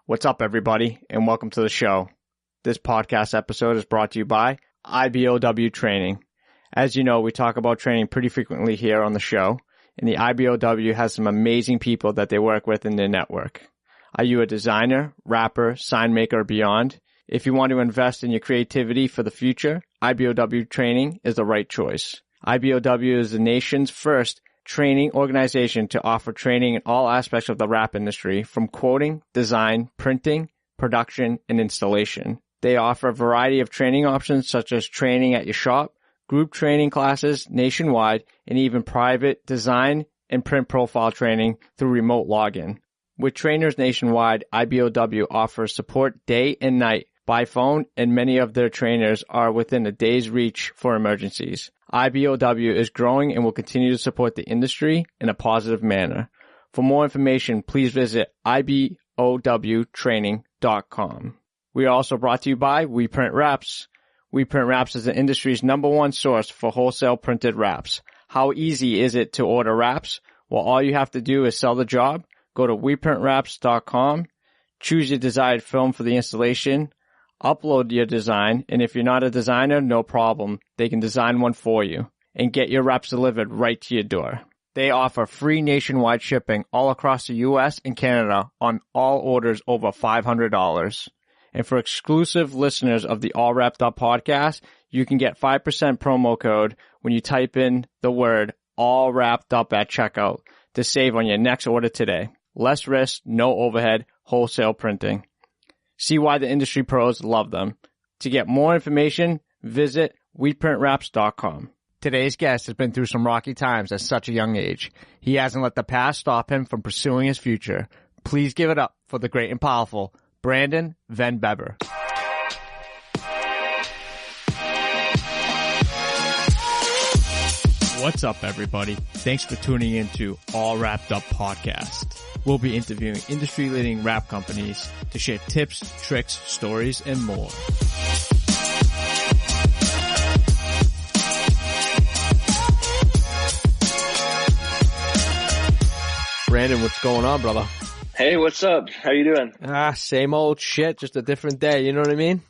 What's up, everybody, and welcome to the show. This podcast episode is brought to you by IBOW Training. As you know, we talk about training pretty frequently here on the show, and the IBOW has some amazing people that they work with in their network. Are you a designer, rapper, sign maker, or beyond? If you want to invest in your creativity for the future, IBOW Training is the right choice. IBOW is the nation's first training organization to offer training in all aspects of the rap industry, from quoting, design, printing, production, and installation. They offer a variety of training options such as training at your shop, group training classes nationwide, and even private design and print profile training through remote login. With trainers nationwide, IBOW offers support day and night by phone, and many of their trainers are within a day's reach for emergencies. IBOW is growing and will continue to support the industry in a positive manner. For more information, please visit ibowtraining.com. We are also brought to you by We Print Wraps. We Print Wraps is the industry's #1 source for wholesale printed wraps. How easy is it to order wraps? Well, all you have to do is sell the job. Go to weprinwraps.com, choose your desired film for the installation, upload your design, and if you're not a designer, no problem. They can design one for you and get your wraps delivered right to your door. They offer free nationwide shipping all across the U.S. and Canada on all orders over $500. And for exclusive listeners of the All Wrapped Up podcast, you can get 5% promo code when you type in the word All Wrapped Up at checkout to save on your next order today. Less risk, no overhead, wholesale printing. See why the industry pros love them. To get more information, visit weprinwraps.com. Today's guest has been through some rocky times at such a young age. He hasn't let the past stop him from pursuing his future. Please give it up for the great and powerful Brandon VanBeber. What's up, everybody? Thanks for tuning in to All Wrapped Up podcast. We'll be interviewing industry-leading rap companies to share tips, tricks, stories, and more. Brandon, what's going on, brother? Hey, what's up? How you doing? Same old shit, just a different day, you know what I mean?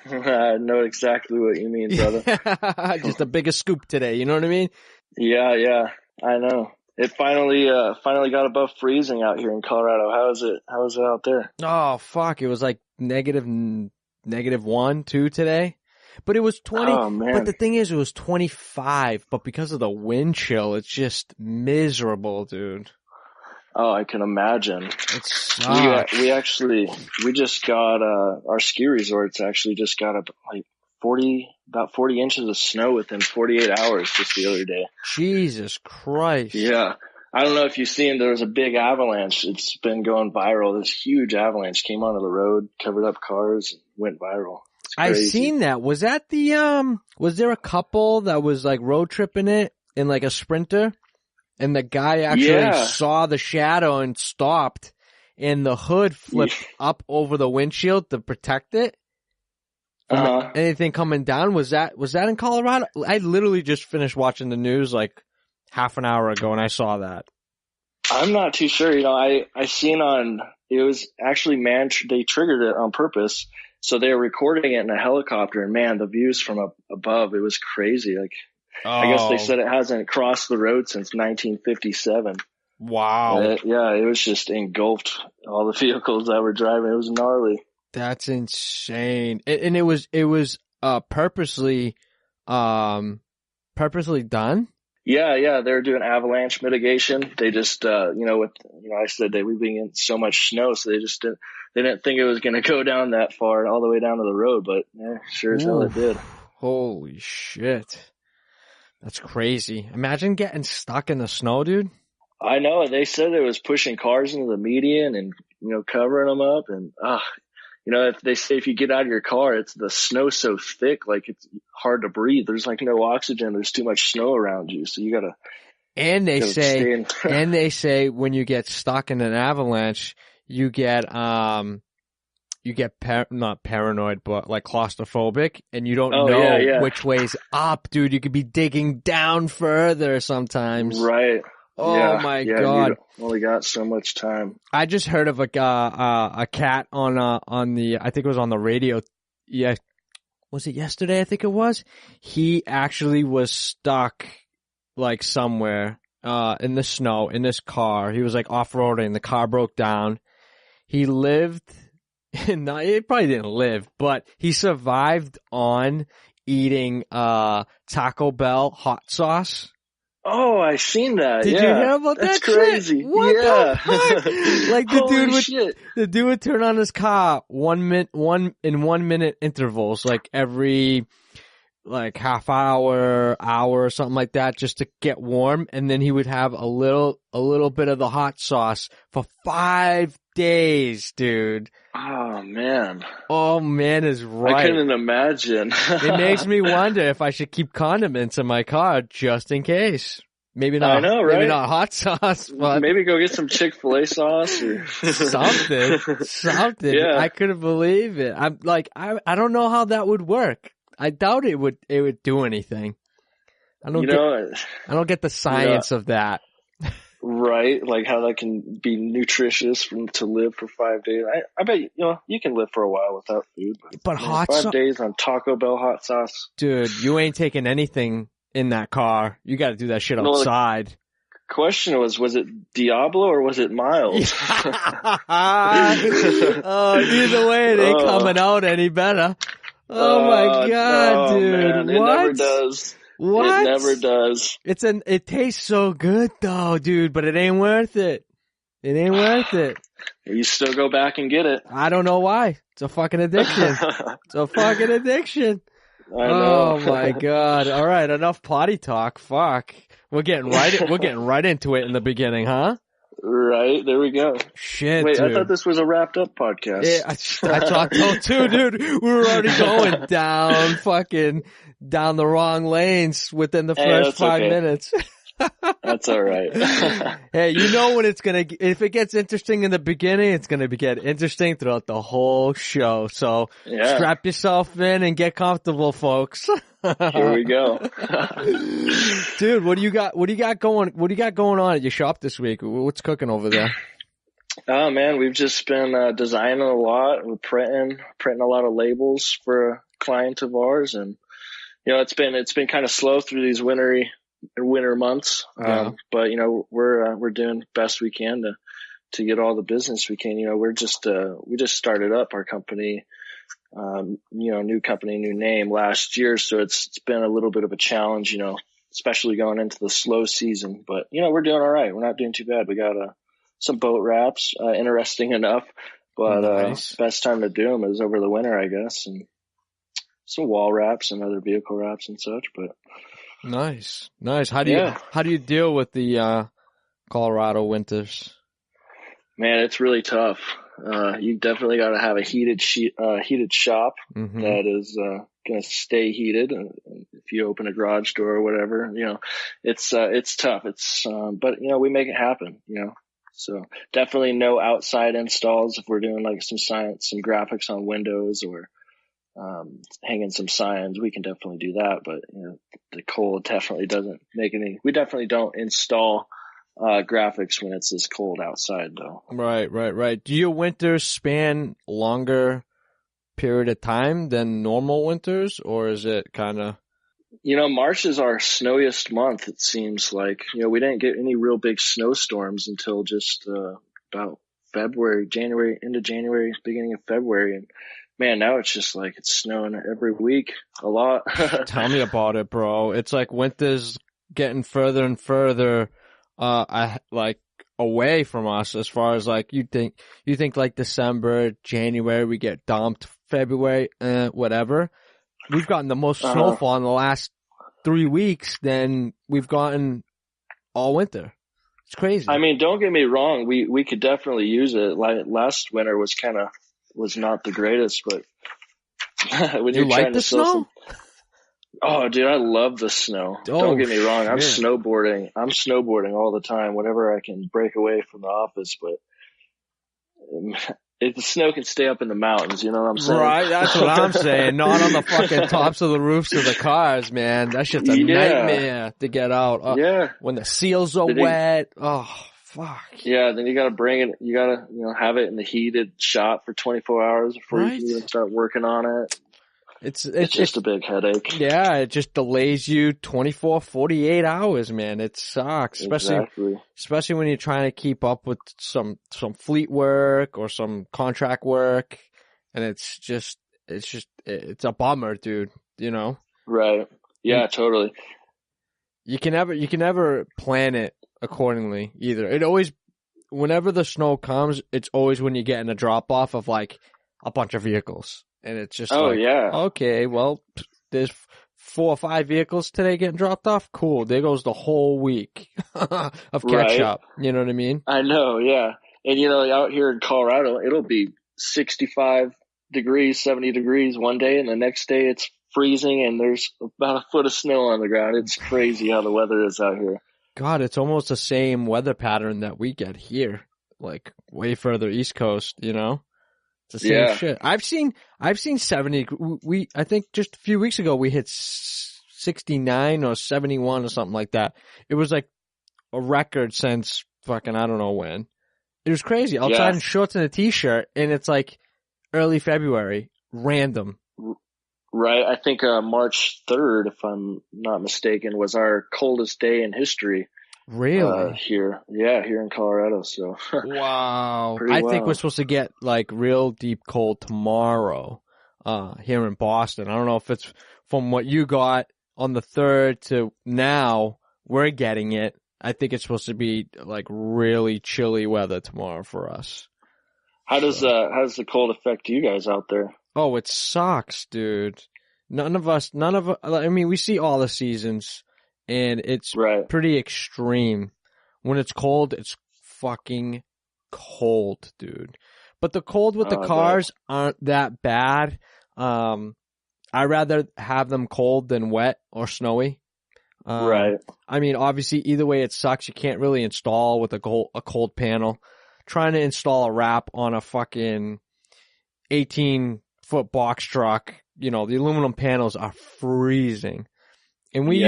I know exactly what you mean, brother. Just a bigger scoop today, you know what I mean? Yeah, I know. It finally got above freezing out here in Colorado. How is it out there? Oh, fuck. It was like -1, -2 today. But it was 20. Oh, man. But the thing is, it was 25. But because of the wind chill, it's just miserable, dude. Oh, I can imagine. It sucks. We just got, our ski resorts actually just got about 40 inches of snow within 48 hours just the other day. Jesus Christ. Yeah. I don't know if you've seen, there was a big avalanche. It's been going viral. This huge avalanche came onto the road, covered up cars, and went viral. I seen that. Was that was there a couple that was like road tripping it in like a Sprinter? And the guy actually saw the shadow and stopped, and the hood flipped up over the windshield to protect it from anything coming down. Was that in Colorado? I literally just finished watching the news like half an hour ago, and I saw that. I'm not too sure. You know, I seen it was actually they triggered it on purpose. So they were recording it in a helicopter, and man, the views from above, it was crazy. Like, I guess they said it hasn't crossed the road since 1957. Wow. It was just engulfed all the vehicles that were driving. It was gnarly. That's insane. And it was purposely done? Yeah, they were doing avalanche mitigation. They just, I said that we've been getting so much snow, so they didn't think it was going to go down that far, all the way down to the road, but sure as hell it did. Holy shit. That's crazy. Imagine getting stuck in the snow, dude. I know. They said it was pushing cars into the median and, covering them up. And, if they say if you get out of your car, the snow so thick, like it's hard to breathe. There's like no oxygen. There's too much snow around you. So you gotta. And they say when you get stuck in an avalanche, you get not paranoid, but like claustrophobic, and you don't know which way's up, dude. You could be digging down further sometimes. Right. Oh my God. You only got so much time. I just heard of a cat on the, I think it was on the radio. Yeah. Was it yesterday? I think it was. He actually was stuck like somewhere, in the snow in this car. He was like off-roading. The car broke down. He lived, no, he probably didn't live, but he survived on eating, Taco Bell hot sauce. Oh, I seen that. Did you hear about That's that crazy. shit? What the fuck? Like the dude would turn on his car in 1 minute intervals, like every like half hour or something like that, just to get warm, and then he would have a little bit of the hot sauce for 5 days, dude. Oh man. Oh man is right. I couldn't imagine. It makes me wonder if I should keep condiments in my car just in case. Maybe not. I know, right? Maybe not hot sauce, but maybe go get some Chick-fil-A sauce or something. Yeah. I couldn't believe it. I'm like, I don't know how that would work. I doubt it would do anything. I don't get the science of that. Right, like how that can be nutritious to live for 5 days. I bet you can live for a while without food. But hot 5 days on Taco Bell hot sauce, dude. You ain't taking anything in that car. You got to do that shit outside. The question was it Diablo or was it Miles? Oh, either way, it ain't coming out any better. Oh my God, dude! Man, it never does. What? It never does. It tastes so good though, dude, but it ain't worth it. It ain't worth it. You still go back and get it. I don't know why. It's a fucking addiction. It's a fucking addiction. I know. Oh my God. All right, enough potty talk. Fuck. We're getting right into it in the beginning, huh? Right, there we go. Shit, Wait, dude. I thought this was a wrapped up podcast. Yeah, I thought so too, dude. We were already going down the wrong lanes within the first 5 minutes. That's all right. Hey, you know when if it gets interesting in the beginning, it's gonna get interesting throughout the whole show. So strap yourself in and get comfortable, folks. Here we go. Dude, what do you got going on at your shop this week? What's cooking over there? Oh man, we've just been designing a lot. We're printing a lot of labels for a client of ours, and it's been kind of slow through these winter months. But we're doing the best we can to get all the business we can. We just started up our company. New company, new name last year. So it's been a little bit of a challenge, especially going into the slow season, but we're doing all right. We're not doing too bad. We got, some boat wraps, interesting enough, but, nice. Best time to do them is over the winter, I guess. And some wall wraps and other vehicle wraps and such, but. Nice. How do you deal with the, Colorado winters? Man, it's really tough. You definitely got to have a heated shop that is going to stay heated. If you open a garage door or whatever, it's tough. But we make it happen. So definitely no outside installs. If we're doing like some graphics on windows or hanging some signs, we can definitely do that. But the cold definitely doesn't make any. We definitely don't install graphics when it's this cold outside though. Right. Do your winters span longer period of time than normal winters, or is it kind of? March is our snowiest month. It seems like, we didn't get any real big snowstorms until just, about January, beginning of February. And man, now it's just like it's snowing every week a lot. Tell me about it, bro. It's like winter's getting further and further away from us, as far as like you think like December, January we get dumped, February, whatever. We've gotten the most snowfall in the last 3 weeks than we've gotten all winter. It's crazy. I mean, don't get me wrong, we could definitely use it. Like last winter was not the greatest, but when you're trying to snow? Oh, dude, I love the snow. Don't get me wrong. I'm snowboarding. I'm snowboarding all the time whenever I can break away from the office. But the snow can stay up in the mountains, you know what I'm saying? Right, that's what I'm saying. Not on the fucking tops of the roofs of the cars, man. That shit's a nightmare to get out. Yeah. When the seals are wet. Oh, fuck. Yeah, then you gotta bring it, you gotta, have it in the heated shop for 24 hours before you can even start working on it. It's just a big headache. Yeah, it just delays you 24, 48 hours, man. It sucks. Especially when you're trying to keep up with some fleet work or some contract work. And it's a bummer, dude, you know? Right. Yeah, totally. You can never plan it accordingly either. Whenever the snow comes, it's always when you're getting a drop off of like a bunch of vehicles. And it's just okay, well, there's 4 or 5 vehicles today getting dropped off. Cool. There goes the whole week of catch up. You know what I mean? I know. Yeah. And out here in Colorado, it'll be 65 degrees, 70 degrees one day. And the next day it's freezing and there's about a foot of snow on the ground. It's crazy how the weather is out here. God, it's almost the same weather pattern that we get here, like way further East Coast, you know? It's the same shit. I've seen 70. I think just a few weeks ago we hit 69 or 71 or something like that. It was like a record since fucking I don't know when. It was crazy. Outside in shorts and a t-shirt, and it's like early February, random. Right. I think March 3rd, if I'm not mistaken, was our coldest day in history. Really? Here in Colorado. So wow. I think we're supposed to get like real deep cold tomorrow, here in Boston. I don't know if it's from what you got on the 3rd to now we're getting it. I think it's supposed to be like really chilly weather tomorrow for us. How does the cold affect you guys out there? Oh, it sucks, dude. I mean, we see all the seasons. And it's pretty extreme. When it's cold, it's fucking cold, dude. But the cold with the cars aren't that bad. I'd rather have them cold than wet or snowy. Right. I mean, obviously, either way it sucks. You can't really install with a cold panel. Trying to install a wrap on a fucking 18-foot box truck, the aluminum panels are freezing. And we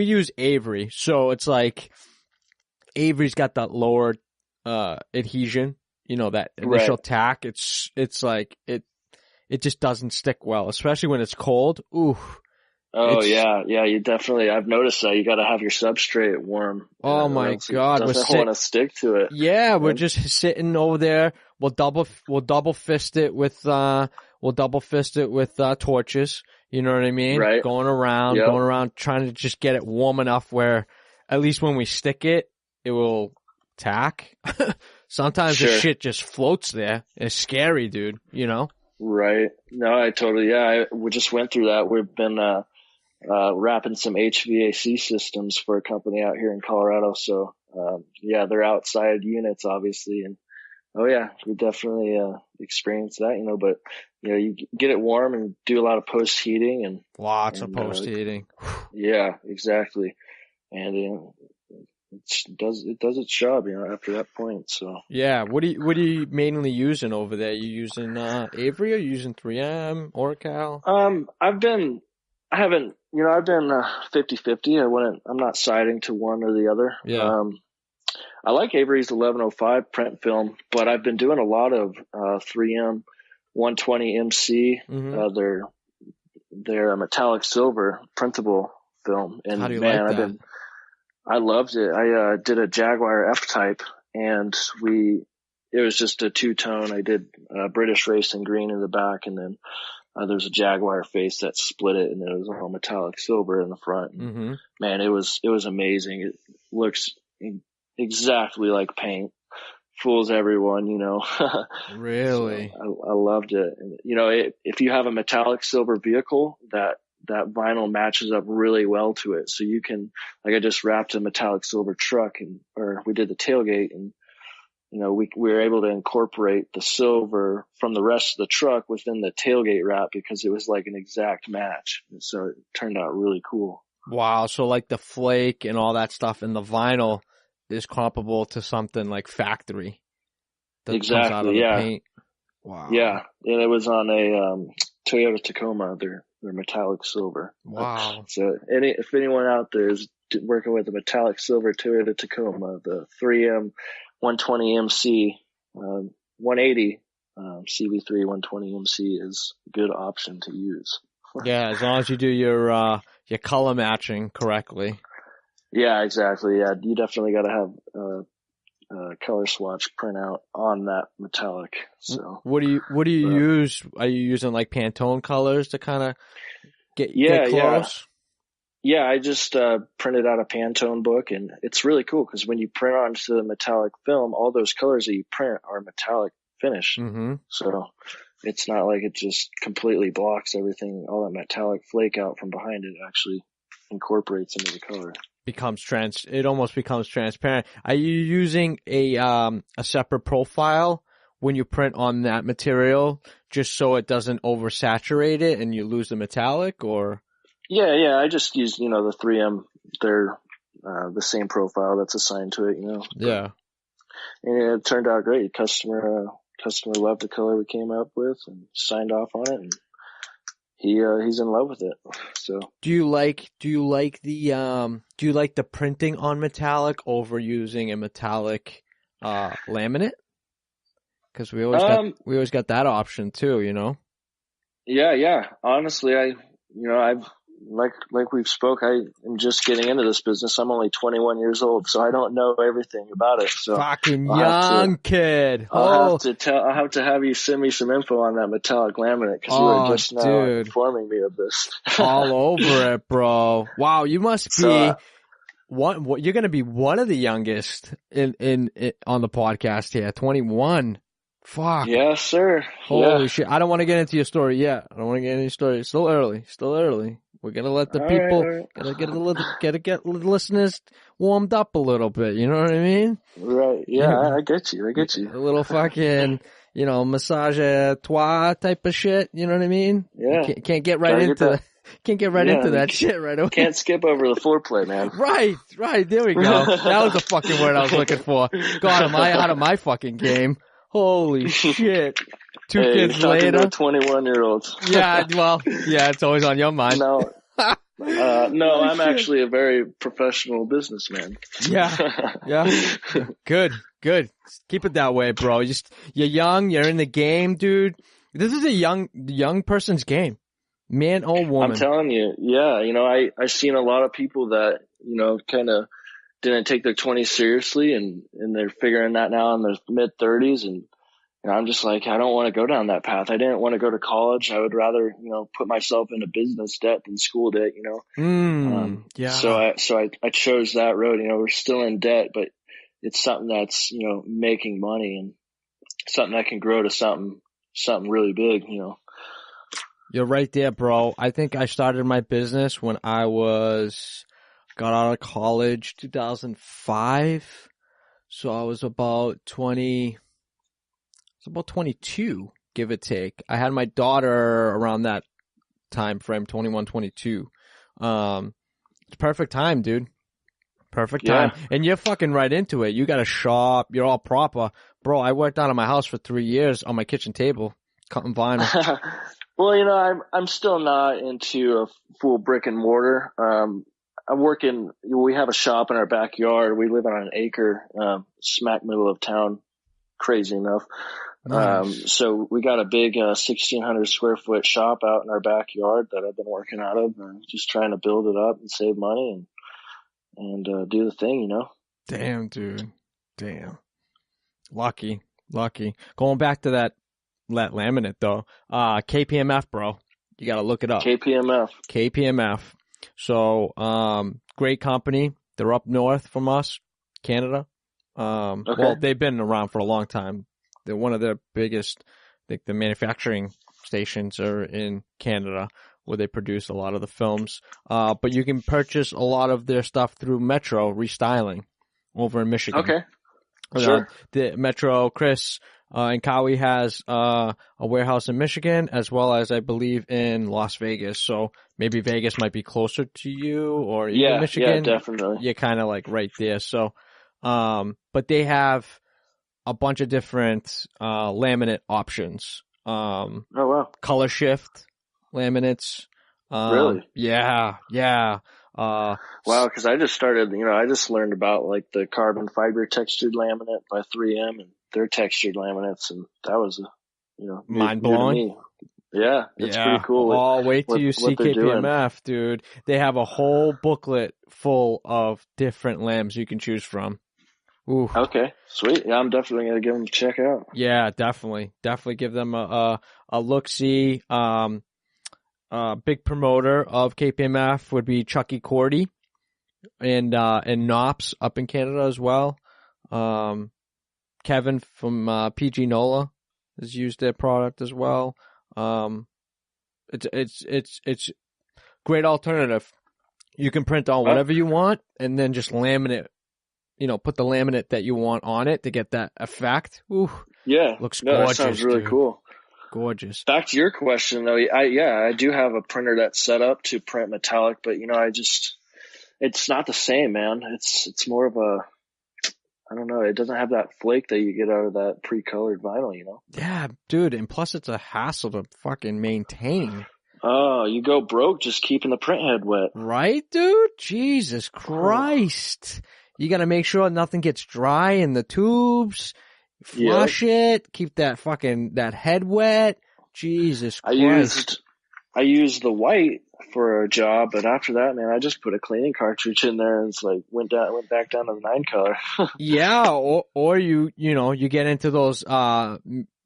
use Avery, so it's like Avery's got that lower adhesion, that initial tack. It's like it just doesn't stick well, especially when it's cold. Ooh. Oh yeah, you definitely. I've noticed that you got to have your substrate warm. Oh my God, it doesn't want to stick to it. Yeah, we're just sitting over there. We'll double fist it with torches. You know what I mean? Right. Going around, trying to just get it warm enough where at least when we stick it, it will tack. Sometimes the shit just floats there. It's scary, dude, Right. No, we just went through that. We've been, wrapping some HVAC systems for a company out here in Colorado. So, they're outside units, obviously. And, we definitely, experienced that, but, you get it warm and do a lot of post heating and lots of post heating. Yeah, exactly. And, it does its job, after that point. So yeah, what are you mainly using over there? You using Avery or you using 3M, Oracle? I've been 50-50. I'm not siding to one or the other. Yeah. I like Avery's 1105 print film, but I've been doing a lot of 3M 120 MC. Mm-hmm. Their metallic silver printable film, and how do you like that? I loved it. I did a Jaguar F-Type, and it was just a 2-tone. I did British Racing green in the back, and then there's a Jaguar face that split it, and it was all metallic silver in the front. Mm-hmm. Man, it was amazing. It looks exactly like paint. Fools everyone, Really? So I loved it. And, if you have a metallic silver vehicle, that vinyl matches up really well to it. So you can, like, I just wrapped a metallic silver truck or we did the tailgate, and, we were able to incorporate the silver from the rest of the truck within the tailgate wrap because it was like an exact match. And so it turned out really cool. Wow. So like the flake and all that stuff in the vinyl is comparable to something like factory that comes out of the paint. Wow. Yeah, and it was on a Toyota Tacoma. They're metallic silver. Wow. So if anyone out there is working with a metallic silver Toyota Tacoma, the 3M 120 MC 180 CB3 120 MC is a good option to use. Yeah, as long as you do your color matching correctly. Yeah, exactly. Yeah, you definitely got to have color swatch printout on that metallic. So what do you use? Are you using like Pantone colors to kind of get close? Yeah, I just printed out a Pantone book, and it's really cool because when you print onto the metallic film, all those colors that you print are metallic finish. Mm-hmm. So it's not like it just completely blocks everything. All that metallic flake out from behind it actually incorporates into the color. It almost becomes transparent. Are you using a separate profile when you print on that material just so it doesn't oversaturate it and you lose the metallic, or? Yeah. I just use, the 3M. They're the same profile that's assigned to it, Yeah. And it turned out great. Customer loved the color we came up with and signed off on it, and he's in love with it. So do you like the printing on metallic over using a metallic laminate? Because we always got that option too, Yeah. Honestly, I've like we've spoke. I am just getting into this business. I'm only 21 years old, so I don't know everything about it. So fucking young kid. I'll have to have you send me some info on that metallic laminate because you were just now informing me of this. All over it, bro. Wow, you must be one. You're gonna be one of the youngest in on the podcast here. 21. Fuck. Yes, sir. Holy shit. I don't want to get into your story yet. I don't want to get into your story. It's still early. We're going to let the people, gotta get the listeners warmed up a little bit. You know what I mean? Right. Yeah, I get you. A little fucking, massage à trois type of shit. You know what I mean? Yeah. Can't get right into that shit right away. Can't skip over the foreplay, man. Right. There we go. That was the fucking word I was looking for. God, am I out of my fucking game? Holy shit. Two kids later. 21-year-olds. Yeah, it's always on your mind. No, I'm actually a very professional businessman. Yeah. Good. Keep it that way, bro. You're young, you're in the game, dude. This is a young person's game. Man or woman. I'm telling you, yeah. I've seen a lot of people that, kind of didn't take their 20s seriously, and they're figuring that now in their mid-30s, and I'm just like, I don't want to go down that path. I didn't want to go to college. I would rather, put myself into business debt than school debt, Yeah. So I chose that road. We're still in debt, but it's something that's, making money and something that can grow to something really big, You're right there, bro. I think I started my business when I got out of college 2005. So I was about 22, give or take. I had my daughter around that time frame, 21, 22. It's perfect time, dude. Perfect time. Yeah. And you're fucking right into it. You got a shop. You're all proper. Bro, I worked out of my house for 3 years on my kitchen table, cutting vinyl. Well, I'm still not into a full brick and mortar. We have a shop in our backyard. We live on an acre, smack middle of town, crazy enough. Nice. So we got a big 1,600 square foot shop out in our backyard that I've been working out of, and just trying to build it up and save money and do the thing, Damn, dude. Damn. Lucky. Going back to that laminate though. KPMF, bro. You gotta look it up. KPMF. So, great company. They're up north from us, Canada. Okay. Well, they've been around for a long time. They're one of the biggest, the manufacturing stations are in Canada, where they produce a lot of the films. But you can purchase a lot of their stuff through Metro Restyling over in Michigan. Okay. Sure. The Metro, Chris, and Cowie has, a warehouse in Michigan, as well as I believe in Las Vegas. So maybe Vegas might be closer to you, or even Michigan. Yeah, definitely. You're kind of like right there. So, but they have a bunch of different laminate options. Oh wow. Color shift laminates. Really? Yeah. Wow, because I just started, I just learned about like the carbon fiber textured laminate by 3M and their textured laminates, and that was, mind new to blowing. me. Yeah, it's pretty cool. Oh, wait till you see what they're doing. KPMF, dude. They have a whole booklet full of different lambs you can choose from. Ooh. Okay, sweet. Yeah, I'm definitely gonna give them a check out. Yeah, definitely give them a look-see. Big promoter of KPMF would be Chucky Cordy and Knops up in Canada as well. Kevin from PG Nola has used their product as well. It's great alternative. You can print on whatever you want and then just laminate. Put the laminate that you want on it to get that effect. Ooh, yeah, looks gorgeous. That sounds really cool. Gorgeous. Back to your question though, I do have a printer that's set up to print metallic, but it's not the same, man. It's more of I don't know, it doesn't have that flake that you get out of that pre-colored vinyl, Yeah, dude, and plus it's a hassle to fucking maintain. Oh, you go broke just keeping the print head wet. Right, dude? Jesus Christ. You gotta make sure nothing gets dry in the tubes. Flush it. Keep that head wet. Jesus Christ. I used the white for a job, but after that, man, I just put a cleaning cartridge in there and it's like went back down to the 9 color. Yeah, or you get into those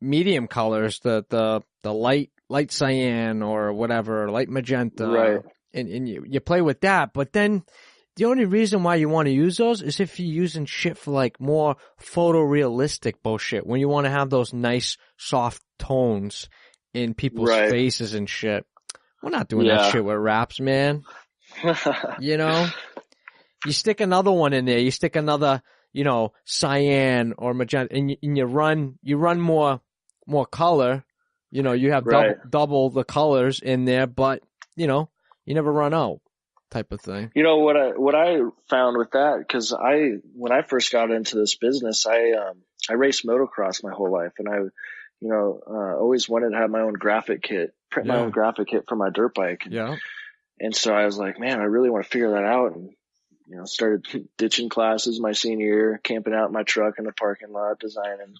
medium colors, the light cyan or whatever, light magenta. Right. And you play with that, but then the only reason why you want to use those is if you're using shit for like more photorealistic bullshit, when you want to have those nice soft tones in people's faces and shit. We're not doing that shit with wraps, man. You stick another one in there, you stick another, cyan or magenta, and you run more color. You have double the colors in there, but you never run out. Type of thing. What I found with that, because when I first got into this business, I raced motocross my whole life, and I always wanted to have my own graphic kit, print my own graphic kit for my dirt bike. Yeah. And so I was like, man, I really want to figure that out, and started ditching classes my senior year, camping out in my truck in the parking lot, designing,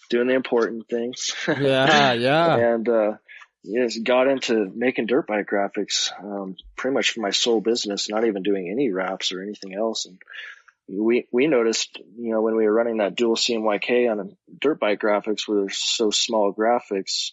doing the important things. Yeah. And got into making dirt bike graphics, pretty much for my sole business, not even doing any wraps or anything else. And we noticed, when we were running that dual CMYK on dirt bike graphics where they're so small graphics,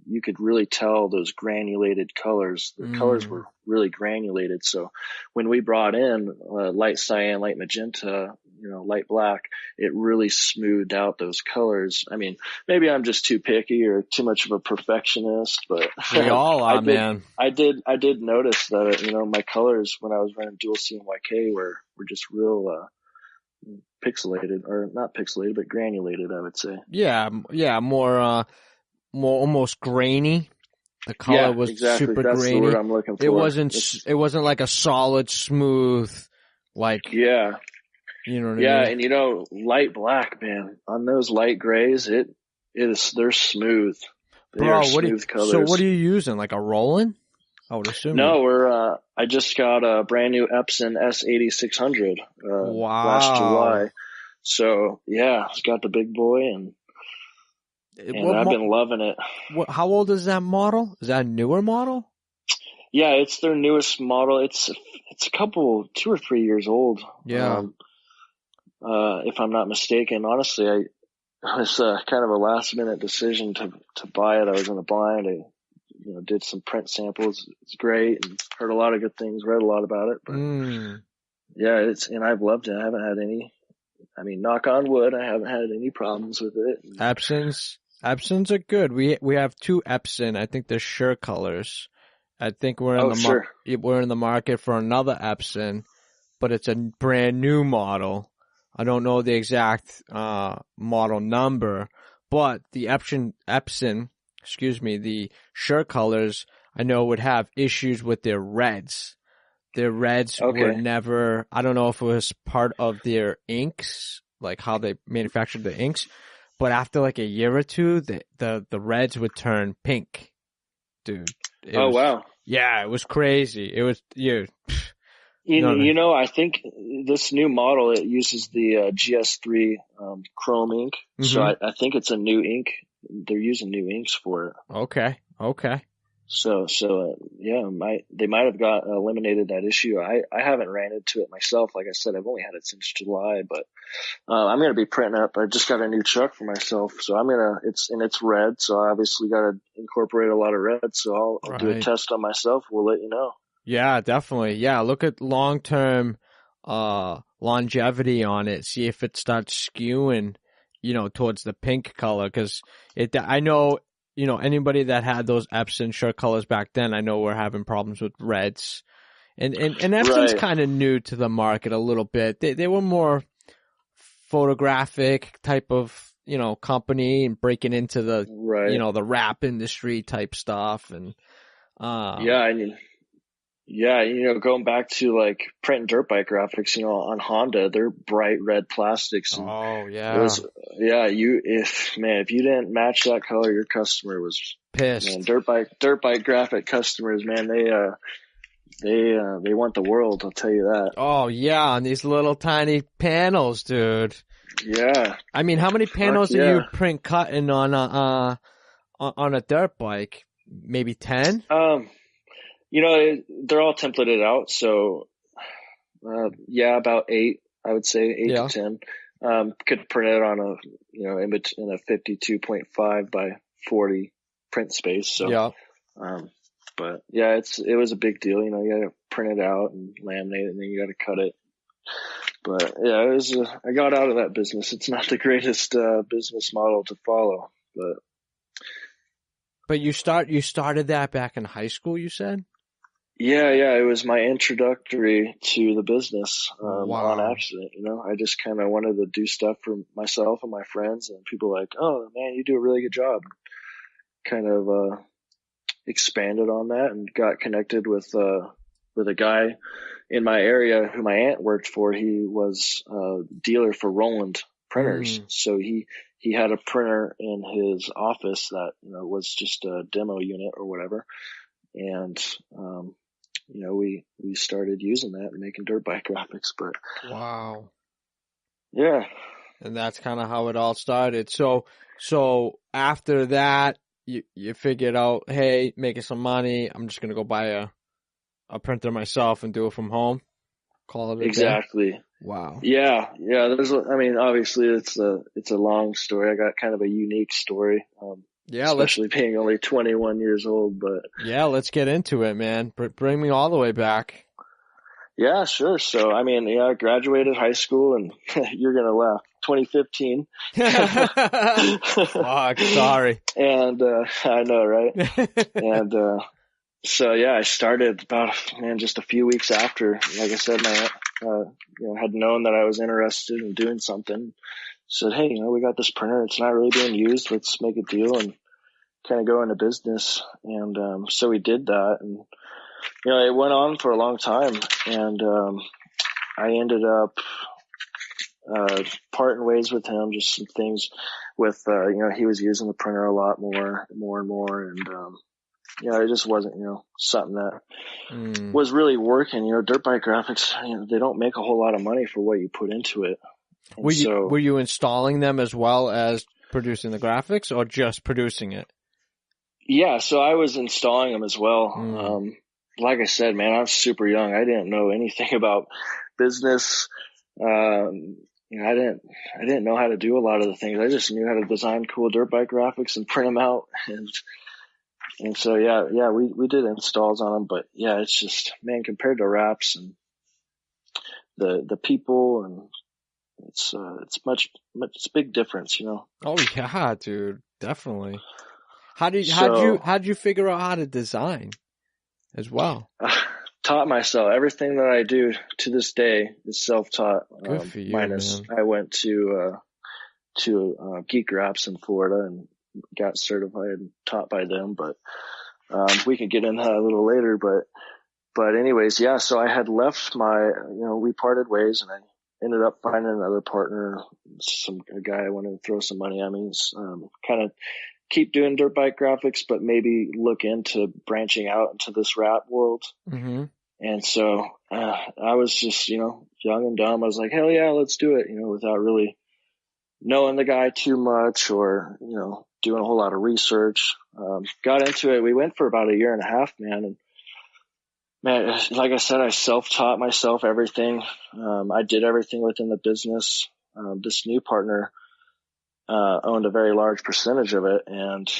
you could really tell those granulated colors. The colors were really granulated. So when we brought in light cyan, light magenta, light black, it really smoothed out those colors. I mean, maybe I'm just too picky or too much of a perfectionist, but we all are, man. I did notice that, my colors when I was running dual CMYK were just real, pixelated, or not pixelated, but granulated, I would say. Yeah, more almost grainy. The color was super That's grainy. The word I'm looking for. It wasn't like a solid, smooth, like. Yeah. You know what I mean? And light black, man, on those light grays, they're smooth. They're smooth colors. So what are you using? Like a Roland? I would assume. No, I just got a brand new Epson S8600 last July. So yeah, it's got the big boy, and I've been loving it. How old is that model? Is that a newer model? Yeah, it's their newest model. It's a couple, 2 or 3 years old. Yeah. If I'm not mistaken, honestly, it was kind of a last minute decision to buy it. I was in a bind. I did some print samples. It's great, and heard a lot of good things, read a lot about it. But yeah, and I've loved it. I haven't had any, knock on wood, I haven't had any problems with it. Epsons are good. We have 2 Epson. I think they're Sure colors. I think we're in the market for another Epson, but it's a brand new model. I don't know the exact model number, but the Epson, the Sure colors, I know would have issues with their reds. Their reds were never, I don't know if it was part of their inks like how they manufactured the inks. But after like a year or two, the reds would turn pink, dude. Wow. Yeah, it was crazy. It was, I think this new model, it uses the GS3 chrome ink. So I think it's a new ink. They're using new inks for it. Okay. So they might have eliminated that issue. I haven't ran into it myself. Like I said, I've only had it since July, but I'm going to be printing up. I just got a new truck for myself. So it's red. So I obviously got to incorporate a lot of red. So I'll do a test on myself. We'll let you know. Yeah, definitely. Yeah. Look at long-term, longevity on it. See if it starts skewing, towards the pink color. Cause I know, anybody that had those Epson shirt colors back then, I know we're having problems with reds. And Epson's kind of new to the market a little bit. They were more photographic type of, company and breaking into the, the wrap industry type stuff. And, going back to like print and dirt bike graphics, on Honda, they're bright red plastics. And if you didn't match that color, your customer was pissed. Man, dirt bike graphic customers, man, they want the world. I'll tell you that. Oh yeah, on these little tiny panels, dude. Yeah. I mean, how many panels are you print cutting on a dirt bike? Maybe 10? They're all templated out. So, about 8, I would say 8 to 10. Could print it on in a 52.5 by 40 print space. So, but yeah, it was a big deal. You got to print it out and laminate it, and then you got to cut it. But yeah, I got out of that business. It's not the greatest, business model to follow, but you started that back in high school, you said? Yeah, it was my introductory to the business, on accident. I just kind of wanted to do stuff for myself and my friends, and people were like, "Oh man, you do a really good job." Kind of, expanded on that and got connected with a guy in my area who my aunt worked for. He was a dealer for Roland printers. So he had a printer in his office that, was just a demo unit or whatever. And, we started using that and making dirt bike graphics, but wow. Yeah. And that's kind of how it all started. So after that, you figured out, hey, making some money, I'm just going to go buy a printer myself and do it from home. Call it exactly. Day. Wow. Yeah. Obviously it's a long story. I got kind of a unique story. Especially being only 21 years old, but yeah, let's get into it, man. Bring me all the way back. Yeah, sure. So, I graduated high school, and you're going to laugh. 2015. Fuck, sorry. And, I know, right? And, I started about, just a few weeks after. Like I said, my had known that I was interested in doing something. Said, hey, we got this printer. It's not really being used. Let's make a deal and kind of go into business. And, so we did that, and, it went on for a long time, and, I ended up, parting ways with him, just some things with, he was using the printer a lot more and more. And, it just wasn't, something that was really working. Dirt bike graphics, they don't make a whole lot of money for what you put into it. Were you installing them as well as producing the graphics, or just producing it? Yeah. So I was installing them as well. Like I said, man, I was super young. I didn't know anything about business. I didn't know how to do a lot of the things. I just knew how to design cool dirt bike graphics and print them out. And so, we did installs on them, but yeah, it's just, man, compared to wraps and the people, and it's a big difference, Oh yeah, dude, definitely. How'd you figure out how to design as well? Taught myself. Everything that I do to this day is self-taught. Good for you, minus man. I went to Geek Wraps in Florida and got certified and taught by them, but we can get into that a little later. But anyways, yeah. So I had left we parted ways, and ended up finding another partner, a guy I wanted to throw some money at me, kind of keep doing dirt bike graphics, but maybe look into branching out into this wrap world. Mm-hmm. And so, I was just, young and dumb. I was like, hell yeah, let's do it, without really knowing the guy too much or, doing a whole lot of research. Got into it. We went for about a year and a half, man. And man, like I said, I self-taught myself everything. I did everything within the business. This new partner, owned a very large percentage of it and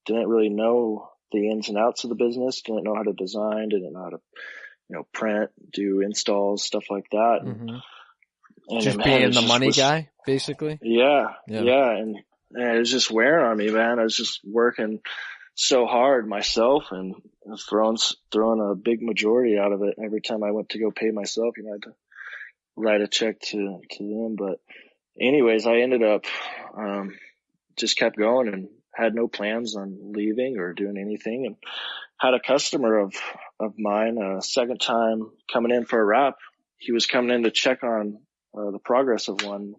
didn't really know the ins and outs of the business, didn't know how to design, didn't know how to, print, do installs, stuff like that. Mm-hmm. And Just man, being the money guy, basically. Yeah. And it was just wearing on me, man. I was just working so hard myself and throwing a big majority out of it every time I went to go pay myself. I had to write a check to them. But anyways, I ended up just kept going and had no plans on leaving or doing anything, and had a customer of mine, second time coming in for a wrap. He was coming in to check on the progress of one.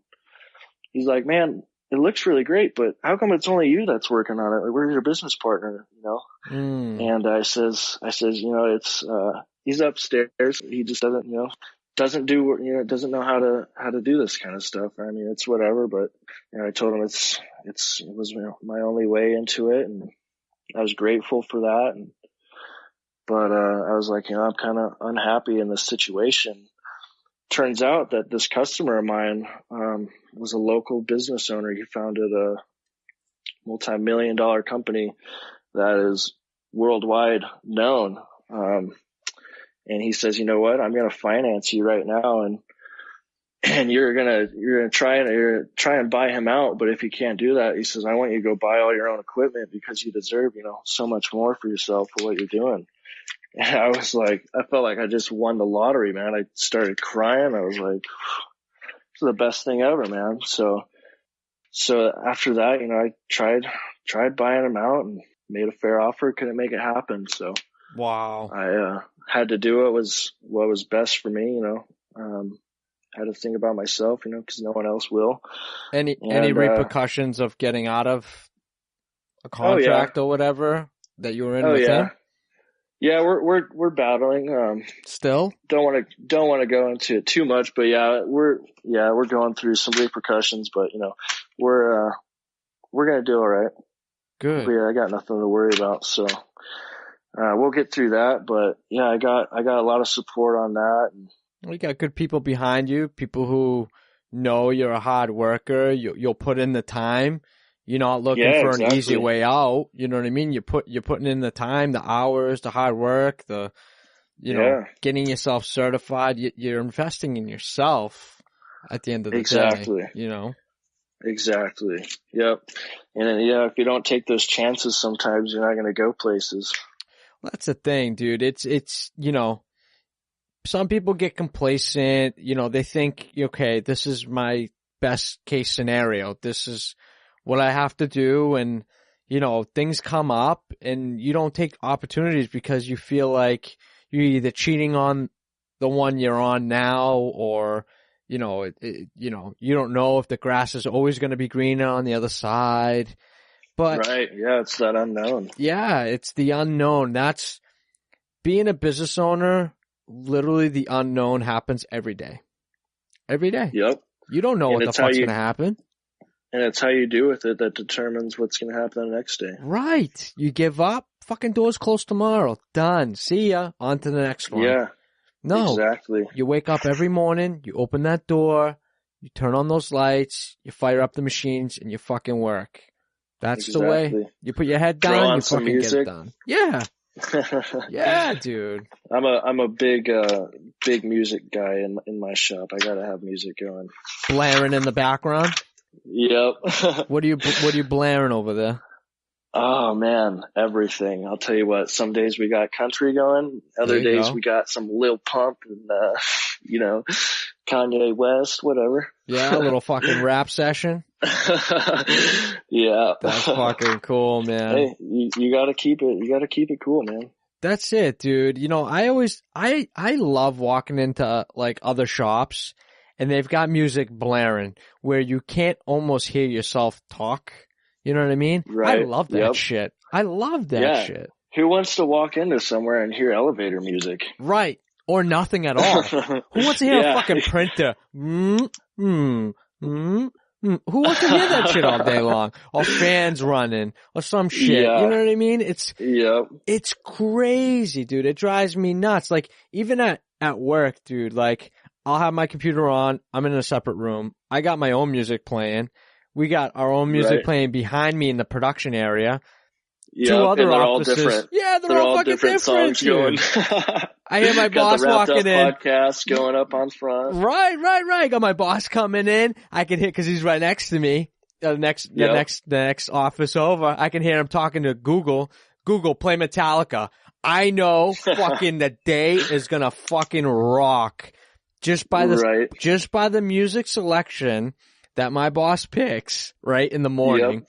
He's like, man, it looks really great, but how come it's only you that's working on it? Like, we're your business partner, And I says, it's, he's upstairs. He just doesn't doesn't know how to do this kind of stuff. I mean, it's whatever, but, I told him it was my only way into it. And I was grateful for that. But I was like, I'm kind of unhappy in this situation. Turns out that this customer of mine was a local business owner. He founded a multi-million-dollar company that is worldwide known. And he says, you know what? I'm going to finance you right now, and you're gonna try and buy him out. But if you can't do that, he says, I want you to go buy all your own equipment because you deserve, so much more for yourself for what you're doing. And I was like, I felt like I just won the lottery, man. I started crying. I was like, this is the best thing ever, man. So after that, I tried buying him out and made a fair offer. Couldn't make it happen. So wow, I had to do what was best for me. Had to think about myself, because no one else will. Any repercussions of getting out of a contract or whatever that you were in with him? Yeah, we're battling. Still? Don't want to go into it too much, but we're going through some repercussions, but we're gonna do all right. Good. But I got nothing to worry about, so we'll get through that. But I got a lot of support on that. And you got good people behind you, people who know you're a hard worker. You'll put in the time. You're not looking for an easy way out. You know what I mean? You're putting in the time, the hours, the hard work, getting yourself certified. You're investing in yourself at the end of the day. Exactly. Yep. And then, if you don't take those chances, sometimes you're not going to go places. Well, that's the thing, dude. It's some people get complacent. They think, okay, this is my best case scenario. This is what I have to do. And, things come up and you don't take opportunities because you feel like you're either cheating on the one you're on now or, you don't know if the grass is always going to be greener on the other side. But right. Yeah. It's that unknown. Yeah. It's the unknown. That's being a business owner. Literally the unknown happens every day. Every day. Yep. You don't know what the fuck's going to happen. And it's how you do with it that determines what's going to happen the next day. Right. You give up, fucking doors closed tomorrow. Done. See ya. On to the next one. Yeah. No. Exactly. You wake up every morning, you open that door, you turn on those lights, you fire up the machines, and you fucking work. That's the way. You put your head down, you fucking get it done. Yeah. Yeah, dude. I'm a big music guy in my shop. I gotta have music going. Blaring in the background? Yep. What are you blaring over there? Oh man, everything. I'll tell you what, some days we got country going, other days we got some Lil Pump and Kanye West, whatever. Yeah, a little fucking rap session. Yeah. That's fucking cool, man. Hey, you gotta keep it cool, man. That's it, dude. I love walking into like other shops and they've got music blaring where you can't almost hear yourself talk. You know what I mean? Right. I love that shit. I love that shit. Who wants to walk into somewhere and hear elevator music? Right. Or nothing at all. Who wants to hear a fucking printer? Who wants to hear that shit all day long? Or fans running or some shit. Yeah. You know what I mean? It's crazy, dude. It drives me nuts. Like, even at work, dude, like, I'll have my computer on. I'm in a separate room. I got my own music playing. We got our own music playing behind me in the production area. Yeah, Two other and they're offices. all different. Yeah, they're all fucking different songs going. I hear my boss walking in. Podcast going up on front. Right. Got my boss coming in. I can hear, cause he's right next to me. The next office over. I can hear him talking to Google. Google, play Metallica. I know fucking the day is gonna fucking rock. Just by the music selection that my boss picks, right, in the morning. Yep.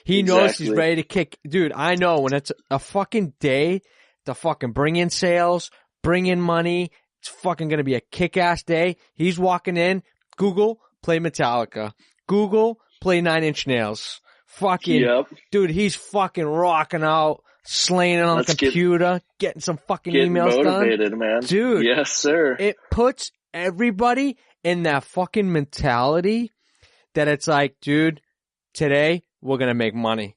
He knows he's ready to kick. Dude, I know when it's a fucking day to fucking bring in sales, bring in money, it's fucking gonna be a kick-ass day. He's walking in, Google, play Metallica. Google, play Nine Inch Nails. Fucking, dude, he's fucking rocking out, slaying it on the computer, getting some fucking emails done. Getting motivated, man. Dude. Yes, sir. It puts everybody in that fucking mentality that it's like, dude, today we're going to make money.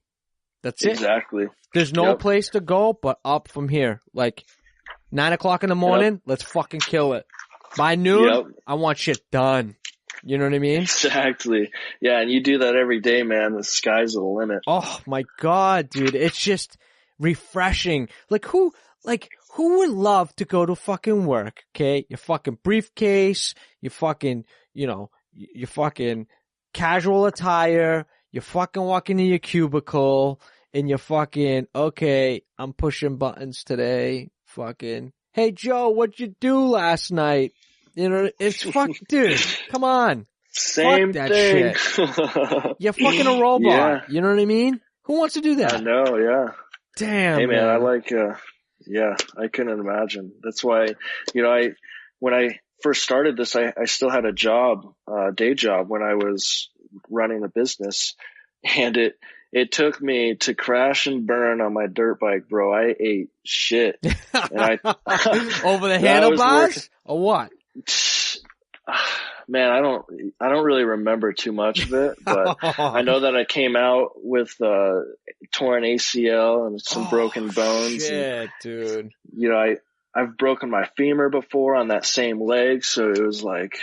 That's it. Exactly. There's no place to go but up from here. Like 9 o'clock in the morning, let's fucking kill it. By noon, I want shit done. You know what I mean? Exactly. Yeah, and you do that every day, man. The sky's the limit. Oh my God, dude. It's just refreshing. Like who would love to go to fucking work, okay? Your fucking briefcase, your fucking, your fucking casual attire, you fucking walk into your cubicle, and you're fucking, okay, I'm pushing buttons today, fucking, hey Joe, what'd you do last night? It's dude, come on. Same fuck that thing. Shit. You're fucking a robot. Yeah. You know what I mean? Who wants to do that? I know, yeah. Damn, hey man, I like, I couldn't imagine. That's why, when I first started this, I still had a job, day job when I was running the business, and it took me to crash and burn on my dirt bike, bro. I ate shit. And over the handlebars or what? Man, I don't really remember too much of it, but I know that I came out with torn ACL and some broken bones. Shit, dude. I've broken my femur before on that same leg, so it was like,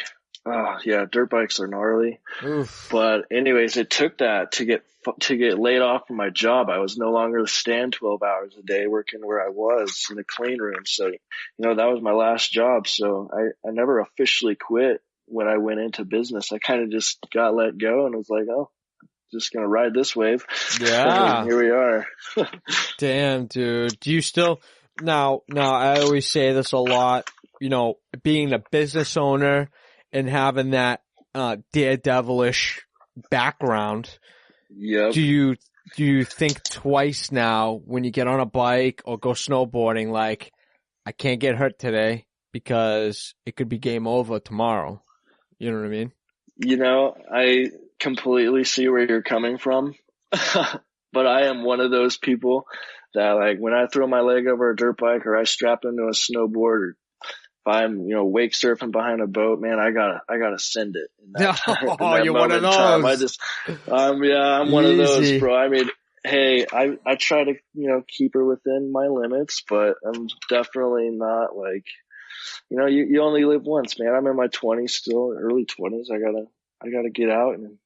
oh yeah, dirt bikes are gnarly. Oof. But anyways, it took that to get laid off from my job. I was no longer to stand 12 hours a day working where I was in the clean room. So, that was my last job. So I never officially quit when I went into business. I kind of just got let go and was like, oh, just going to ride this wave. Yeah. Here we are. Damn, dude. Do you still, now, I always say this a lot, being a business owner and having that, daredevilish background. Yep. Do you think twice now when you get on a bike or go snowboarding, like, I can't get hurt today because it could be game over tomorrow? You know what I mean? I completely see where you're coming from, but I am one of those people that, like, when I throw my leg over a dirt bike or I strap into a snowboard, or if I'm, wake surfing behind a boat, man, I gotta send it. You're one of those. I'm one of those, bro. I mean, hey, I try to, keep her within my limits, but I'm definitely not like, you only live once, man. I'm in my 20s still, early 20s. I gotta get out and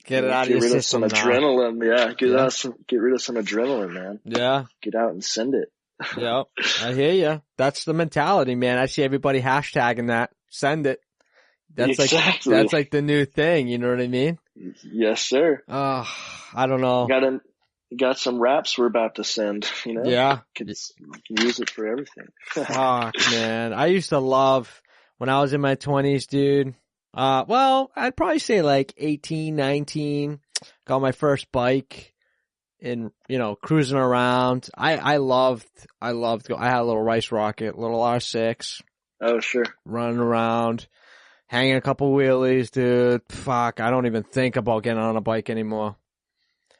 get it out of your system. Get rid of some adrenaline. Yeah, get rid of some adrenaline, man. Yeah. Get out and send it. Yep, I hear you. That's the mentality, man. I see everybody hashtagging that. Send it. That's exactly. like the new thing. You know what I mean? Yes, sir. I don't know. Got some raps we're about to send. Yeah, can use it for everything. Fuck, man. I used to love when I was in my 20s, dude. Well, I'd probably say like 18, 19. Got my first bike. And, cruising around. I loved I had a little Rice Rocket, little R6. Oh, sure. Running around. hanging a couple wheelies, dude. Fuck, I don't even think about getting on a bike anymore.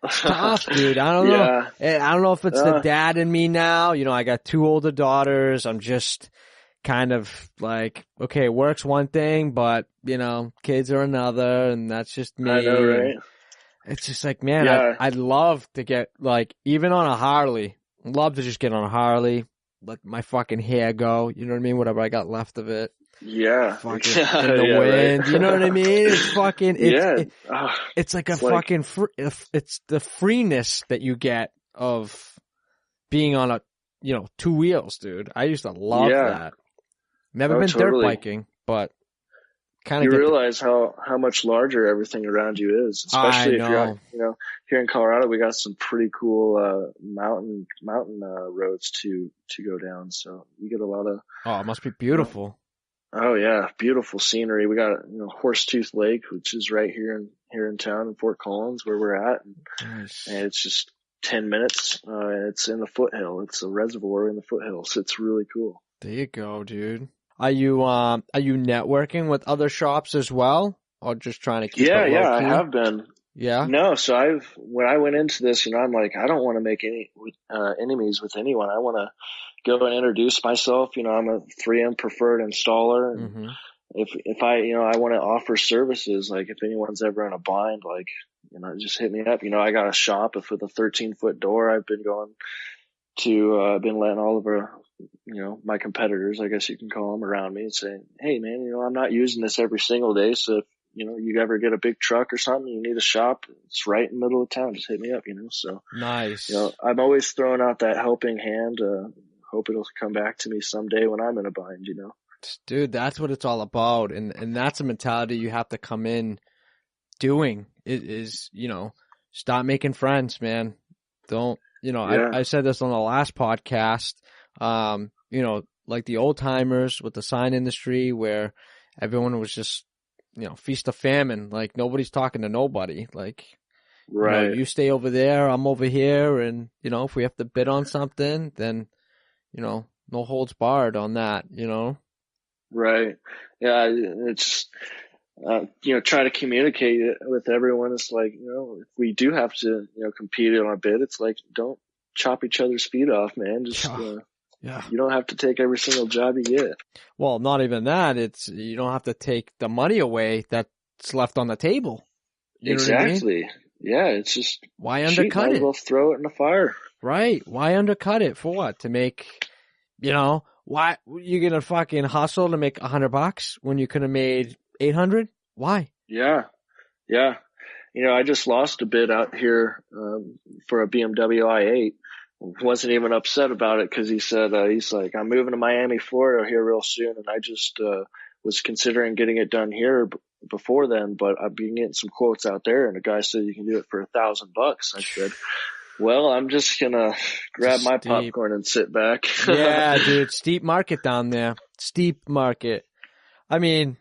It's tough, dude. I don't know. I don't know if it's the dad in me now. You know, I got 2 older daughters. I'm just kind of like, okay, work's one thing, but, you know, kids are another, and that's just me. I know, right? It's just like, man, I'd love to get, like, even on a Harley, love to just get on a Harley, let my fucking hair go, you know what I mean? Whatever I got left of it. Yeah. Fucking in the wind, right? You know what I mean? It's fucking, it's like it's the freeness that you get of being on a, you know, 2 wheels, dude. I used to love that. Never been dirt biking, but kind of. You realize how much larger everything around you is, especially if you're, you know, here in Colorado, we got some pretty cool mountain roads to go down. So you get a lot of. Oh, it must be beautiful. Oh yeah, beautiful scenery. We got, you know, Horsetooth Lake, which is right here in town in Fort Collins, where we're at, and it's just 10 minutes. It's in the foothill. It's a reservoir in the foothills. It's really cool. There you go, dude. Are you networking with other shops as well, or just trying to keep it low-key? I have been. Yeah. No, so when I went into this, you know, I'm like, I don't want to make any enemies with anyone. I want to go and introduce myself. You know, I'm a 3M preferred installer. And if I, you know, I want to offer services, like if anyone's ever in a bind, like, you know, just hit me up. You know, I got a shop with a 13-foot door. I've been going to, been letting all of our, you know, my competitors, I guess you can call them, around me and saying, hey man, you know, I'm not using this every single day. So if, you know, you ever get a big truck or something, you need a shop, it's right in the middle of town. Just hit me up, you know. So nice. You know, I'm always throwing out that helping hand. Hope it'll come back to me someday when I'm in a bind, you know. Dude, that's what it's all about, and that's a mentality you have to come in doing. Is you know, stop making friends, man. Don't, you know. I said this on the last podcast. You know, like the old timers with the sign industry, where everyone was just, you know, feast of famine. Like nobody's talking to nobody. Like, right. You know, you stay over there, I'm over here, and you know, if we have to bid on something, then, you know, no holds barred on that. You know. Right. Yeah. It's you know, try to communicate it with everyone. It's like, you know, if we do have to, you know, compete on a bid, it's like, don't chop each other's feet off, man. Just you don't have to take every single job you get. Well, not even that. It's, you don't have to take the money away that's left on the table. You know what I mean? Yeah, it's just, why undercut it? We'll throw it in the fire. Right. Why undercut it? For what? To make, you know, why you gonna fucking hustle to make $100 when you could have made 800? Why? Yeah. You know, I just lost a bid out here for a BMW i8. Wasn't even upset about it because he said, he's like, I'm moving to Miami, Florida here real soon. And I just was considering getting it done here before then, but I've been getting some quotes out there. And the guy said you can do it for $1,000. I said, well, I'm just going to grab my popcorn and sit back. Yeah, dude. Steep market down there. Steep market. I mean,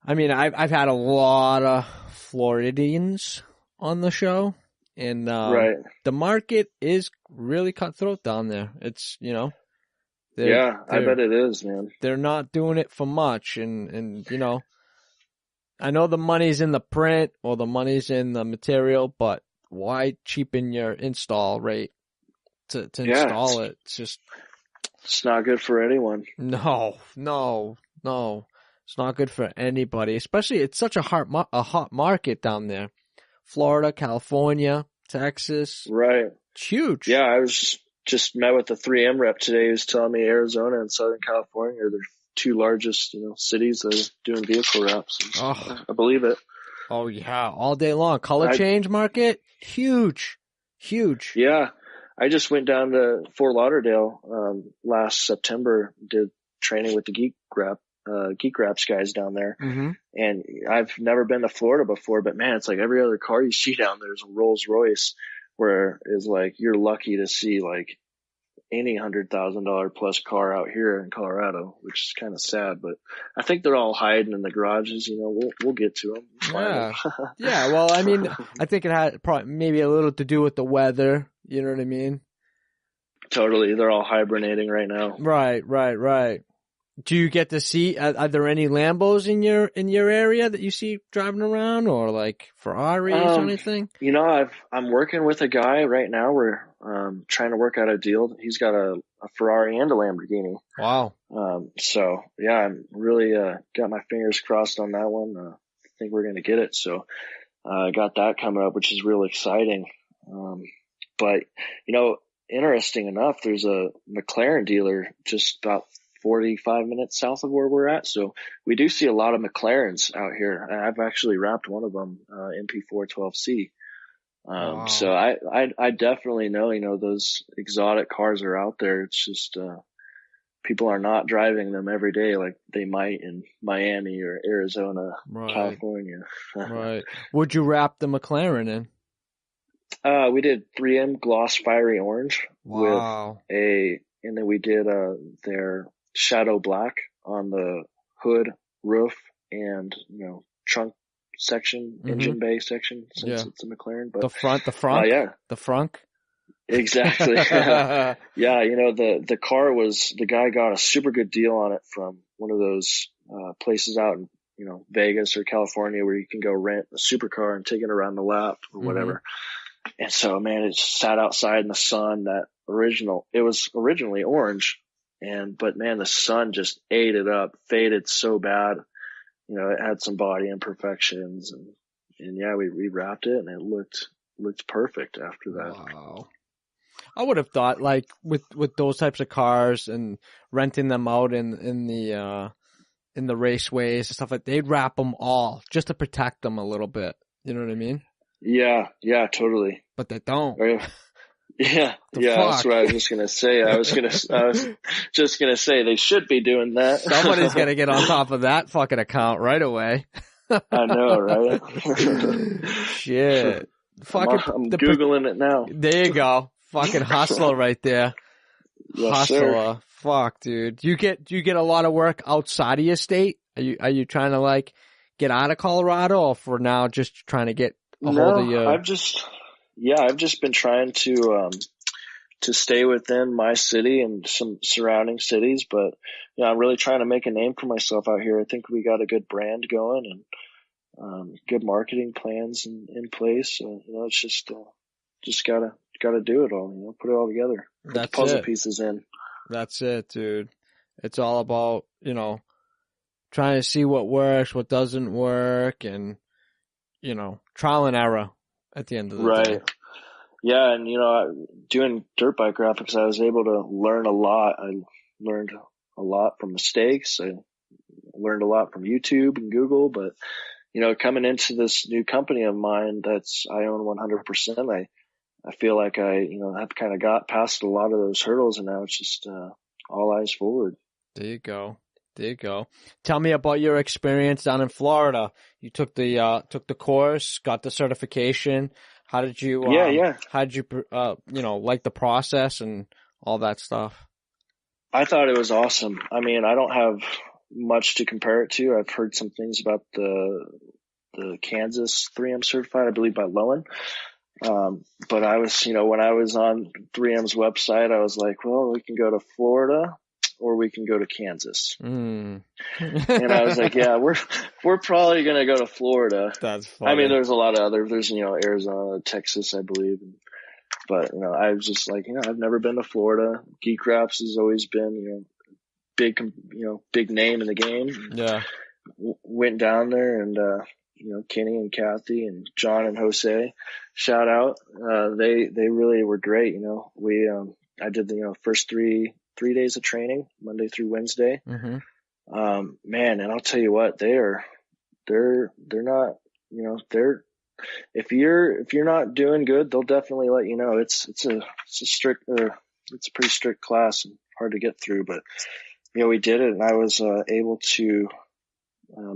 I've had a lot of Floridians on the show, and the market is really cutthroat down there. It's, you know, I bet it is, man. They're not doing it for much, and you know, I know the money's in the print or the money's in the material, but why cheapen your install rate to install it? It's not good for anyone. No. It's not good for anybody, especially it's such a hot market down there. Florida, California, Texas. Right. It's huge. Yeah, I was just met with the 3M rep today. He was telling me Arizona and Southern California are the 2 largest, you know, cities that are doing vehicle wraps. I believe it. Oh yeah, all day long. Color change market, huge. Yeah. I just went down to Fort Lauderdale last September, did training with the Geek Wraps guys down there. Mm-hmm. And I've never been to Florida before, but man, it's like every other car you see down there is a Rolls Royce, where it's like you're lucky to see like any $100,000 plus car out here in Colorado, which is kind of sad, but I think they're all hiding in the garages. You know, we'll get to them. Yeah. Yeah. Well, I mean, I think it had probably maybe a little to do with the weather. You know what I mean? Totally. They're all hibernating right now. Right. Do you get to see, are there any Lambos in your area that you see driving around, or like Ferraris or anything? You know, I'm working with a guy right now. We're trying to work out a deal. He's got a Ferrari and a Lamborghini. Wow. So yeah, I'm really got my fingers crossed on that one. I think we're gonna get it. So I got that coming up, which is real exciting. But you know, interesting enough, there's a McLaren dealer just about 45 minutes south of where we're at. So we do see a lot of McLarens out here. I've actually wrapped one of them, MP412C. Wow. So I definitely know, you know, those exotic cars are out there. It's just, people are not driving them every day like they might in Miami or Arizona, Right. California. Right. Would you wrap the McLaren in? We did 3M gloss fiery orange Wow. and then we did, their shadow black on the hood, roof, and, you know, trunk section, engine bay section, since it's a McLaren. But the front, yeah, the frunk. exactly. Yeah, you know, the car the guy got a super good deal on it from one of those places out in, you know, Vegas or California where you can go rent a supercar and take it around the lap or whatever. And so, man, it just sat outside in the sun. It was originally orange, but man, the sun just ate it up, faded so bad. You know, it had some body imperfections, and yeah, we wrapped it, and it looked perfect after that. Wow. I would have thought, like, with those types of cars and renting them out in the raceways and stuff, like, they'd wrap them all just to protect them a little bit. You know what I mean? Yeah, totally. But they don't. Yeah, that's what I was just gonna say. I was just gonna say they should be doing that. Somebody's gonna get on top of that fucking account right away. I know, right? Shit. Fucking, I'm Googling it now. There you go. Fucking hustler right there. Yes, Hustler. sir. Fuck, dude. Do you get a lot of work outside of your state? Are you trying to like get out of Colorado, or for now just trying to get a hold of your... I've just been trying to stay within my city and some surrounding cities, but yeah, I'm really trying to make a name for myself out here. I think we got a good brand going and good marketing plans in place. So, you know, it's just gotta do it all, you know, put it all together. Put the puzzle pieces in. That's it, dude. It's all about, you know, trying to see what works, what doesn't work, and, you know, trial and error at the end of the day. Yeah, and, you know, doing dirt bike graphics, I was able to learn a lot. I learned a lot from mistakes. I learned a lot from YouTube and Google, but, you know, coming into this new company of mine I own 100%, I feel like I've kind of got past a lot of those hurdles, and now it's just all eyes forward. There you go. Tell me about your experience down in Florida. You took the course, got the certification. How did you? How did you, like the process and all that stuff? I thought it was awesome. I mean, I don't have much to compare it to. I've heard some things about the Kansas 3M certified, I believe, by Lowen. But I was, you know, when I was on 3M's website, I was like, well, we can go to Florida or we can go to Kansas. And I was like, yeah, we're probably going to go to Florida. That's funny. I mean, there's a lot of there's, you know, Arizona, Texas, I believe. But, you know, I was just like, you know, I've never been to Florida. Geek Wraps has always been, you know, big name in the game. Yeah. Went down there and, you know, Kenny and Kathy and John and Jose, shout out. They really were great. You know, I did the, you know, first three days of training, Monday through Wednesday. Man, and I'll tell you what, they're not, you know, if you're not doing good, they'll definitely let you know. It's a pretty strict class and hard to get through, but you know, we did it, and I was able to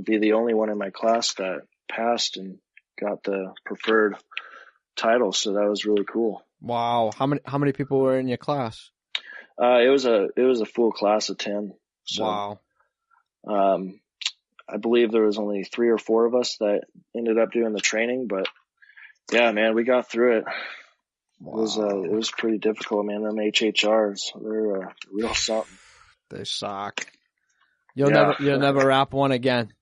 be the only one in my class that passed and got the preferred title. So that was really cool. Wow. How many people were in your class? It was a full class of 10. So, wow. I believe there was only 3 or 4 of us that ended up doing the training, but yeah, man, we got through it. Wow. It was pretty difficult, man. Them HHRs, they're real something. They suck. You'll never wrap one again.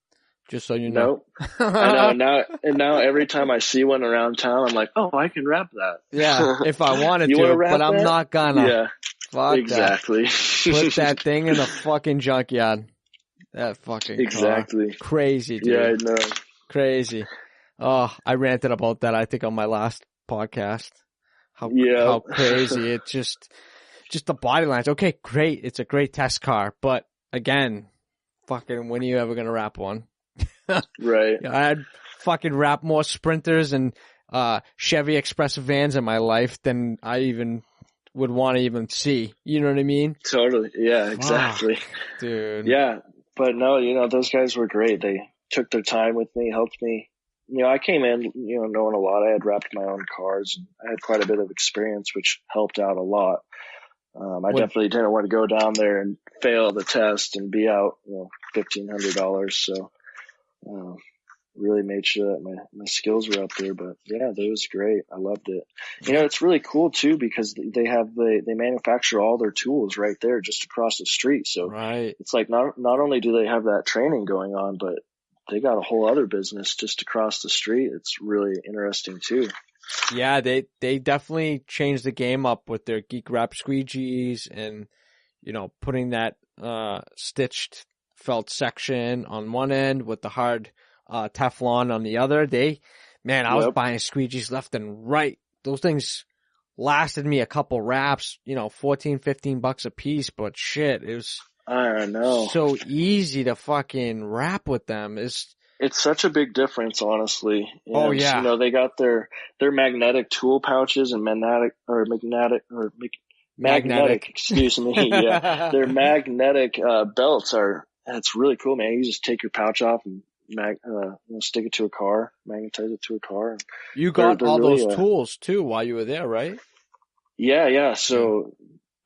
Just so you know. Nope. I know now every time I see one around town, I'm like, oh, I can wrap that. Yeah, if I wanted you to, wrap but I'm that? not gonna. Yeah, fuck exactly. That. Put that thing in the fucking junkyard. That fucking exactly car. Crazy, dude. Yeah, I know. Crazy. Oh, I ranted about that, I think, on my last podcast. How crazy. It just the body lines. Okay, great. It's a great test car. But again, fucking, when are you ever going to wrap one? Right. I'd fucking wrap more Sprinters and Chevy Express vans in my life than I even would want to even see. You know what I mean? Totally. Yeah, exactly. Dude. Yeah. But no, those guys were great. They took their time with me, helped me. I came in, knowing a lot. I had wrapped my own cars. And I had quite a bit of experience, which helped out a lot. I definitely didn't want to go down there and fail the test and be out, $1,500. So, really made sure that my skills were up there. But yeah, that was great. I loved it. It's really cool too, because they manufacture all their tools right there just across the street. So right. It's like not only do they have that training going on, but they got a whole other business just across the street. It's really interesting too. Yeah, they definitely changed the game up with their Geek Wrap squeegees and, putting that stitched felt section on one end with the hard Teflon on the other. I was buying squeegees left and right. Those things lasted me a couple wraps, $14-15 a piece, but shit, it was I know. so easy to fucking wrap with them. It's such a big difference, honestly. Oh yeah. They got their magnetic tool pouches and magnetic, excuse me. Yeah. Their magnetic belts it's really cool, man. You just take your pouch off and stick it to a car, magnetize it to a car. You got all really, those tools too while you were there, right? Yeah. So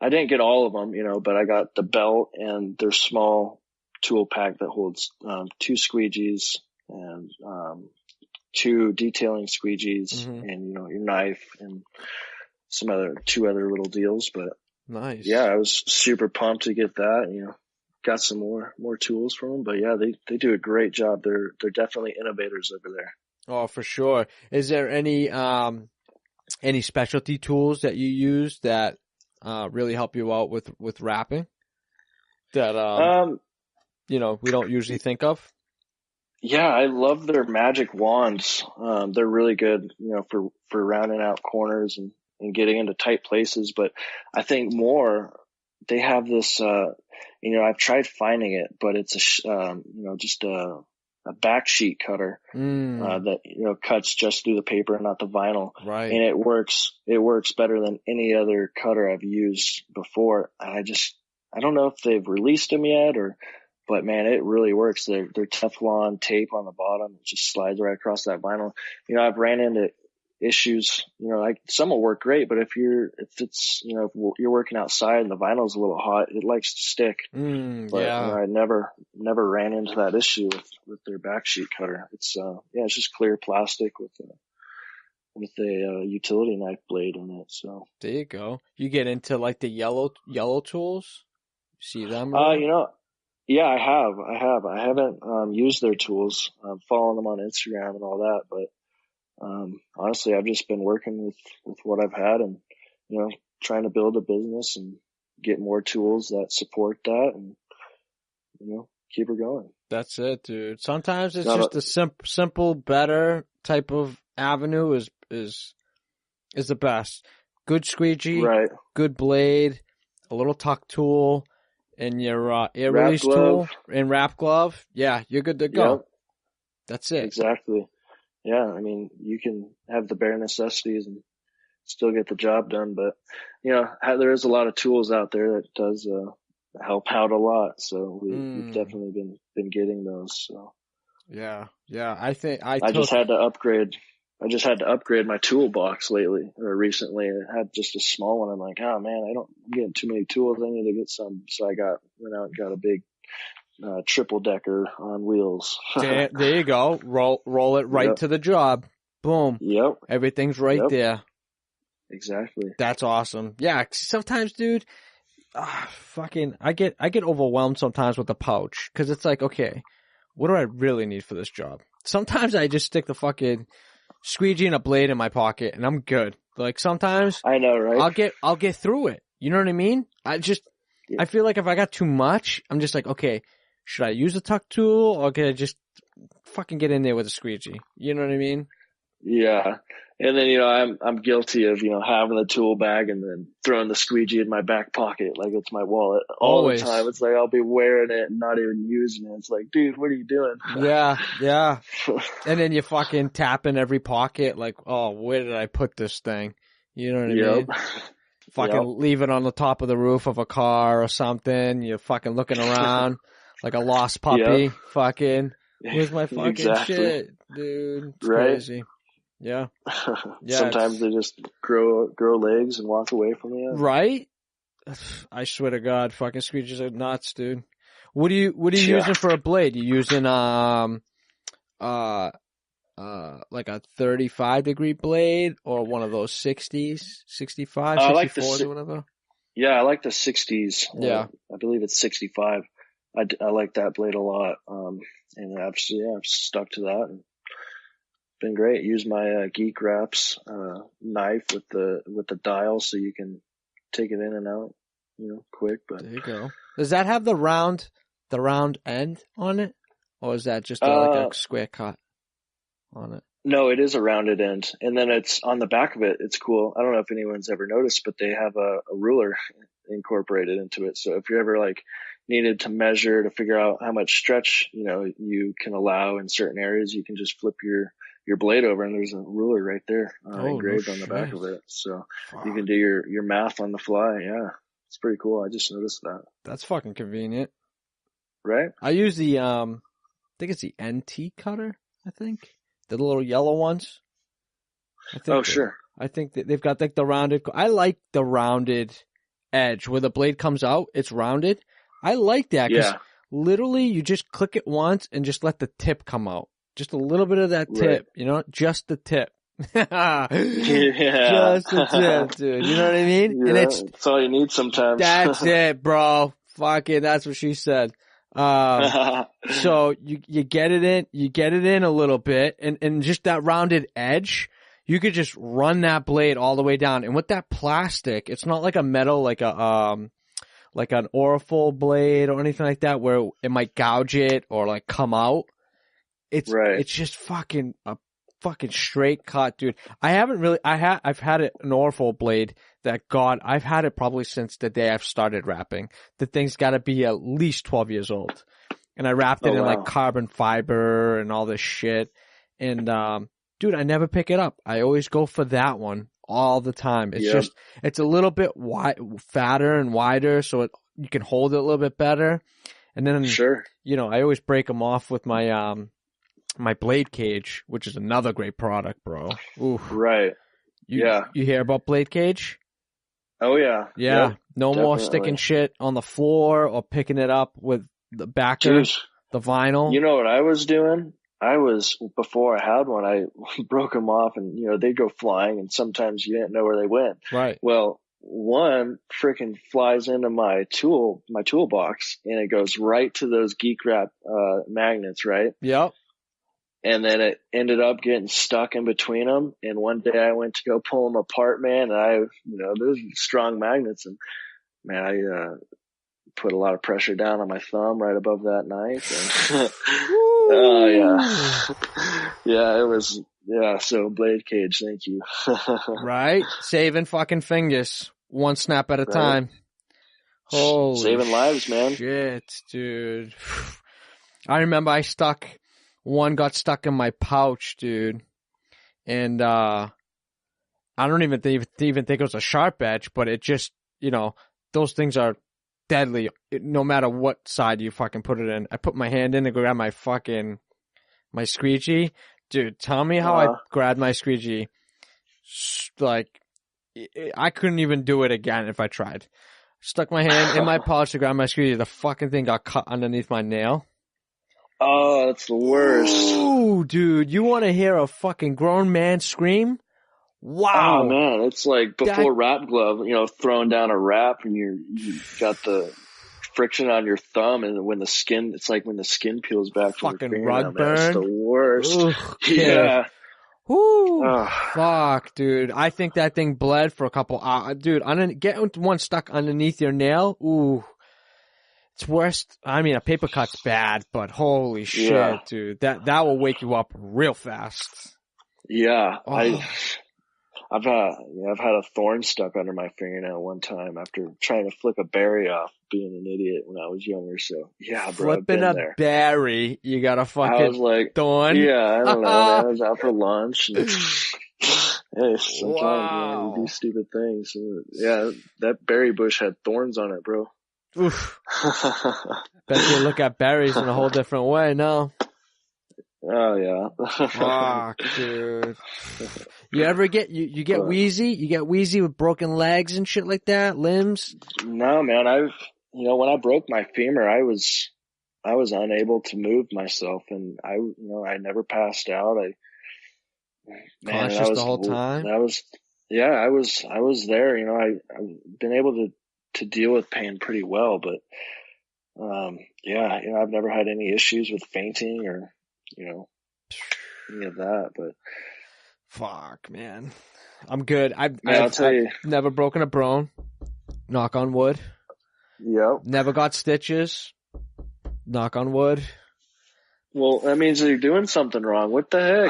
I didn't get all of them, but I got the belt and their small tool pack that holds 2 squeegees and 2 detailing squeegees and your knife and some 2 other little deals. But nice. Yeah, I was super pumped to get that. Got some more tools from them. But yeah, they do a great job. They're definitely innovators over there. Oh, for sure. Is there any specialty tools that you use that really help you out with wrapping that we don't usually think of? Yeah, I love their magic wands. They're really good, for rounding out corners and getting into tight places. But I think they have this, I've tried finding it, but it's just a back sheet cutter that cuts just through the paper and not the vinyl. Right. And it works better than any other cutter I've used before. I don't know if they've released them yet but man, it really works. They're Teflon tape on the bottom. It just slides right across that vinyl. I've ran into issues, like some will work great, but if you're working outside and the vinyl's a little hot, it likes to stick. But I never ran into that issue with their back sheet cutter. It's it's just clear plastic with a utility knife blade in it. So there you go. You get into like the yellow tools. See them? Yeah, I have. I haven't used their tools. I'm following them on Instagram and all that, but honestly, I've just been working with what I've had and trying to build a business and get more tools that support that and keep her going. That's it, dude. Sometimes it's just a simple, better type of avenue is the best. Good squeegee, right? Good blade, a little tuck tool. And your air release tool and wrap glove, yeah, you're good to go. Yep. That's it. Exactly. Yeah, I mean, you can have the bare necessities and still get the job done, but there is a lot of tools out there that does help out a lot. So we've definitely been getting those. So yeah, I think I just had to upgrade. I just had to upgrade my toolbox recently. I had just a small one. I'm like, oh man, I'm getting too many tools. I need to get some. So I went out and got a big triple decker on wheels. there you go. Roll it right to the job. Boom. Yep. Everything's right there. Exactly. That's awesome. Yeah. Sometimes, dude, I get overwhelmed sometimes with the pouch because it's like, okay, what do I really need for this job? Sometimes I just stick the fucking squeegee and a blade in my pocket and I'm good. Like sometimes I know, right? I'll get through it. You know what I mean? I feel like if I got too much, I'm just like, okay, should I use a tuck tool or can I just fucking get in there with a squeegee? You know what I mean? Yeah. And then, I'm guilty of, having the tool bag and then throwing the squeegee in my back pocket like it's my wallet all Always. the time. It's like I'll be wearing it and not even using it. It's like, dude, what are you doing? Yeah. And then you fucking tap in every pocket like, oh, where did I put this thing? You know what I mean? Fucking leave it on the top of the roof of a car or something. You're fucking looking around like a lost puppy. Fucking, where's my fucking shit, dude? It's crazy. Yeah. Sometimes they just grow legs and walk away from you. Right? I swear to God, fucking squeegees are nuts, dude. What are you using for a blade? You using like a 35-degree blade or one of those 60s, 65, 64s or whatever? Yeah, I like the 60s. Yeah. I believe it's 65. I like that blade a lot. And I've stuck to that and been great. Use my Geek Wraps knife with the dial so you can take it in and out, quick. But there you go. Does that have the round end on it, or is that just like a square cut on it? No, it is a rounded end, and then it's on the back of it. It's cool. I don't know if anyone's ever noticed, but they have a ruler incorporated into it. So if you're ever like needed to measure to figure out how much stretch you can allow in certain areas, you can just flip your blade over and there's a ruler right there engraved on the back of it. So you can do your math on the fly. Yeah. It's pretty cool. I just noticed that. That's fucking convenient. Right? I use the, I think it's the NT cutter, I think. The little yellow ones. Sure. I think that they've got like the rounded, I like the rounded edge where the blade comes out. It's rounded. I like that because literally you just click it once and just let the tip come out. Just a little bit of that tip, just the tip. Just the tip, dude. You know what I mean? Yeah, and it's all you need sometimes. That's it, bro. Fuck it. That's what she said. So you get it in a little bit and just that rounded edge, you could just run that blade all the way down. And with that plastic, it's not like a metal, like an Orifol blade or anything like that where it might gouge it or like come out. It's just fucking a fucking straight cut, dude. I've had an Orifol blade that I've had it probably since the day I've started wrapping. The thing's gotta be at least 12 years old. And I wrapped it in like carbon fiber and all this shit. And, dude, I never pick it up. I always go for that one all the time. It's it's a little bit fatter and wider so you can hold it a little bit better. And then, I always break them off with my, my blade cage, which is another great product, bro. Oof. Right. You hear about blade cage? Oh yeah. Yeah. Yep, no definitely. More sticking shit on the floor or picking it up with the backer, the vinyl. You know what I was doing? Before I had one, I broke them off and, they'd go flying and sometimes you didn't know where they went. Right. Well, one freaking flies into my toolbox and it goes right to those Geek Wrap, magnets, right? Yep. And then it ended up getting stuck in between them. And one day I went to go pull them apart, man. And those strong magnets. And man, I put a lot of pressure down on my thumb right above that knife. And yeah, it was, so blade cage. Thank you. Right. Saving fucking fingers. One snap at a time. Holy saving lives, man. Shit, dude. I remember one got stuck in my pouch, dude. And, I don't even think it was a sharp edge, but it just, those things are deadly no matter what side you fucking put it in. I put my hand in to grab my squeegee. Dude, tell me how I grabbed my squeegee. Like, I couldn't even do it again if I tried. Stuck my hand in my pouch to grab my squeegee. The fucking thing got cut underneath my nail. Oh, that's the worst. Ooh, dude, you want to hear a fucking grown man scream? Wow. Oh man, it's like before wrap glove, throwing down a wrap and you got the friction on your thumb, and when the skin peels back from your fucking fingernail, rug man, burn. it's the worst. Ugh, Yeah. Whoo. Fuck, dude. I think that thing bled for a couple hours. Dude, get one stuck underneath your nail. Ooh. It's worse. I mean, a paper cut's bad, but holy shit, dude. That will wake you up real fast. Yeah. Oh. I've had a thorn stuck under my fingernail one time after trying to flick a berry off, being an idiot when I was younger. So yeah, bro, flipping a there. berry, you got a fucking I was like, thorn. Yeah, I don't know, man. I was out for lunch. And, hey, sometimes man, you do stupid things. And, yeah, that berry bush had thorns on it, bro. Oof. Bet you look at berries in a whole different way now. Oh yeah. Fuck, dude. You ever get you get wheezy? You get wheezy with broken legs and shit like that, limbs? No, man. When I broke my femur, I was unable to move myself, and I never passed out. Conscious the whole time. I was there. I've been able to deal with pain pretty well, but I've never had any issues with fainting or any of that. But fuck, man, I'm good. I've never broken a bone. Knock on wood. Yep. Never got stitches. Knock on wood. Well, that means that you're doing something wrong. What the heck?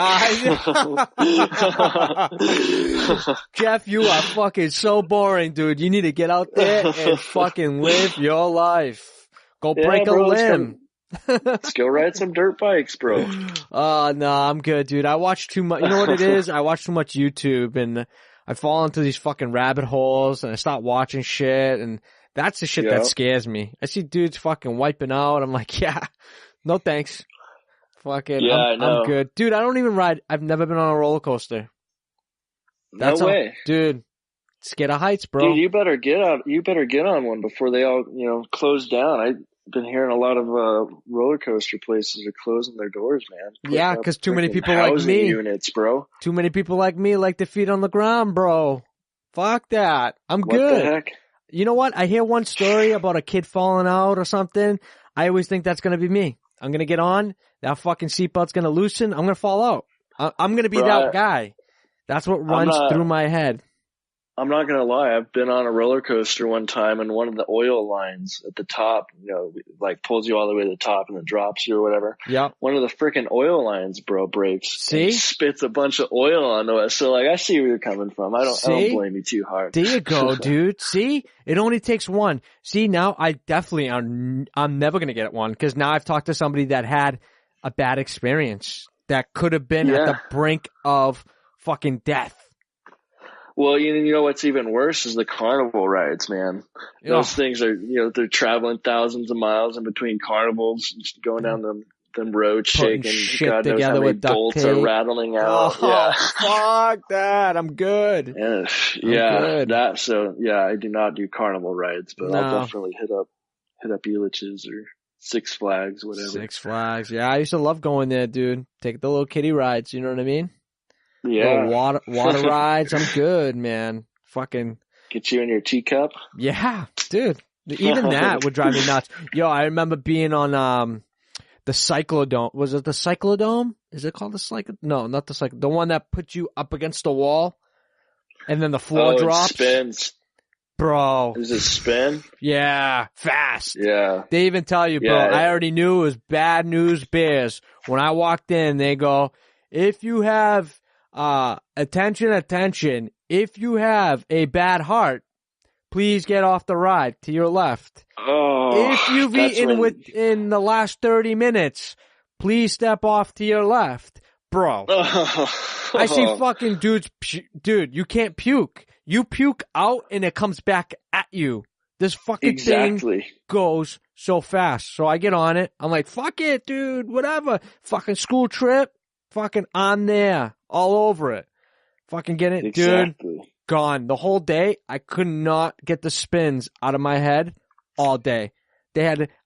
Jeff, you are fucking so boring, dude. You need to get out there and fucking live your life. Go break a limb. Let's go ride some dirt bikes, bro. No, I'm good, dude. I watch too much. You know what it is? I watch too much YouTube, and I fall into these fucking rabbit holes, and I start watching shit, and that's the shit that scares me. I see dudes fucking wiping out. I'm like, yeah, no thanks. Fucking, I'm good. Dude, I don't even ride. I've never been on a roller coaster. No way. Dude, scared of heights, bro. Dude, you better get on one before they all, close down. I've been hearing a lot of roller coaster places are closing their doors, man. Yeah, because too many people like me. Units, bro. Too many people like me like their feet on the ground, bro. Fuck that. I'm good. What the heck? You know what? I hear one story about a kid falling out or something. I always think that's going to be me. I'm going to get on. That fucking seatbelt's going to loosen. I'm going to fall out. I'm going to be that guy. That's what runs through my head. I'm not going to lie. I've been on a roller coaster one time, and one of the oil lines at the top, like pulls you all the way to the top and then drops you or whatever. Yeah. One of the freaking oil lines, bro, breaks. See? Spits a bunch of oil onto us. So, I see where you're coming from. I don't blame you too hard. There you go, dude. See? It only takes one. See, now I'm never going to get one, because now I've talked to somebody that had a bad experience that could have been at the brink of fucking death. Well, you know what's even worse is the carnival rides, man. Those things are, they're traveling thousands of miles in between carnivals, just going down them roads, shaking. God knows how many bolts are rattling out. Oh, fuck that. I'm good. Yeah. I do not do carnival rides, but I'll definitely hit up Elitch's or Six Flags, whatever. Six Flags. Yeah, I used to love going there, dude. Take the little kiddie rides, you know what I mean? Yeah. Water rides. I'm good, man. Fucking. Get you in your teacup? Yeah, dude. Even that would drive me nuts. Yo, I remember being on, the Cyclodome. Was it the Cyclodome? Is it called the Cyclodome? No, not the Cyclodome. The one that puts you up against the wall and then the floor drops. It spins. Bro. Does it spin? Yeah. Fast. Yeah. They even tell you, bro. I already knew it was bad news bears. When I walked in, they go, if you have, attention. If you have a bad heart, please get off the ride to your left. Oh, if you've eaten within the last 30 minutes, please step off to your left. Bro, I see fucking dudes, dude, you can't puke. You puke out and it comes back at you. This fucking thing goes so fast. So I get on it. I'm like, fuck it, dude, whatever. Fucking school trip. Fucking on there. All over it. Fucking get it, dude. Gone. The whole day, I could not get the spins out of my head all day. I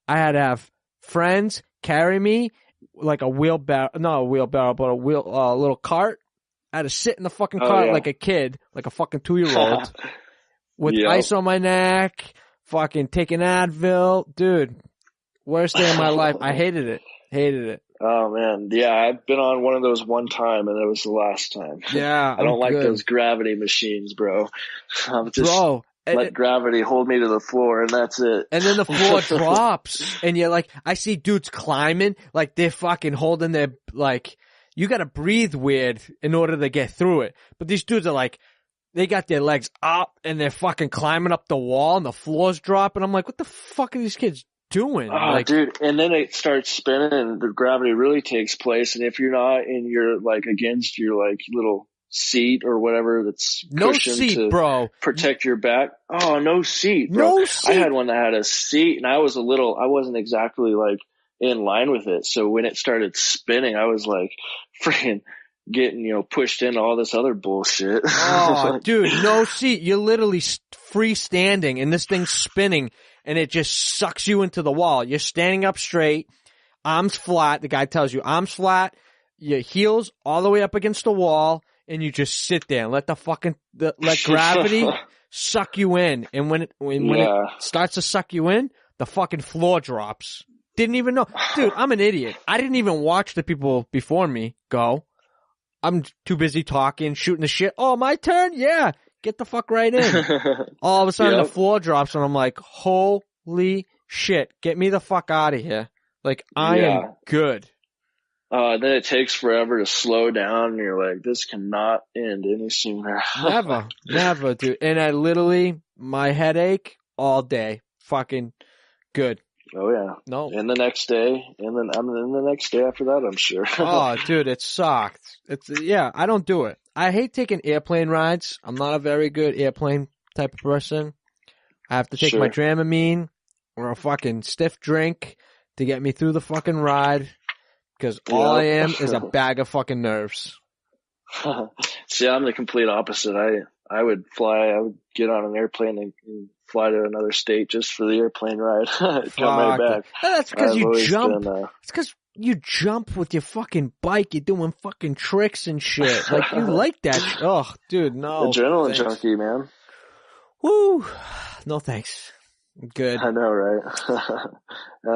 had to have friends carry me like a wheelbarrow, not a wheelbarrow, but a little cart I had to sit in the fucking car like a kid, like a fucking 2-year-old with ice on my neck, fucking taking Advil. Dude, worst day of my life. I hated it. Oh man. Yeah. I've been on one of those one time and it was the last time. Yeah. I don't like those gravity machines, bro. I'm just let gravity hold me to the floor and that's it. And then the floor drops and you're like, I see dudes climbing, like they're fucking holding their, like, you gotta breathe weird in order to get through it. But these dudes are like, they got their legs up and they're fucking climbing up the wall and the floor's dropping. I'm like, what the fuck are these kids doing? Oh, like, dude. And then it starts spinning and the gravity really takes place. And if you're not in your, like, against your, like, little seat or whatever that's cushioned to protect your back. Oh, no seat, bro. No seat. I had one that had a seat and I wasn't exactly, like, in line with it. So when it started spinning, I was like, freaking getting, pushed into all this other bullshit. Oh, dude, no seat. You're literally freestanding and this thing's spinning and it just sucks you into the wall. You're standing up straight, arms flat. The guy tells you arms flat, your heels all the way up against the wall, and you just sit there and let let gravity suck you in. And when it starts to suck you in, the fucking floor drops. Didn't even know. Dude, I'm an idiot. I didn't even watch the people before me go. I'm too busy talking, shooting the shit. Oh, my turn? Yeah. Get the fuck right in. All of a sudden, the floor drops, and I'm like, holy shit. Get me the fuck out of here. Like, I am good. Then it takes forever to slow down, and you're like, this cannot end any sooner. Never, dude. And I literally, my headache all day. Fucking good. Oh, yeah. No. And the next day, and then the next day after that, I'm sure. Oh, dude, it sucked. I don't do it. I hate taking airplane rides. I'm not a very good airplane type of person. I have to take my Dramamine or a fucking stiff drink to get me through the fucking ride because all I am is a bag of fucking nerves. See, I'm the complete opposite. I would get on an airplane and fly to another state just for the airplane ride. Come right back. That's because you jump. It's because you jump with your fucking bike. You're doing fucking tricks and shit. Like, you like that. Oh, dude, no. Adrenaline junkie, man. Woo. No thanks. Good. I know, right?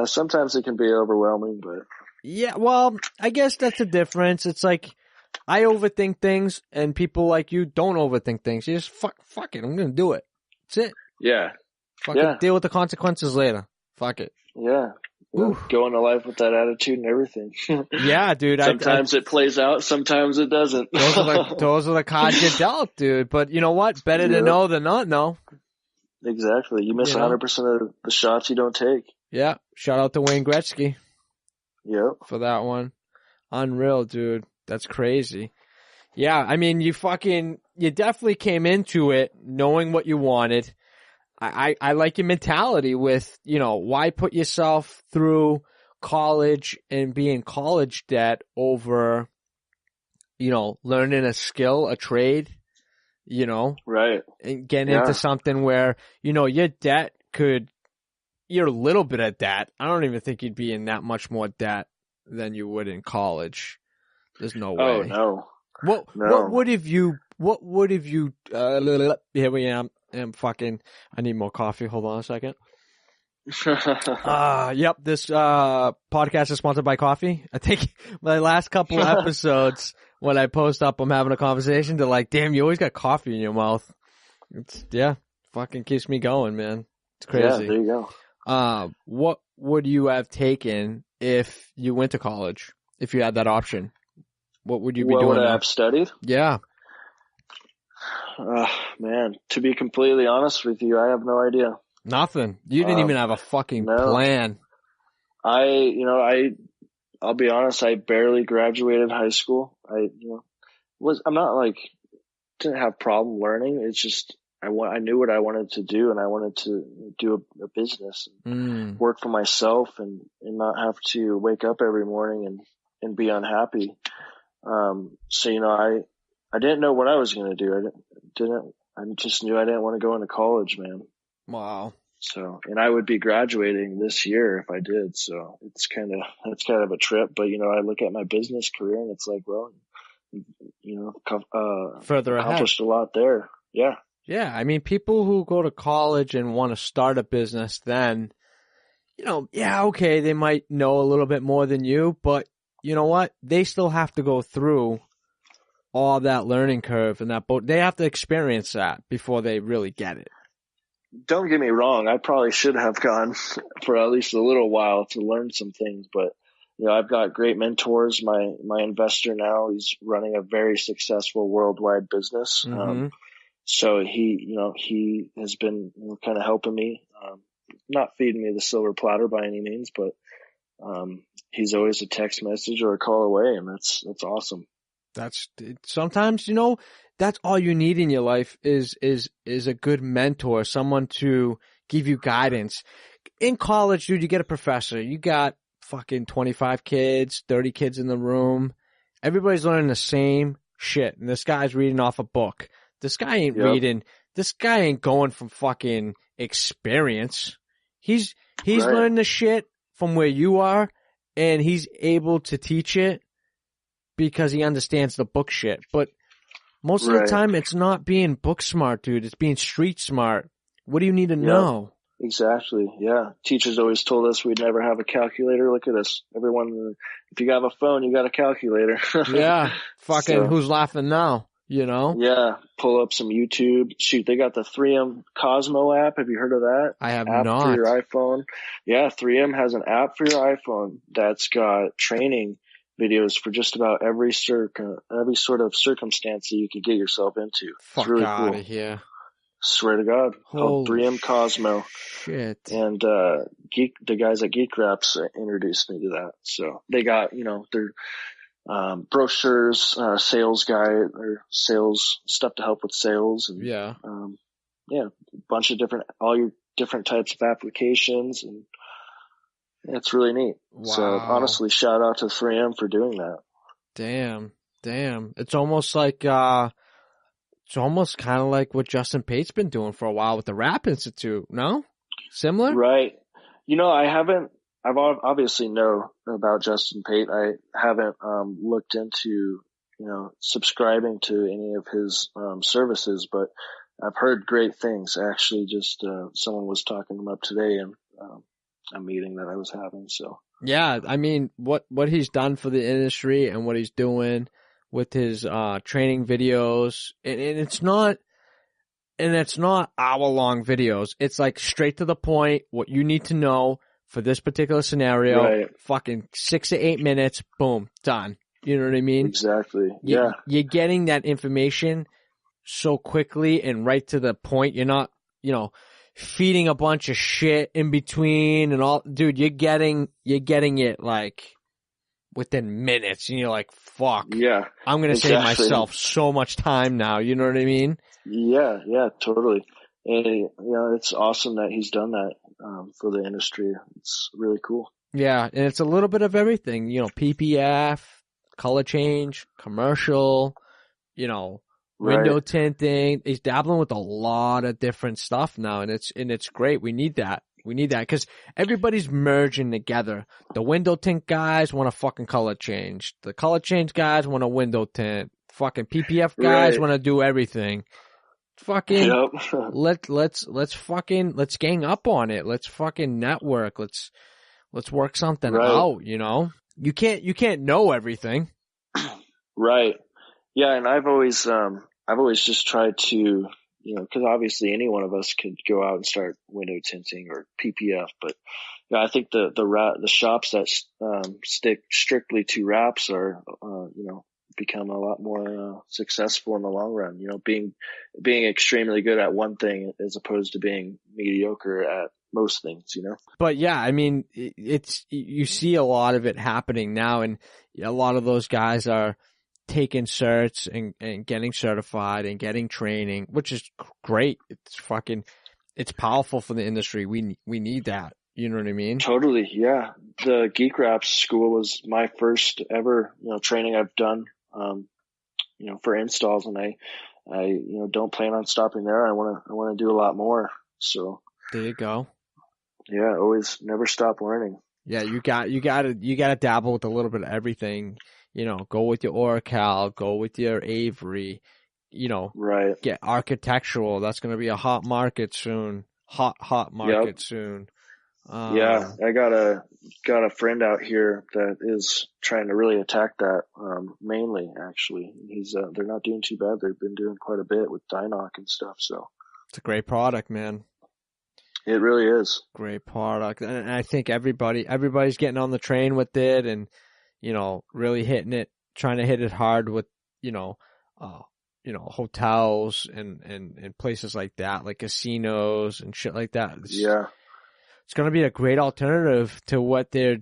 Sometimes it can be overwhelming, but. Yeah, well, I guess that's the difference. It's like, I overthink things, and people like you don't overthink things. You just fuck it. I'm gonna do it. That's it. Yeah. Fucking deal with the consequences later. Fuck it. Yeah. Go into life with that attitude and everything. Yeah, dude. Sometimes it plays out, sometimes it doesn't. Those are the cards you dealt, dude. But you know what? Better to know than not know. Exactly. You miss 100% of the shots you don't take. Yeah. Shout out to Wayne Gretzky. Yep. For that one. Unreal, dude. That's crazy. Yeah, I mean, you definitely came into it knowing what you wanted. I like your mentality with, why put yourself through college and be in college debt over, learning a skill, a trade, right. And getting into something where, your debt you're a little bit of debt. I don't even think you'd be in that much more debt than you would in college. There's no way. Oh, no. What would have you, here we am. I need more coffee. Hold on a second. Yep. This, podcast is sponsored by coffee. I think my last couple episodes when I post up, I'm having a conversation. They're like, damn, you always got coffee in your mouth. Fucking keeps me going, man. It's crazy. Yeah, there you go. What would you have taken if you went to college? If you had that option? What would you be doing? What would I have studied? Yeah. Man, to be completely honest with you, I have no idea. Nothing. You didn't even have a fucking plan. I'll be honest, I barely graduated high school. Didn't have problem learning. It's just, I knew what I wanted to do, and I wanted to do a business and work for myself and not have to wake up every morning and be unhappy. I didn't know what I was going to do. I just knew I didn't want to go into college, man. Wow. So, and I would be graduating this year if I did. So it's kind of a trip, but I look at my business career and it's like, well, further ahead. Accomplished a lot there. Yeah. Yeah. I mean, people who go to college and want to start a business then, okay, they might know a little bit more than you, but you know what? They still have to go through all that learning curve and they have to experience that before they really get it. Don't get me wrong. I probably should have gone for at least a little while to learn some things, but I've got great mentors. My investor now, he's running a very successful worldwide business. Mm-hmm. So he has been kind of helping me, not feeding me the silver platter by any means, but he's always a text message or a call away, and that's awesome. That's sometimes, that's all you need in your life is a good mentor, someone to give you guidance. In college, dude, you get a professor. You got fucking 25 kids, 30 kids in the room. Everybody's learning the same shit. And this guy's reading off a book. This guy ain't reading. This guy ain't going from fucking experience. He's Right. learning the shit from where you are, and he's able to teach it because he understands the book shit. But most of the Right. time, it's not being book smart, dude. It's being street smart. What do you need to know? Exactly. Yeah. Teachers always told us we'd never have a calculator. Look at us. Everyone, if you have a phone, you got a calculator. Yeah. Fucking So- who's laughing now, Yeah. Pull up some YouTube. Shoot, they got the 3M Cosmo app. Have you heard of that? I have app not. for your iPhone. Yeah. 3M has an app for your iPhone that's got training videos for just about every sort of circumstance that you could get yourself into. Fuck it's really out cool. of here. Swear to God. Called Holy 3M Cosmo. Shit. And the guys at Geek Wraps introduced me to that. So they got, their brochures, sales guide or sales stuff to help with sales, and Yeah. a bunch of all your different types of applications, and it's really neat. So Wow. honestly, shout out to 3M for doing that. Damn. It's almost like, it's almost kind of like what Justin Pate's been doing for a while with the Rap Institute. No? Similar? Right. I've obviously know about Justin Pate. I haven't looked into, subscribing to any of his services, but I've heard great things. Actually, just someone was talking about today in a meeting that I was having. So Yeah, I mean, what he's done for the industry and what he's doing with his training videos, and it's not hour-long videos. It's like straight to the point, what you need to know for this particular scenario. Right. Fucking 6 to 8 minutes, boom, done. You know what I mean? exactly. Yeah. You're getting that information so quickly and right to the point. You're not, feeding a bunch of shit in between and all. Dude, you're getting it like within minutes, and you're like, fuck. Yeah. I'm going to save Exactly. myself so much time now. You know what I mean? Yeah. Yeah. Totally. And it's awesome that he's done that for the industry. It's really cool. Yeah. And it's a little bit of everything, PPF, color change, commercial, window Right. tinting. He's dabbling with a lot of different stuff now, and it's great. We need that. Because everybody's merging together. The window tint guys want a fucking color change. The color change guys want a window tint. Fucking PPF guys Right. want to do everything. Fucking Yep. let's gang up on it. Let's fucking network. Let's work something Right. out, You can't know everything. Right. Yeah. And I've always just tried to, cause obviously any one of us could go out and start window tinting or PPF, but I think the shops that, stick strictly to wraps are, become a lot more, successful in the long run, being extremely good at one thing as opposed to being mediocre at most things, But yeah, I mean, you see a lot of it happening now, and a lot of those guys are taking certs and getting certified and getting training, which is great. It's powerful for the industry. We need that. You know what I mean? Totally. Yeah. The Geek Wraps school was my first ever, training I've done, for installs, and I don't plan on stopping there. I want to do a lot more. So There you go. yeah, always never stop learning. Yeah, you gotta dabble with a little bit of everything. go with your Oracle, go with your Avery, Right. get architectural. That's going to be a hot market soon. Hot market soon. Yeah, I got a friend out here that is trying to really attack that, mainly actually. They're not doing too bad. They've been doing quite a bit with Dynoc and stuff, so. It's a great product, man. It really is. Great product. And I think everybody's getting on the train with it and, really hitting it, trying to hit it hard with, hotels and places like that, like casinos and shit like that. It's going to be a great alternative to what they're,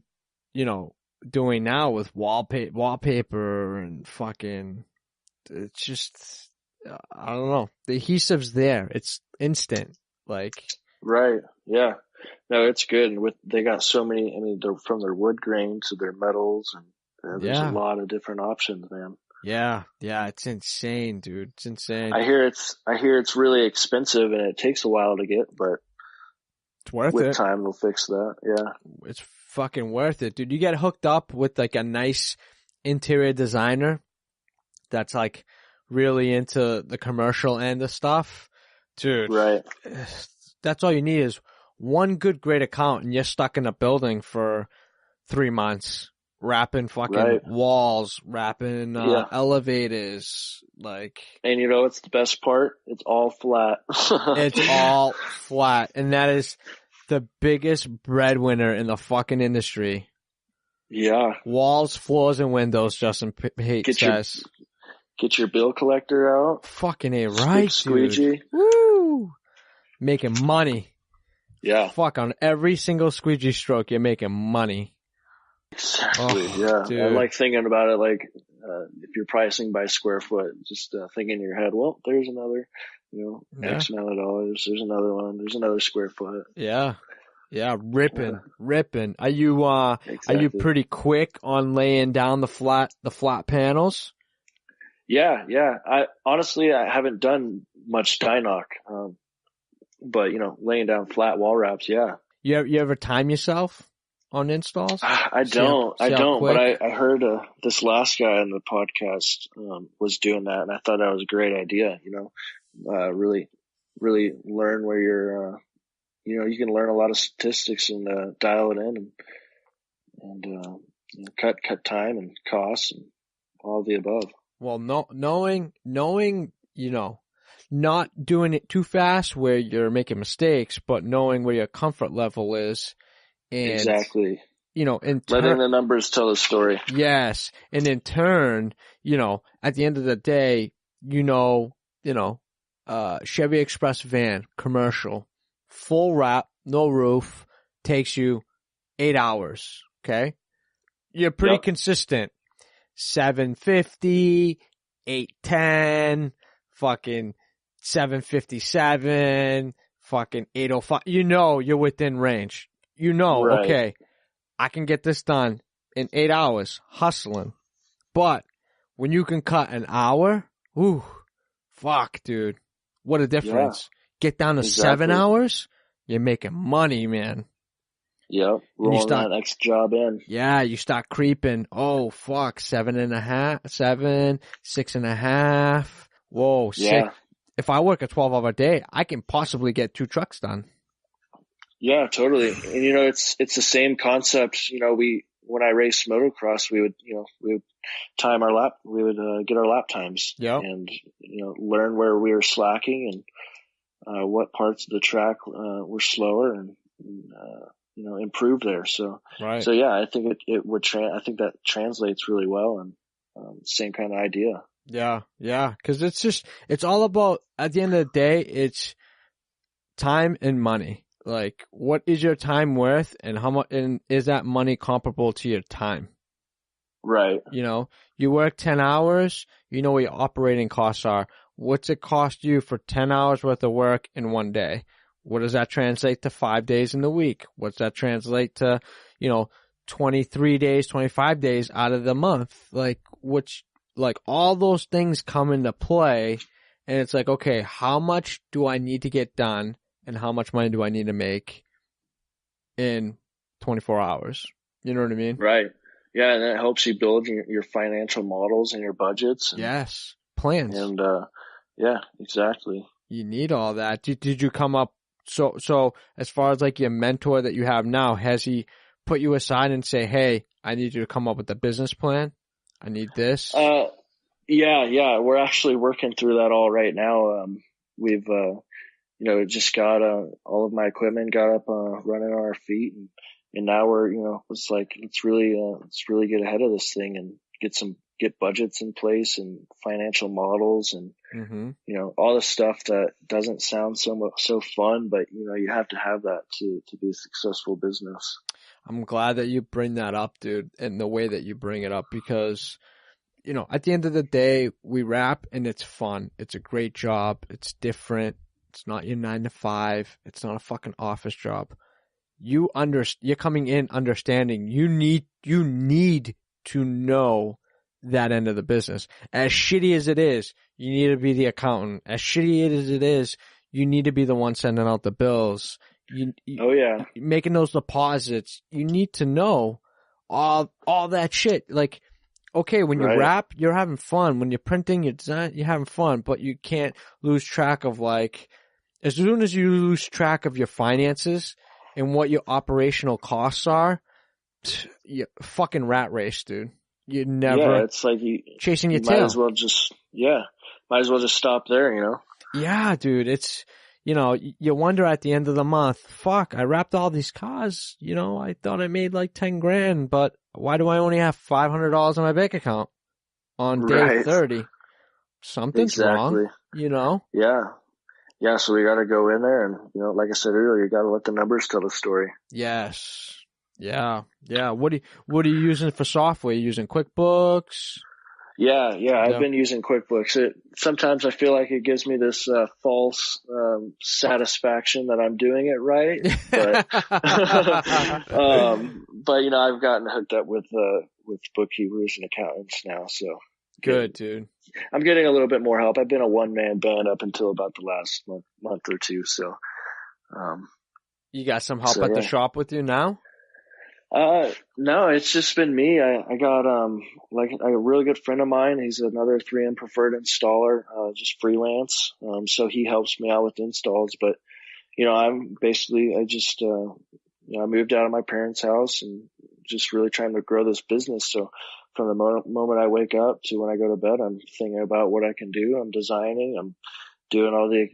doing now with wallpaper and fucking, it's just, I don't know. The adhesive's there. It's instant. Right. Yeah. No, it's good. And they got so many, they're from their wood grain to their metals and there's a lot of different options, man. Yeah. Yeah. It's insane, dude. It's insane. I hear it's really expensive and it takes a while to get, but it's worth it. With time, they'll fix that. Yeah. It's fucking worth it, dude. You get hooked up with a nice interior designer that's really into the commercial end of stuff. Dude. Right. That's all you need is one great account and you're stuck in a building for 3 months, wrapping fucking walls, wrapping elevators, And what's the best part? It's all flat. It's all flat. And that is the biggest breadwinner in the fucking industry. Yeah. Walls, floors, and windows, Justin Pate says. Get your bill collector out. Fucking A, right, squeegee. Dude. Woo! Making money. Yeah. Fuck, on every single squeegee stroke, you're making money. Exactly. Yeah. Dude. I like thinking about it if you're pricing by square foot, just thinking in your head, well, there's another, X amount of dollars. There's another one. There's another square foot. Yeah. Yeah. Ripping. Are you pretty quick on laying down the flat panels? Yeah. I haven't done much Dynoc. But laying down flat wall wraps, yeah. You ever time yourself on installs? I don't, but I heard this last guy on the podcast was doing that, and I thought that was a great idea. Really learn where you're. You can learn a lot of statistics and dial it in, and cut time and costs and all of the above. Well, knowing not doing it too fast where you're making mistakes, but knowing where your comfort level is. And, exactly. Letting the numbers tell the story. Yes. And in turn, at the end of the day, Chevy Express van, commercial, full wrap, no roof, takes you 8 hours. Okay. You're pretty consistent. 750, 810, fucking 757, fucking 805. You're within range. Okay, I can get this done in 8 hours, hustling. But when you can cut an hour, fuck, dude. What a difference. Get down to 7 hours, you're making money, man. Yep, rolling that next job in. Yeah, you start creeping. Oh, fuck, 7.5, 6.5. Whoa, 6. If I work a 12-hour day, I can possibly get 2 trucks done. Yeah, totally. And it's the same concept. When I raced motocross, we would time our lap. We would get our lap times. Yep. And learn where we were slacking and what parts of the track were slower and improve there. So right. So yeah, I think it would. I think that translates really well, and same kind of idea. Yeah. Because it's all about, at the end of the day, it's time and money. What is your time worth, and how much, and is that money comparable to your time? Right. You work 10 hours, what your operating costs are. What's it cost you for 10 hours worth of work in one day? What does that translate to 5 days in the week? What's that translate to, 23 days, 25 days out of the month? All those things come into play, and it's okay, how much do I need to get done, and how much money do I need to make in 24 hours? You know what I mean? Right. Yeah, and it helps you build your financial models and your budgets. Yes. Plans. And yeah, exactly. You need all that. Did you come up, so as far as like your mentor that you have now, has he put you aside and say, hey, I need you to come up with a business plan? I need this. Yeah, we're actually working through that all right now. We've, just got, all of my equipment got up, running on our feet, and now we're, it's like, let's really get ahead of this thing and get budgets in place and financial models and, all the stuff that doesn't sound so fun, but you have to have that to be a successful business. I'm glad that you bring that up, dude, and the way that you bring it up, because at the end of the day, we rap and it's fun. It's a great job. It's different. It's not your 9 to 5. It's not a fucking office job. You're coming in understanding you need to know that end of the business. As shitty as it is, you need to be the accountant. As shitty as it is, you need to be the one sending out the bills. Oh yeah. Making those deposits. You need to know all that shit. Like, okay, when you rap, you're having fun. When you're printing, you're having fun, but you can't lose track of, like, as soon as you lose track of your finances and what your operational costs are, you fucking rat race, dude. You never. Yeah, it's like chasing your you tail. might as well just stop there, Yeah, dude. It's, you wonder at the end of the month, fuck, I wrapped all these cars, I thought I made like 10 grand, but why do I only have $500 in my bank account on day 30? Something's wrong, Yeah. Yeah, so we got to go in there and, like I said earlier, you got to let the numbers tell the story. Yes. Yeah. What are you using for software? Are you using QuickBooks? Yeah. I've been using QuickBooks. Sometimes I feel like it gives me this false satisfaction that I'm doing it right, but but I've gotten hooked up with bookkeepers and accountants now, so good, dude. I'm getting a little bit more help. I've been a one-man band up until about the last month or two, so you got some help at the shop with you now? No, it's just been me. I got, a really good friend of mine. He's another 3M preferred installer, just freelance. So he helps me out with installs, but, I moved out of my parents' house and just really trying to grow this business. So from the moment I wake up to when I go to bed, I'm thinking about what I can do. I'm designing, I'm doing all the,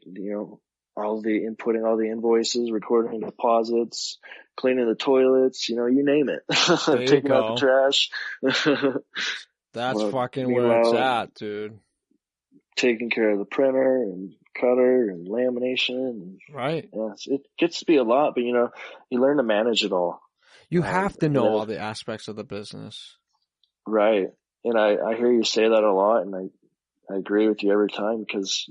inputting all the invoices, recording deposits, cleaning the toilets, you name it. Taking out the trash. That's fucking where it's at, dude. Taking care of the printer and cutter and lamination. Right. Yeah, it gets to be a lot, but you learn to manage it all. You have to know all the aspects of the business. Right. And I hear you say that a lot, and I agree with you every time, because,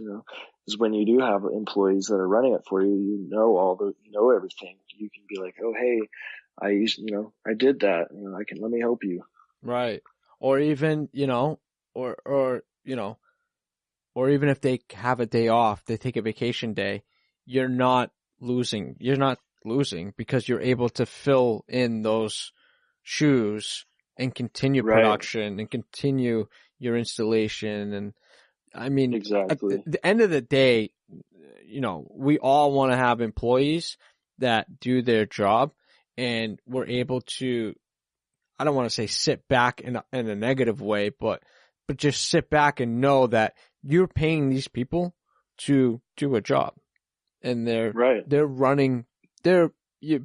is when you do have employees that are running it for you, you know everything. You can be like, oh, hey, I did that. Let me help you. Right. Or even, or even if they have a day off, they take a vacation day, you're not losing. You're not losing because you're able to fill in those shoes and continue production and continue your installation. And I mean, exactly. At the end of the day, we all want to have employees that do their job, and we're able to, I don't want to say sit back in a negative way, but just sit back and know that you're paying these people to do a job, and you're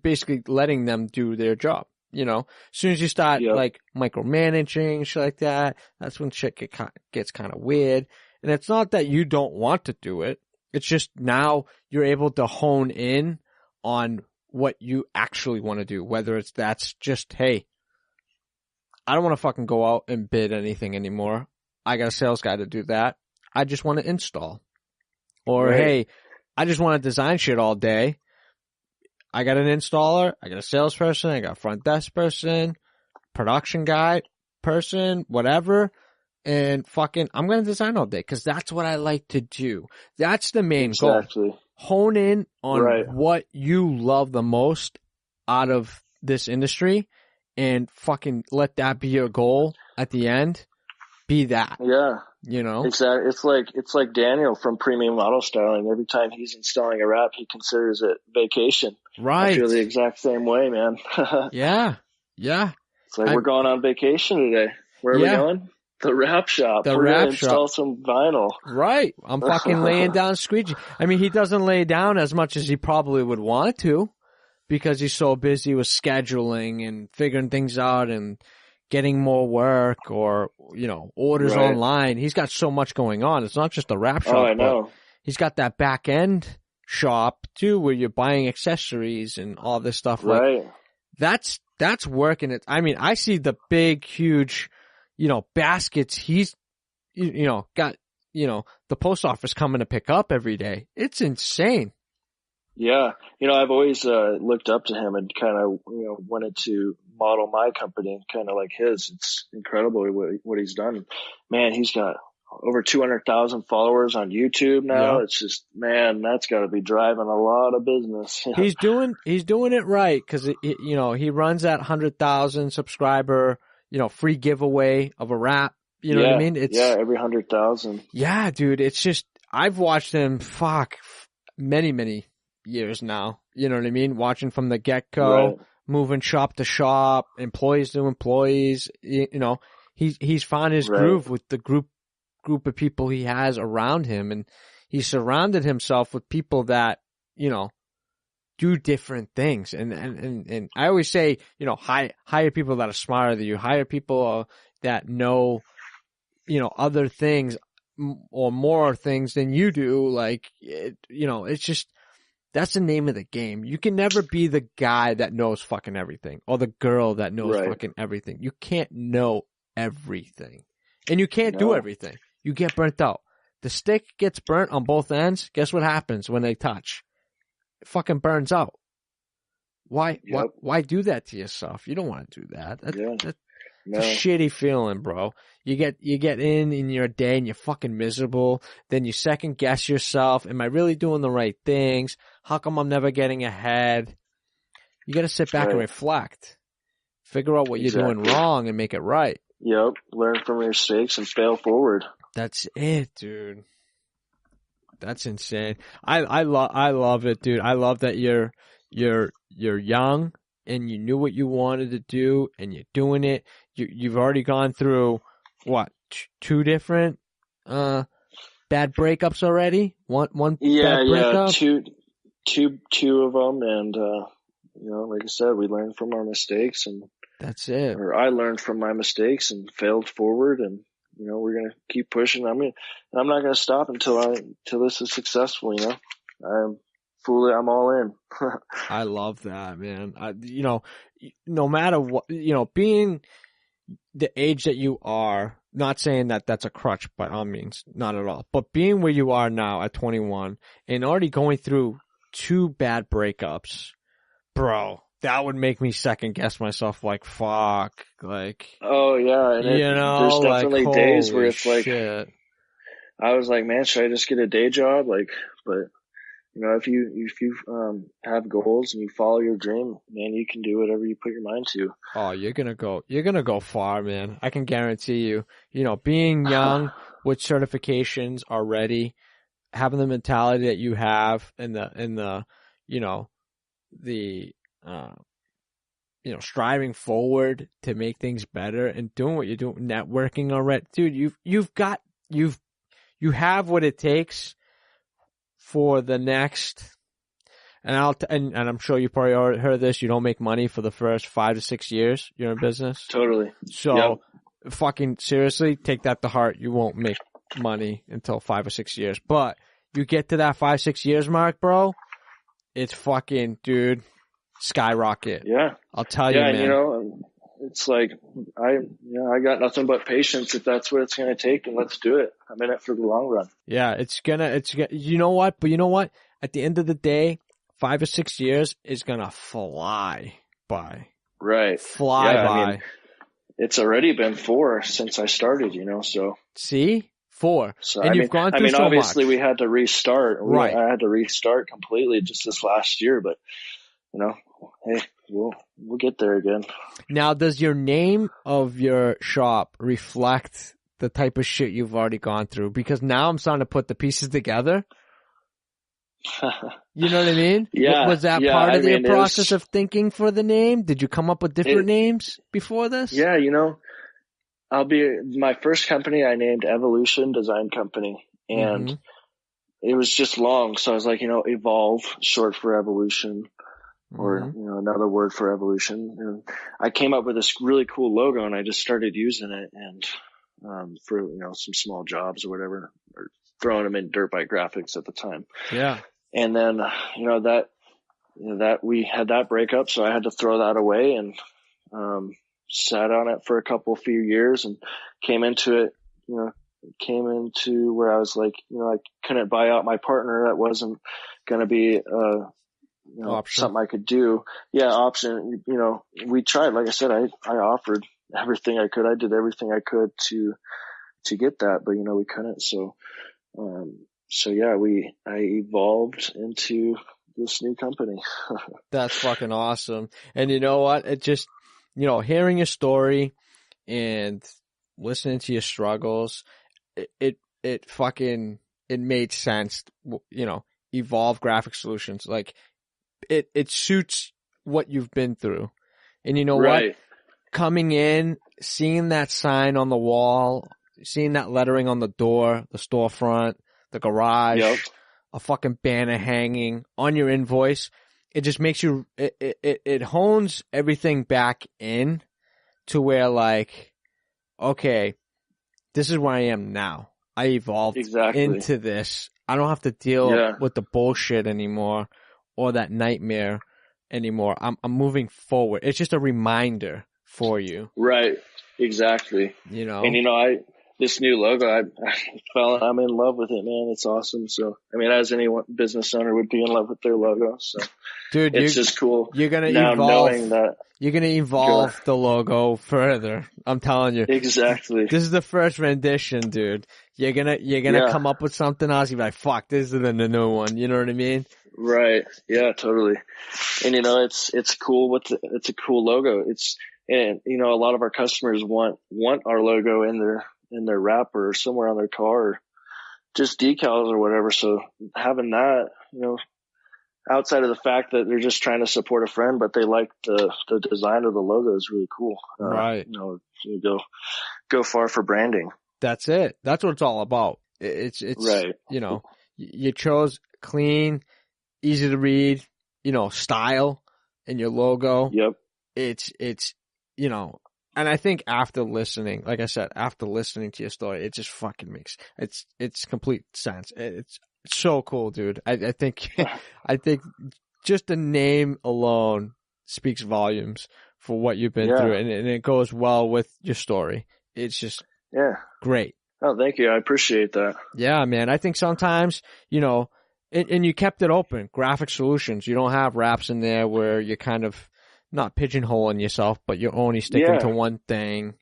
basically letting them do their job. As soon as you start like micromanaging shit like that, that's when shit gets kind of weird. And it's not that you don't want to do it. It's just now you're able to hone in on what you actually want to do. Whether that's just, hey, I don't want to fucking go out and bid anything anymore. I got a sales guy to do that. I just want to install. Or, hey, I just want to design shit all day. I got an installer. I got a salesperson. I got a front desk person, production guy person, whatever. And fucking, I'm going to design all day because that's what I like to do. That's the main goal. Hone in on what you love the most out of this industry and fucking let that be your goal at the end. Be that. Yeah. You know? Exactly. It's like Daniel from Premium Auto Styling. Every time he's installing a wrap, he considers it vacation. Right. I feel the exact same way, man. Yeah. Yeah. It's like we're going on vacation today. Where are we going? The wrap shop. We're going to install some vinyl. Right. I'm fucking laying down squeegee. I mean, he doesn't lay down as much as he probably would want to because he's so busy with scheduling and figuring things out and getting more work or, you know, orders online. He's got so much going on. It's not just the wrap shop. Oh, I know. He's got that back end shop too where you're buying accessories and all this stuff. Right. Like, that's working. I mean, I see the big, huge, you know, baskets he's, you know, got, you know, the post office coming to pick up every day. It's insane. Yeah. You know, I've always looked up to him and kind of, you know, wanted to model my company kind of like his. It's incredible what he's done. Man, he's got over 200,000 followers on YouTube now. Yeah. It's just, man, that's got to be driving a lot of business. He's doing it right because, you know, he runs that 100,000 subscriber, you know, free giveaway of a wrap. You know what I mean? It's every 100,000. Yeah, dude. It's just, I've watched him, many years now. You know what I mean? Watching from the get-go, moving shop to shop, employees to employees. You know, he's found his groove with the group of people he has around him, and he surrounded himself with people that, you know, do different things. And I always say, you know, hire people that are smarter than you, hire people that know, you know, other things or more things than you do. Like, you know, it's just, that's the name of the game. You can never be the guy that knows fucking everything or the girl that knows fucking everything. You can't know everything, and you can't do everything. You get burnt out. The stick gets burnt on both ends. Guess what happens when they touch? It fucking burns out. Why do that to yourself? You don't want to do that. That's a shitty feeling, bro. You get in your day and you're fucking miserable. Then you second guess yourself. Am I really doing the right things? How come I'm never getting ahead? You got to sit back and reflect. Figure out what you're doing wrong and make it right. Yep. Learn from your mistakes and fail forward. That's it, dude. That's insane. I love it, dude. I love that you're young and you knew what you wanted to do and you're doing it. You've already gone through what, two different bad breakups already? One bad breakup? Two of them, and you know, like I said, we learned from our mistakes, and that's it. Or I learned from my mistakes and failed forward, and you know, we're gonna keep pushing. I'm not gonna stop until this is successful. You know, I'm all in. I love that, man. You know, no matter what, you know, being the age that you are, not saying that that's a crutch by all means, not at all, but being where you are now at 21 and already going through two bad breakups, bro, that would make me second guess myself. Like, fuck, like. Oh yeah, and you know, there's definitely like, days where it's like, shit. I was like, man, should I just get a day job? Like, but you know, if you have goals and you follow your dream, man, you can do whatever you put your mind to. Oh, you're gonna go far, man. I can guarantee you. You know, being young with certifications already, having the mentality that you have, and the you know, the you know, striving forward to make things better and doing what you're doing, networking already, dude. You have what it takes for the next, and I'm sure you probably already heard this, you don't make money for the first 5 to 6 years you're in business. Totally. So, fucking seriously, take that to heart. You won't make money until 5 or 6 years. But you get to that 5-6 years mark, bro, it's fucking, dude, skyrocket. Yeah. I'll tell you, man. You know, it's like, I got nothing but patience. If that's what it's going to take, then let's do it. I'm in it for the long run. Yeah, it's gonna, you know what? But you know what? At the end of the day, 5 or 6 years is gonna fly by. Right. Fly by. I mean, it's already been 4 since I started, you know, so. See? 4. So, and you've gone through so much. Obviously we had to restart. Right. I had to restart completely just this last year, but, you know, hey, we'll get there again. Now, does your name of your shop reflect the type of shit you've already gone through? Because now I'm starting to put the pieces together. You know what I mean? Yeah. Was that yeah, part I of your mean, process of thinking for the name? Did you come up with different names before this? Yeah, my first company I named Evolution Design Company, and it was just long. So I was like, Evolve, short for evolution, or, another word for evolution. And I came up with this really cool logo, and I just started using it, and for, some small jobs or whatever, or throwing them in Dirt Bike Graphics at the time. Yeah. And then, that we had that breakup, so I had to throw that away, and sat on it for a few years, and came into where I was like, I couldn't buy out my partner. That wasn't going to be, something I could do. Yeah. Option, we tried, like I said, I offered everything I could. I did everything I could to get that, but we couldn't. So yeah, I evolved into this new company. That's fucking awesome. And you know what? It just, hearing your story and listening to your struggles, it made sense. Evolve Graphic Solutions. Like it suits what you've been through. And you know right. what? Coming in, seeing that sign on the wall, seeing that lettering on the door, the storefront, the garage, Yep. a fucking banner hanging on your invoice, it just makes you, it hones everything back in to where like, okay, this is where I am now. I evolved into this. I don't have to deal with the bullshit anymore or that nightmare anymore. I'm moving forward. It's just a reminder for you. Right. Exactly. And this new logo, I'm in love with it, man. It's awesome. So, as any business owner would be in love with their logo. So, dude, it's just cool. You're going to evolve. Knowing that you're going to evolve the logo further. I'm telling you. Exactly. This is the first rendition, dude. You're going to come up with something else. You're like, fuck, this is the new one. You know what I mean? Right. Yeah, totally. And it's cool. It's a cool logo. And a lot of our customers want our logo in their wrapper or somewhere on their car, or just decals or whatever. So having that, outside of the fact that they're just trying to support a friend, but they like the design of the logo is really cool. Right. You go far for branding. That's it. That's what it's all about. It's right. You chose clean, easy to read, style in your logo. Yep. It's and I think after listening, like I said, after listening to your story, it just fucking makes it's complete sense. It's so cool, dude. I think just the name alone speaks volumes for what you've been through, and it goes well with your story. It's just great. Oh, thank you. I appreciate that. Yeah, man. I think sometimes, and you kept it open. Graphic Solutions. You don't have wraps in there where you're kind of not pigeonholing yourself, but you're only sticking to one thing.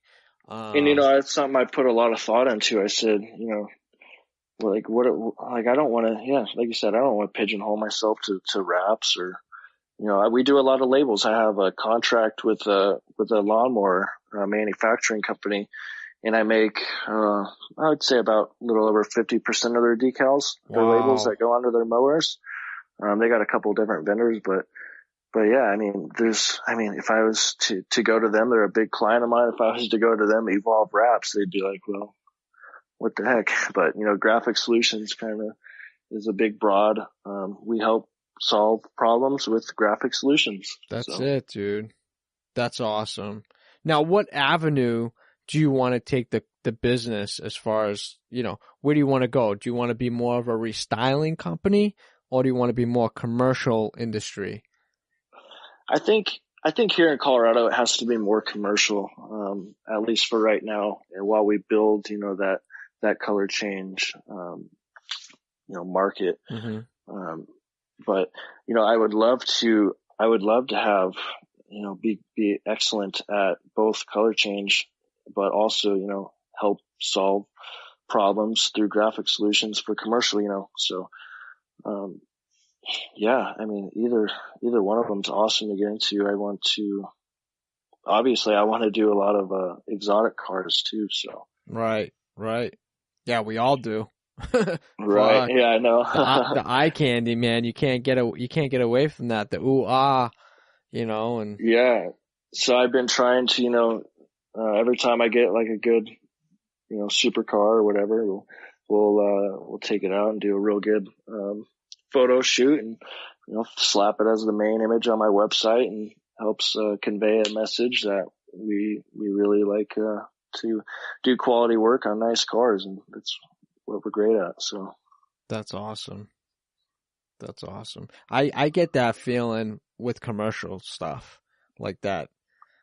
And it's something I put a lot of thought into. I said, I don't want to, like you said, I don't want to pigeonhole myself to wraps, or, we do a lot of labels. I have a contract with a lawnmower manufacturing company, and I make, I would say about a little over 50% of their decals, their labels that go onto their mowers. They got a couple different vendors, but yeah, if I was to go to them, they're a big client of mine. If I was to go to them, Evolve Wraps, they'd be like, well, what the heck? But, Graphic Solutions kind of is a big broad. We help solve problems with graphic solutions. That's it, dude. That's awesome. Now, what avenue do you want to take the business as far as, where do you want to go? Do you want to be more of a restyling company, or do you want to be more commercial industry? I think here in Colorado, it has to be more commercial, at least for right now. And while we build, that color change, market. Mm-hmm. But, I would love to have, be excellent at both color change, but also, help solve problems through graphic solutions for commercial, so, either one of them is awesome to get into. I want to obviously I want to do a lot of exotic cars too. So Right. Yeah, we all do. right, Fuck. yeah, I know. The eye candy, man. You can't get away from that. The ooh ah, and Yeah. So I've been trying to, every time I get like a good, supercar or whatever, we'll take it out and do a real good, photo shoot and, slap it as the main image on my website, and helps, convey a message that we really like, to do quality work on nice cars, and that's what we're great at. So that's awesome. I get that feeling with commercial stuff like that.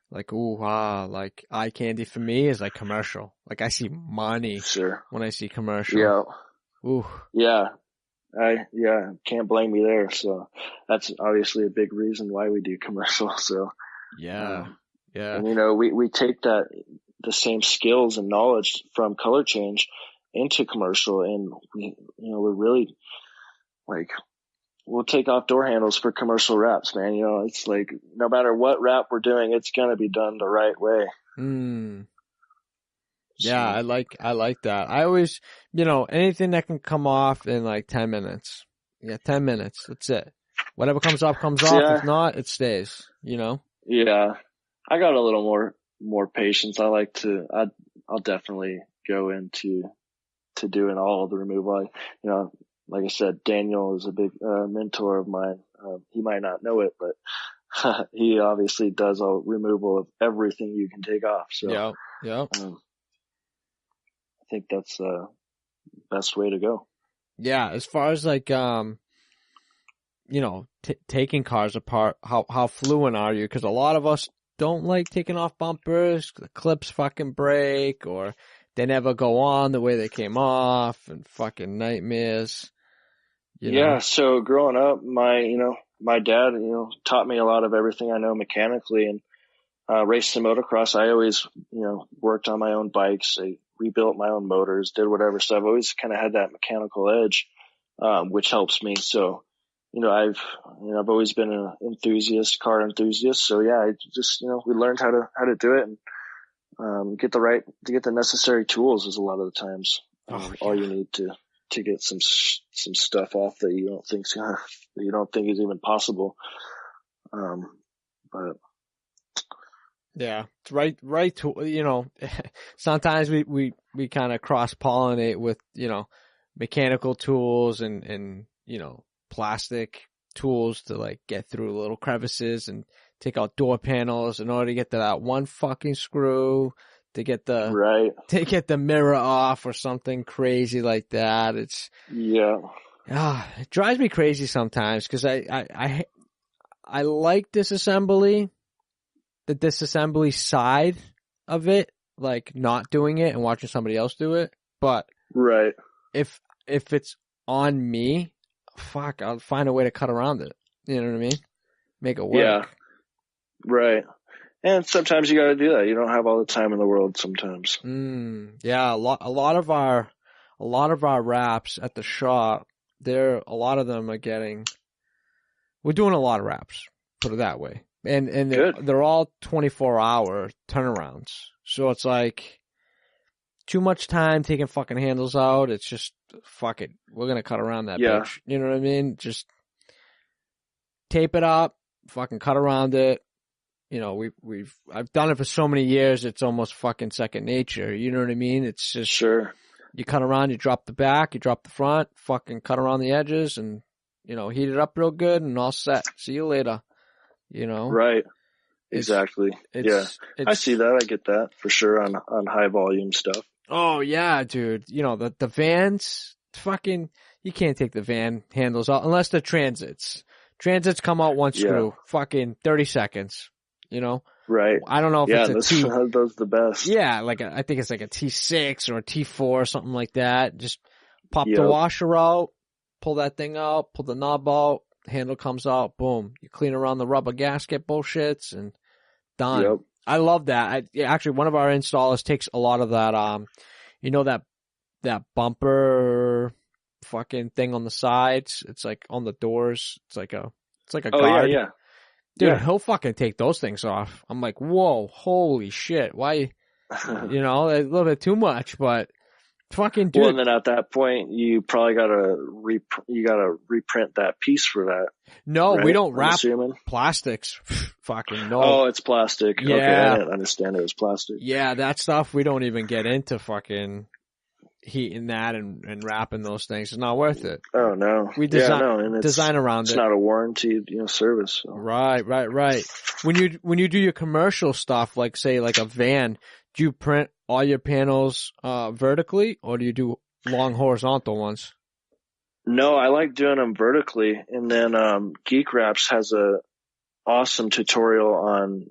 Like, ooh, ah, like eye candy for me is like commercial. Like I see money sure. when I see commercial. Yeah. Ooh. Yeah. Can't blame me there. So that's obviously a big reason why we do commercial. So, Yeah. And, we take the same skills and knowledge from color change into commercial, and we're really like, we'll take off door handles for commercial wraps, man. It's like, no matter what wrap we're doing, it's going to be done the right way. Yeah, I like that. I always, anything that can come off in like 10 minutes. Yeah, 10 minutes. That's it. Whatever comes off, comes off. Yeah. If not, it stays, Yeah. I got a little more patience. I'll definitely go into doing all of the removal. Like I said, Daniel is a big mentor of mine. He might not know it, but he obviously does a removal of everything you can take off. So yeah. I think that's the best way to go. Yeah, as far as like taking cars apart, how fluent are you? Because a lot of us don't like taking off bumpers. The clips fucking break, or they never go on the way they came off, and fucking nightmares. Yeah. So growing up, my dad, taught me a lot of everything I know mechanically, and racing motocross. I always, worked on my own bikes. I rebuilt my own motors, did whatever. So I've always kind of had that mechanical edge, which helps me. So, I've always been an car enthusiast. So yeah, I just, we learned how to do it, and get the necessary tools is a lot of the times all you need to get some stuff off that you don't think is even possible. But yeah, it's right to, sometimes we kind of cross pollinate with, mechanical tools and, plastic tools to like get through little crevices and take out door panels in order to get to that one fucking screw to get the mirror off or something crazy like that. It's it drives me crazy sometimes because I like the disassembly side of it, like not doing it and watching somebody else do it. But if it's on me, fuck, I'll find a way to cut around it. You know what I mean? Make it work. Yeah. Right. And sometimes you got to do that. You don't have all the time in the world sometimes. Yeah, a lot of our wraps at the shop, a lot of them are we're doing a lot of wraps, put it that way. And they're all 24-hour turnarounds. So it's like too much time taking fucking handles out. It's just, fuck it. We're going to cut around that bitch. You know what I mean? Just tape it up, fucking cut around it. I've done it for so many years. It's almost fucking second nature. You know what I mean? It's just, sure. You cut around, you drop the back, you drop the front, fucking cut around the edges and, heat it up real good and all set. See you later. Right. Exactly. I see that. I get that for sure on high volume stuff. Oh yeah, dude. The vans, fucking, you can't take the van handles out unless they're transits. Transits come out one screw, fucking 30 seconds, Right. I don't know if it's a T. Those the best. Yeah, I think it's like a T6 or a T4 or something like that. Just pop the washer out, pull that thing out, pull the knob out, handle comes out, boom. You clean around the rubber gasket bullshits and done. Yep. I love that. Actually, one of our installers takes a lot of that, that bumper fucking thing on the sides. It's like on the doors. It's like a guard. Yeah. Dude, he'll fucking take those things off. I'm like, whoa, holy shit. Why, you know, a little bit too much, but fucking dude. Well, and then at that point, you probably gotta reprint that piece for that. No, right? we don't wrap assuming. plastics. Fucking no. Oh, it's plastic. Yeah. Okay, I didn't understand it was plastic. Yeah, that stuff, we don't even get into fucking heating that and wrapping those things. It's not worth it. Oh no. We design around it. It's not a warranty, service. So. Right. When you do your commercial stuff, like say like a van, do you print all your panels vertically, or do you do long horizontal ones? No, I like doing them vertically, and then Geek Wraps has a awesome tutorial on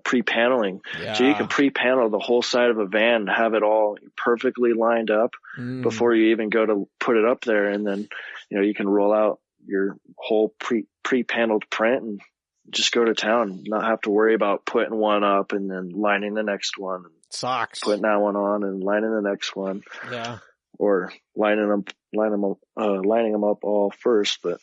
pre-paneling. Yeah. So you can pre-panel the whole side of a van, have it all perfectly lined up before you even go to put it up there, and then you can roll out your whole pre-paneled print and just go to town, not have to worry about putting one up and then lining the next one. Sucks. Putting that one on and lining the next one. Yeah. Or lining them up all first. But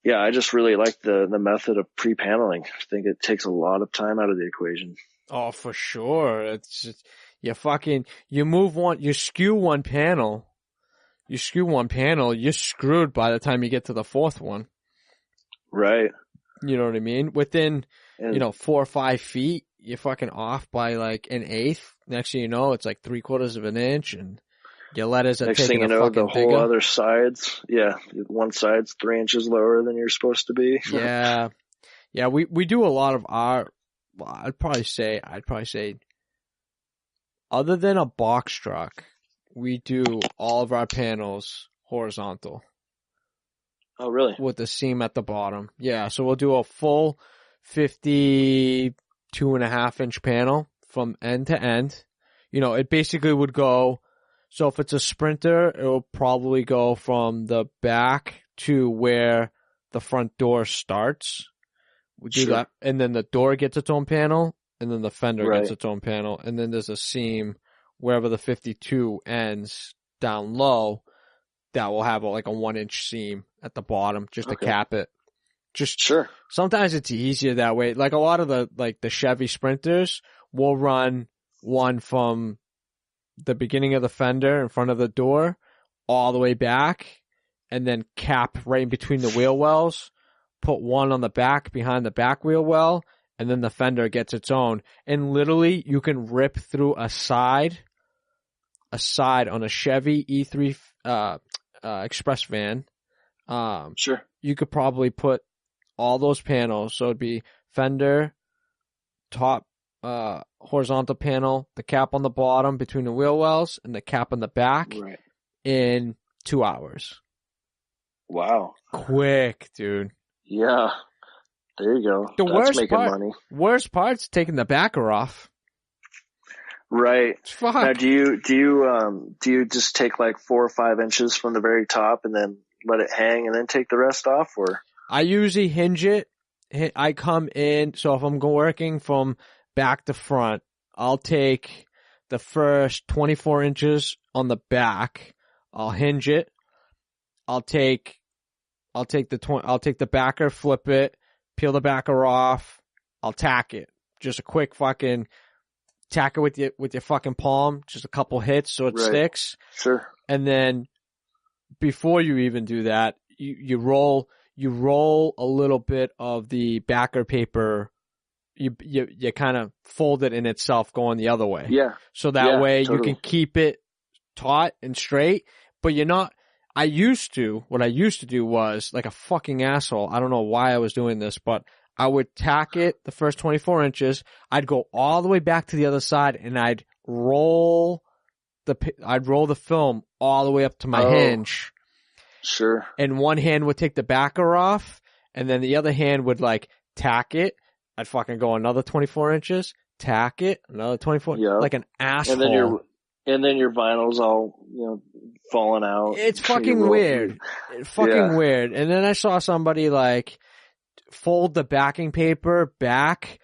yeah, I just really like the method of pre-paneling. I think it takes a lot of time out of the equation. Oh, for sure. It's just, you skew one panel, you're screwed by the time you get to the fourth one. Right. You know what I mean? Within, 4 or 5 feet, you're fucking off by like an eighth. Next thing you know, it's like 3/4 of an inch, and your letters are next taking thing you know, the whole bigger. other sides, one side's 3 inches lower than you're supposed to be. Yeah. Yeah, we do a lot of I'd probably say, other than a box truck, we do all of our panels horizontal. Oh, really? With the seam at the bottom. Yeah, so we'll do a full 52.5-inch panel from end to end. It basically would go, so if it's a Sprinter, it will probably go from the back to where the front door starts. We do that, and then the door gets its own panel, and then the fender gets its own panel, and then there's a seam wherever the 52 ends down low that will have like a 1-inch seam at the bottom just to cap it. Sometimes it's easier that way. Like a lot of the Chevy Sprinters will run one from the beginning of the fender in front of the door all the way back, and then cap right in between the wheel wells, put one on the back behind the back wheel well, and then the fender gets its own. And literally you can rip through a side on a Chevy E3 express van. You could probably put all those panels, so it'd be fender, top horizontal panel, the cap on the bottom between the wheel wells, and the cap on the back in 2 hours. Wow. Quick, dude. Yeah. There you go. That's making money. Worst part's taking the backer off. Right. Fuck. Now, do you just take like 4 or 5 inches from the very top and then let it hang and then take the rest off, or? I usually hinge it. I come in, so if I'm working from back to front, I'll take the first 24 inches on the back. I'll hinge it. I'll take the backer, flip it, peel the backer off. I'll tack it. Just a quick fucking tack it with your fucking palm. Just a couple hits so it sticks. Sure. And then before you even do that, you roll a little bit of the backer paper. You kind of fold it in itself going the other way. Yeah. So that way you can keep it taut and straight, but you're not. What I used to do was like a fucking asshole. I don't know why I was doing this, but I would tack it the first 24 inches. I'd go all the way back to the other side, and I'd roll the film all the way up to my hinge. Sure. And one hand would take the backer off, and then the other hand would like tack it. I'd fucking go another 24 inches, tack it, another 24, like an asshole. And then your vinyl's all, falling out. It's fucking weird. It's fucking weird. And then I saw somebody like fold the backing paper back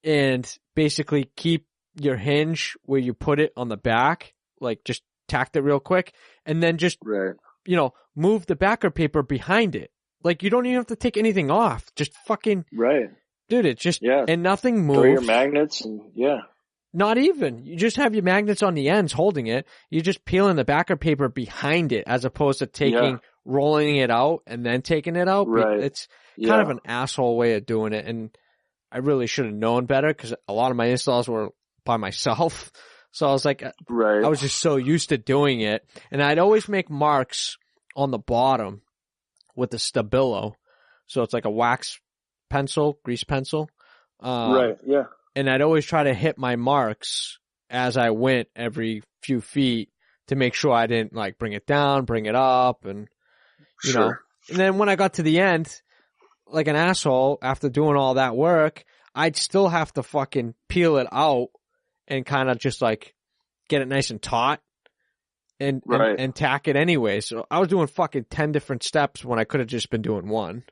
and basically keep your hinge where you put it on the back, like just tacked it real quick, and then just, move the backer paper behind it. Like you don't even have to take anything off. Just fucking Dude, it just, and nothing moves. Throw your magnets and Not even. You just have your magnets on the ends holding it. You're just peeling the backer paper behind it as opposed to rolling it out and then taking it out. Right. It's kind of an asshole way of doing it. And I really should have known better because a lot of my installs were by myself. So I was like, I was just so used to doing it. And I'd always make marks on the bottom with the Stabilo. So it's like a wax pencil, grease pencil. And I'd always try to hit my marks as I went every few feet to make sure I didn't like bring it down, bring it up, and you know. And then when I got to the end, like an asshole, after doing all that work, I'd still have to fucking peel it out and kind of just like get it nice and taut and tack it anyway. So I was doing fucking 10 different steps when I could have just been doing one.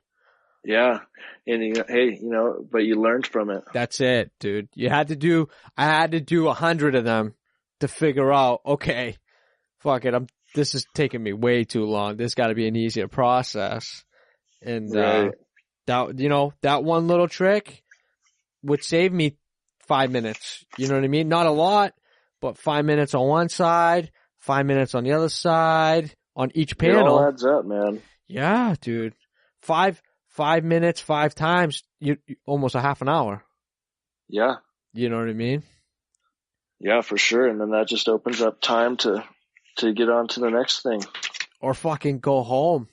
Yeah. And hey, but you learned from it. That's it, dude. I had to do 100 of them to figure out, okay, fuck it. This is taking me way too long. This got to be an easier process. And, that one little trick would save me 5 minutes. You know what I mean? Not a lot, but 5 minutes on one side, 5 minutes on the other side, on each panel. It all adds up, man. Yeah, dude. 5 minutes, 5 times, you almost a half an hour. Yeah. You know what I mean? Yeah, for sure. And then that just opens up time to get on to the next thing. Or fucking go home.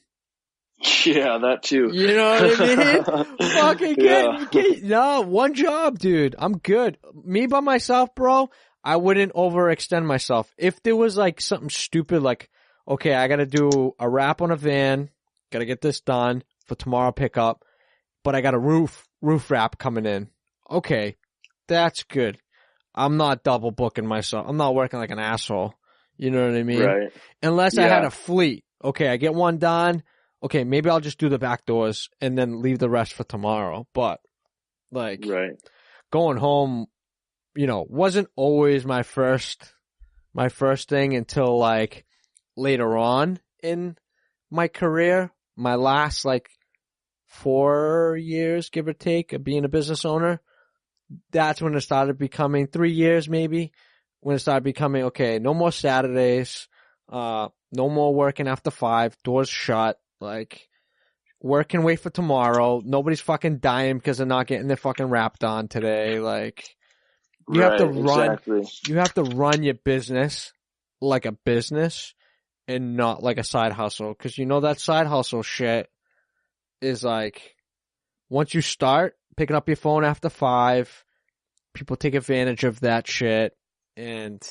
Yeah, that too. You know what I mean? Fucking get one job, dude. I'm good. Me by myself, bro, I wouldn't overextend myself. If there was like something stupid like, okay, I gotta do a wrap on a van, gotta get this done for tomorrow pickup, but I got a roof wrap coming in. Okay, that's good. I'm not double booking myself. I'm not working like an asshole. You know what I mean? Right. Unless I had a fleet. Okay, I get one done. Okay, maybe I'll just do the back doors and then leave the rest for tomorrow. But like going home, wasn't always my first thing until like later on in my career. My last like 4 years, give or take, of being a business owner, that's when it started becoming 3 years maybe, when it started becoming, okay, no more Saturdays, no more working after 5, doors shut, like, work can wait for tomorrow, nobody's fucking dying because they're not getting their fucking wrap done today, like, you have to run your business like a business and not like a side hustle, because that side hustle shit is like, once you start picking up your phone after 5, people take advantage of that shit, and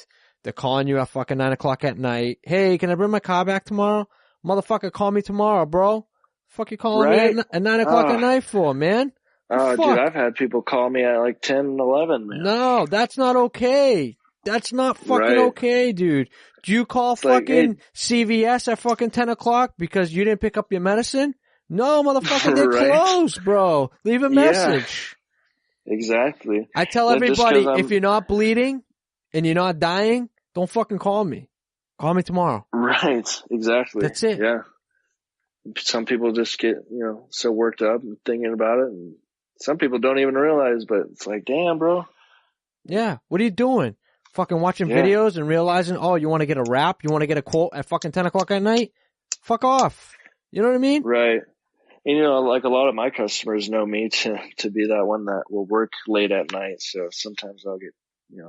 they're calling you at fucking 9 o'clock at night. Hey, can I bring my car back tomorrow? Motherfucker, call me tomorrow, bro. Fuck you calling me at 9 o'clock at night for, man? Oh, dude, I've had people call me at like 10, 11, man. No, that's not okay. That's not fucking okay, dude. Do you call fucking CVS at fucking 10 o'clock because you didn't pick up your medicine? No, motherfucker, they're closed, bro. Leave a message. Yeah, exactly. I tell everybody, if you're not bleeding and you're not dying, don't fucking call me. Call me tomorrow. Right, exactly. That's it. Yeah. Some people just get, so worked up and thinking about it, and some people don't even realize, but it's like, damn, bro. Yeah, what are you doing? Fucking watching videos and realizing, oh, you want to get a wrap? You want to get a quote at fucking 10 o'clock at night? Fuck off. You know what I mean? Right. And, like a lot of my customers know me to be that one that will work late at night. So sometimes I'll get,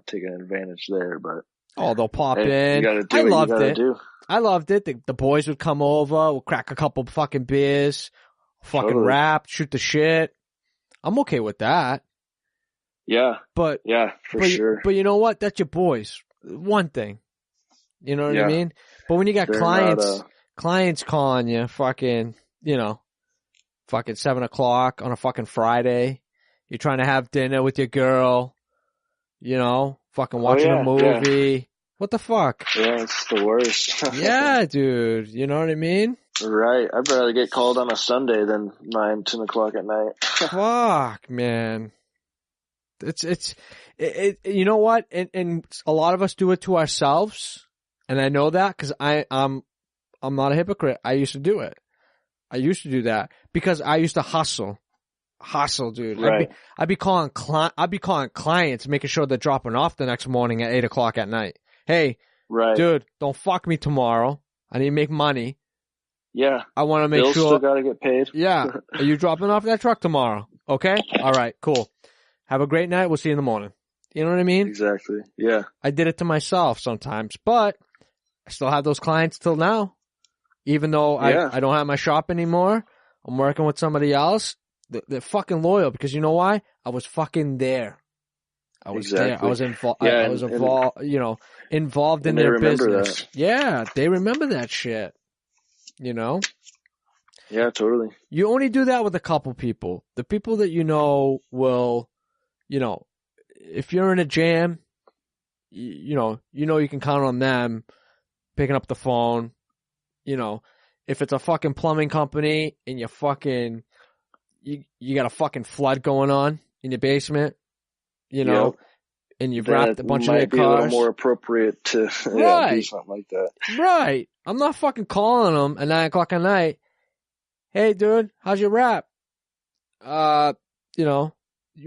taking advantage there, but. Oh, they'll pop in. You gotta do what you gotta do. I loved it. The boys would come over, we'll crack a couple fucking beers, fucking rap, shoot the shit. I'm okay with that. Yeah. But. Yeah, for sure. But you know what? That's your boys. One thing. You know what I mean? But when you got clients calling you fucking, fucking 7 o'clock on a fucking Friday, you're trying to have dinner with your girl, fucking watching a movie. Yeah. What the fuck? Yeah, it's the worst. Yeah, dude. You know what I mean? Right. I'd rather get called on a Sunday than 9, 10 o'clock at night. Fuck, man. You know what? And a lot of us do it to ourselves. And I know that because I'm not a hypocrite. I used to do it. I used to do that because I used to hustle. hustle, dude. Right. I'd be calling clients, making sure they're dropping off the next morning at 8:00 at night. Hey, Right. dude, don't fuck me tomorrow. I need to make money. Yeah. I want to make Bills sure. still got to get paid. Yeah. Are you dropping off that truck tomorrow? Okay. All right. Cool. Have a great night. We'll see you in the morning. You know what I mean? Exactly. Yeah. I did it to myself sometimes, but I still have those clients till now. Even though I don't have my shop anymore, I'm working with somebody else. They're fucking loyal because you know why? I was fucking there. I was there. I was involved. Yeah, I was involved. Involved in their business. That. Yeah, they remember that shit. You know. Yeah, totally. You only do that with a couple people. The people that you know will, if you're in a jam, you can count on them picking up the phone. If it's a fucking plumbing company and you got a fucking flood going on in your basement, and you've wrapped a bunch of their cars. Might be a little more appropriate to do something like that. Right. I'm not fucking calling them at 9:00 at night. Hey, dude, how's your wrap? You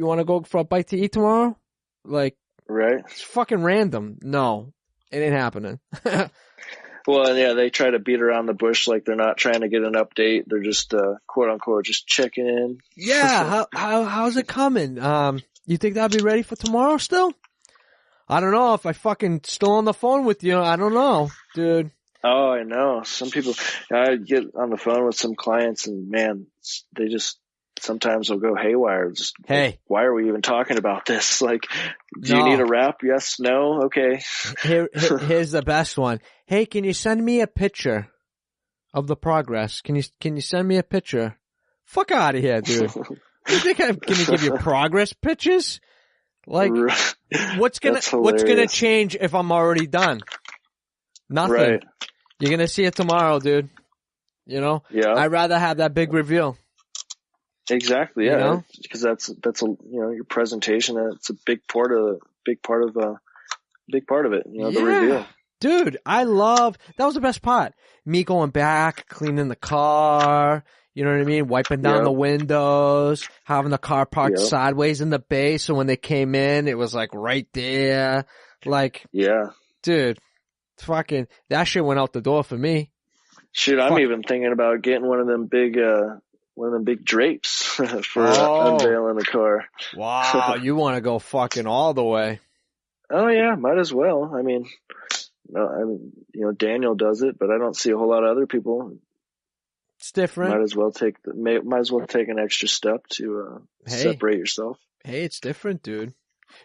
want to go for a bite to eat tomorrow? Like, right? It's fucking random. No, it ain't happening. Well, yeah, they try to beat around the bush like they're not trying to get an update. They're just, quote unquote, just checking in. Yeah. How's it coming? You think that'll be ready for tomorrow still? I don't know if I fucking still on the phone with you. I don't know, dude. Oh, I know. Some people, I get on the phone with some clients and man, they just sometimes will go haywire. Just, hey, why are we even talking about this? Like, do you need a wrap? Yes, no, okay. Here's the best one. Hey, can you send me a picture of the progress? Can you send me a picture? Fuck out of here, dude. You think I'm gonna give you progress pictures? Like, what's gonna change if I'm already done? Nothing. Right. You're gonna see it tomorrow, dude. Yeah. I'd rather have that big reveal. Exactly. Yeah. Because that's your presentation. It's a big part of it. The reveal. Dude, that was the best part. Me going back, cleaning the car. You know what I mean? Wiping down the windows, having the car parked sideways in the bay. So when they came in, it was like right there. Like, dude, fucking, that shit went out the door for me. Shit, I'm even thinking about getting one of them big drapes for unveiling the car. Wow. You want to go fucking all the way. Oh yeah, might as well. I mean, Daniel does it, but I don't see a whole lot of other people. It's different. Might as well take an extra step to separate yourself. Hey, it's different, dude.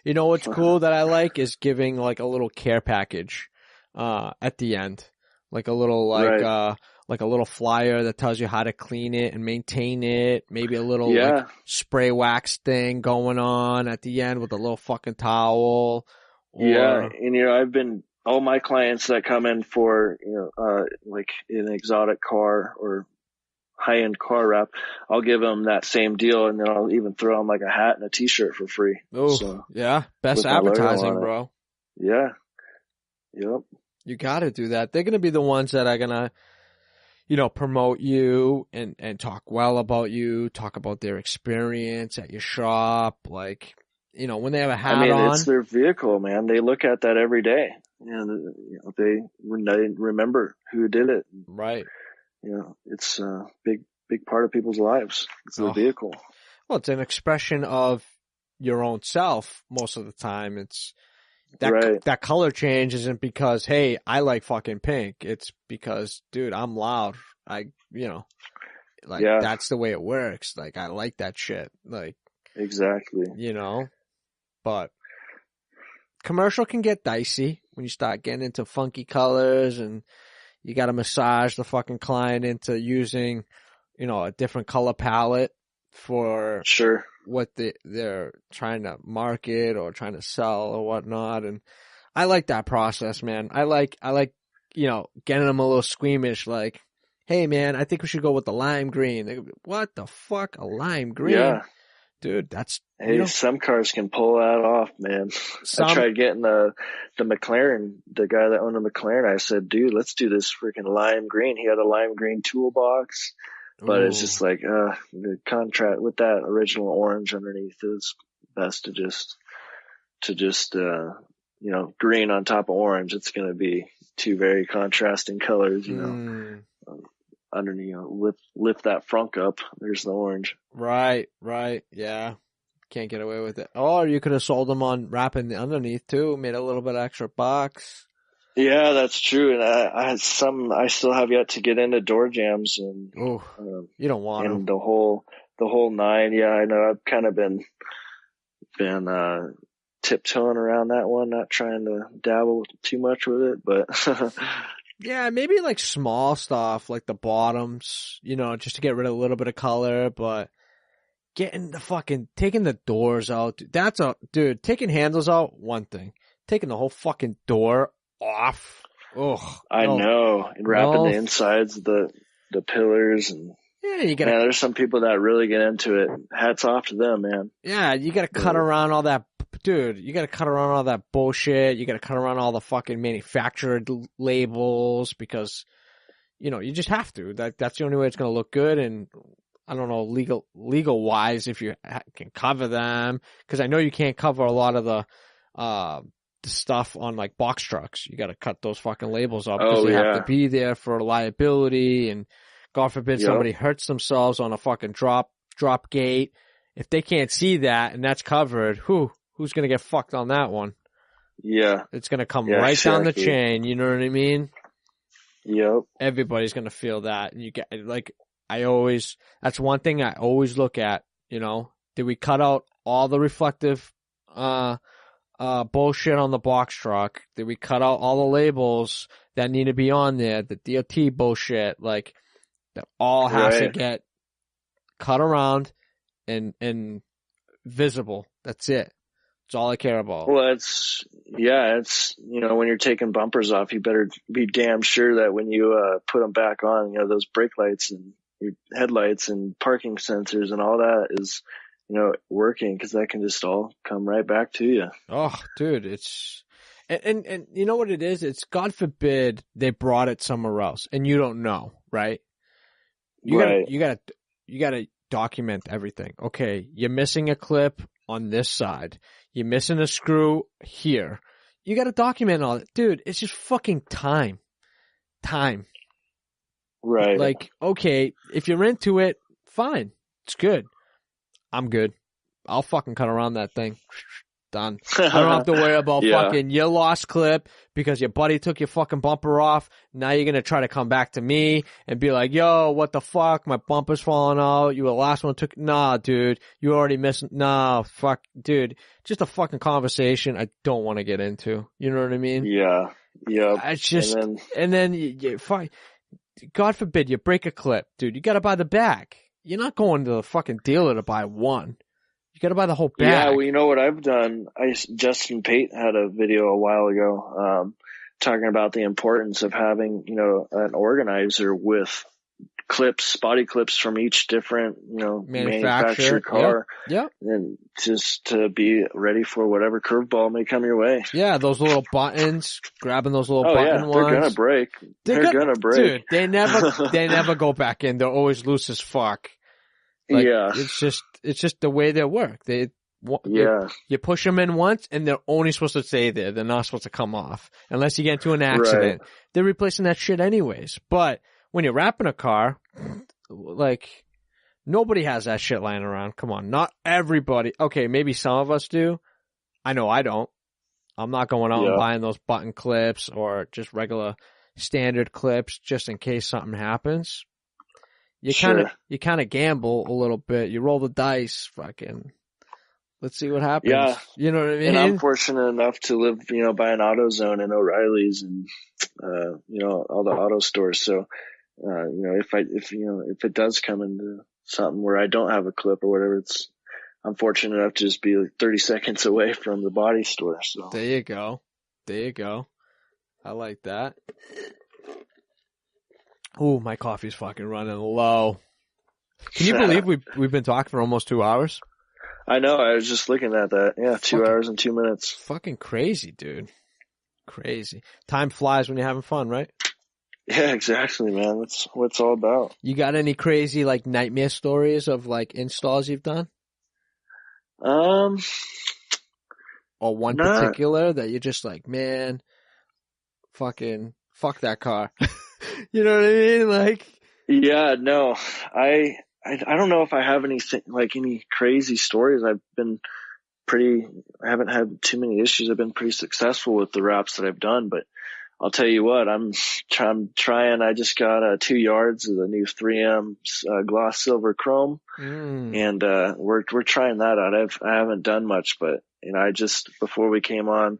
You know what's cool that I like is giving like a little care package at the end, like a little like a little flyer that tells you how to clean it and maintain it. Maybe a little like spray wax thing going on at the end with a little fucking towel. And I've been all my clients that come in for like an exotic car or high-end car wrap, I'll give them that same deal, and then I'll even throw them like a hat and a t-shirt for free. Oh, best advertising, bro. Yeah. Yep. You gotta do that. They're gonna be the ones that are gonna, promote you and talk well about you, talk about their experience at your shop. Like, when they have a hat on. It's their vehicle, man. They look at that every day. They remember who did it. Right. It's a big part of people's lives. It's their vehicle. Well, it's an expression of your own self most of the time. It's that color change isn't because, hey, I like fucking pink. It's because, dude, I'm loud. That's the way it works. Like, I like that shit. Like, exactly. But commercial can get dicey when you start getting into funky colors and you got to massage the fucking client into using, a different color palette for what they're trying to market or trying to sell or whatnot. And I like that process, man. I like, getting them a little squeamish, like, hey man, I think we should go with the lime green. They go, what the fuck? A lime green? Yeah. Dude, that's... some cars can pull that off, man. I tried getting the McLaren, the guy that owned the McLaren. I said, dude, let's do this freaking lime green. He had a lime green toolbox. but it's Ooh. just like, the contrast with that original orange underneath is best to just, green on top of orange. It's going to be two very contrasting colors, underneath, lift that frunk up. There's the orange. Right. Yeah. Can't get away with it. Or you could have sold them on wrapping the underneath too, made a little bit extra bucks. Yeah, that's true. And I still have yet to get into door jams and, you don't want and to. the whole nine. Yeah, I know. I've kind of been tiptoeing around that one, not trying to dabble too much with it, but Yeah, maybe like small stuff, like the bottoms, just to get rid of a little bit of color, but taking the doors out, taking handles out, one thing. Taking the whole fucking door off. I know. And wrapping the insides of the pillars and man, there's some people that really get into it. Hats off to them, man. Yeah, you gotta cut around all that, dude. You gotta cut around all that bullshit. You gotta cut around all the fucking manufactured labels because, you just have to. That's the only way it's gonna look good. And I don't know, legal wise, if you can cover them, because I know you can't cover a lot of the stuff on like box trucks. You got to cut those fucking labels off because they have to be there for liability, and God forbid somebody hurts themselves on a fucking drop gate. If they can't see that and that's covered, who's gonna get fucked on that one? Yeah, it's gonna come right down the chain. You know what I mean? Yep. Everybody's gonna feel that, and you get like. That's one thing I always look at, did we cut out all the reflective, bullshit on the box truck? Did we cut out all the labels that need to be on there? The DOT bullshit, like, that all has to get cut around and visible. That's it. That's all I care about. Well, it's when you're taking bumpers off, you better be damn sure that when you, put them back on, those brake lights and your headlights and parking sensors and all that is, working, because that can just all come right back to you. Oh, dude, it's and you know what it is? It's God forbid they brought it somewhere else and you don't know, right? You gotta document everything. Okay, you're missing a clip on this side. You're missing a screw here. You gotta document all that, dude. It's just fucking time. Right. Like, okay, if you're into it, fine. It's good. I'm good. I'll fucking cut around that thing. Done. I don't have to worry about fucking your lost clip because your buddy took your fucking bumper off. Now you're going to try to come back to me and be like, yo, what the fuck? My bumper's falling out. You were the last one took. Nah, dude. You already missed. Nah, fuck. Dude. Just a fucking conversation I don't want to get into. You know what I mean? Yeah. Yeah. It's just, and then you fuck. God forbid you break a clip, dude. You got to buy the bag. You're not going to the fucking dealer to buy one. You got to buy the whole bag. Yeah, well, you know what I've done? Justin Pate had a video a while ago, talking about the importance of having, an organizer with body clips from each different, manufactured car. Yep. And just to be ready for whatever curveball may come your way. Yeah, those little buttons, grabbing those little button ones. They're gonna break. They're gonna break. Dude, they never go back in. They're always loose as fuck. Like, it's just the way they work. You push them in once and they're only supposed to stay there. They're not supposed to come off unless you get into an accident. Right. They're replacing that shit anyways. But when you're wrapping a car, like, nobody has that shit lying around. Come on. Not everybody. Okay, maybe some of us do. I know I don't. I'm not going out and buying those button clips or just regular standard clips just in case something happens. You kind of gamble a little bit. You roll the dice, fucking. Let's see what happens. Yeah. You know what I mean? And I'm fortunate enough to live, by an AutoZone and O'Reilly's and, all the auto stores. So, if it does come into something where I don't have a clip or whatever, I'm fortunate enough to just be like 30 seconds away from the body store. So there you go. I like that. Ooh, my coffee's fucking running low. Can you believe we've been talking for almost 2 hours? I know. I was just looking at that. Yeah, 2 hours and 2 minutes. Fucking crazy, dude. Crazy. Time flies when you're having fun, right? Yeah, exactly, man. That's what it's all about. You got any crazy like nightmare stories of like installs you've done? Or one particular that you're just like, man, fucking fuck that car. You know what I mean? Like, yeah, no, I don't know if I have anything like any crazy stories. I haven't had too many issues. I've been pretty successful with the wraps that I've done, but I'll tell you what, I'm trying. I just got 2 yards of the new 3M gloss silver chrome, and we're trying that out. I haven't done much, but I just before we came on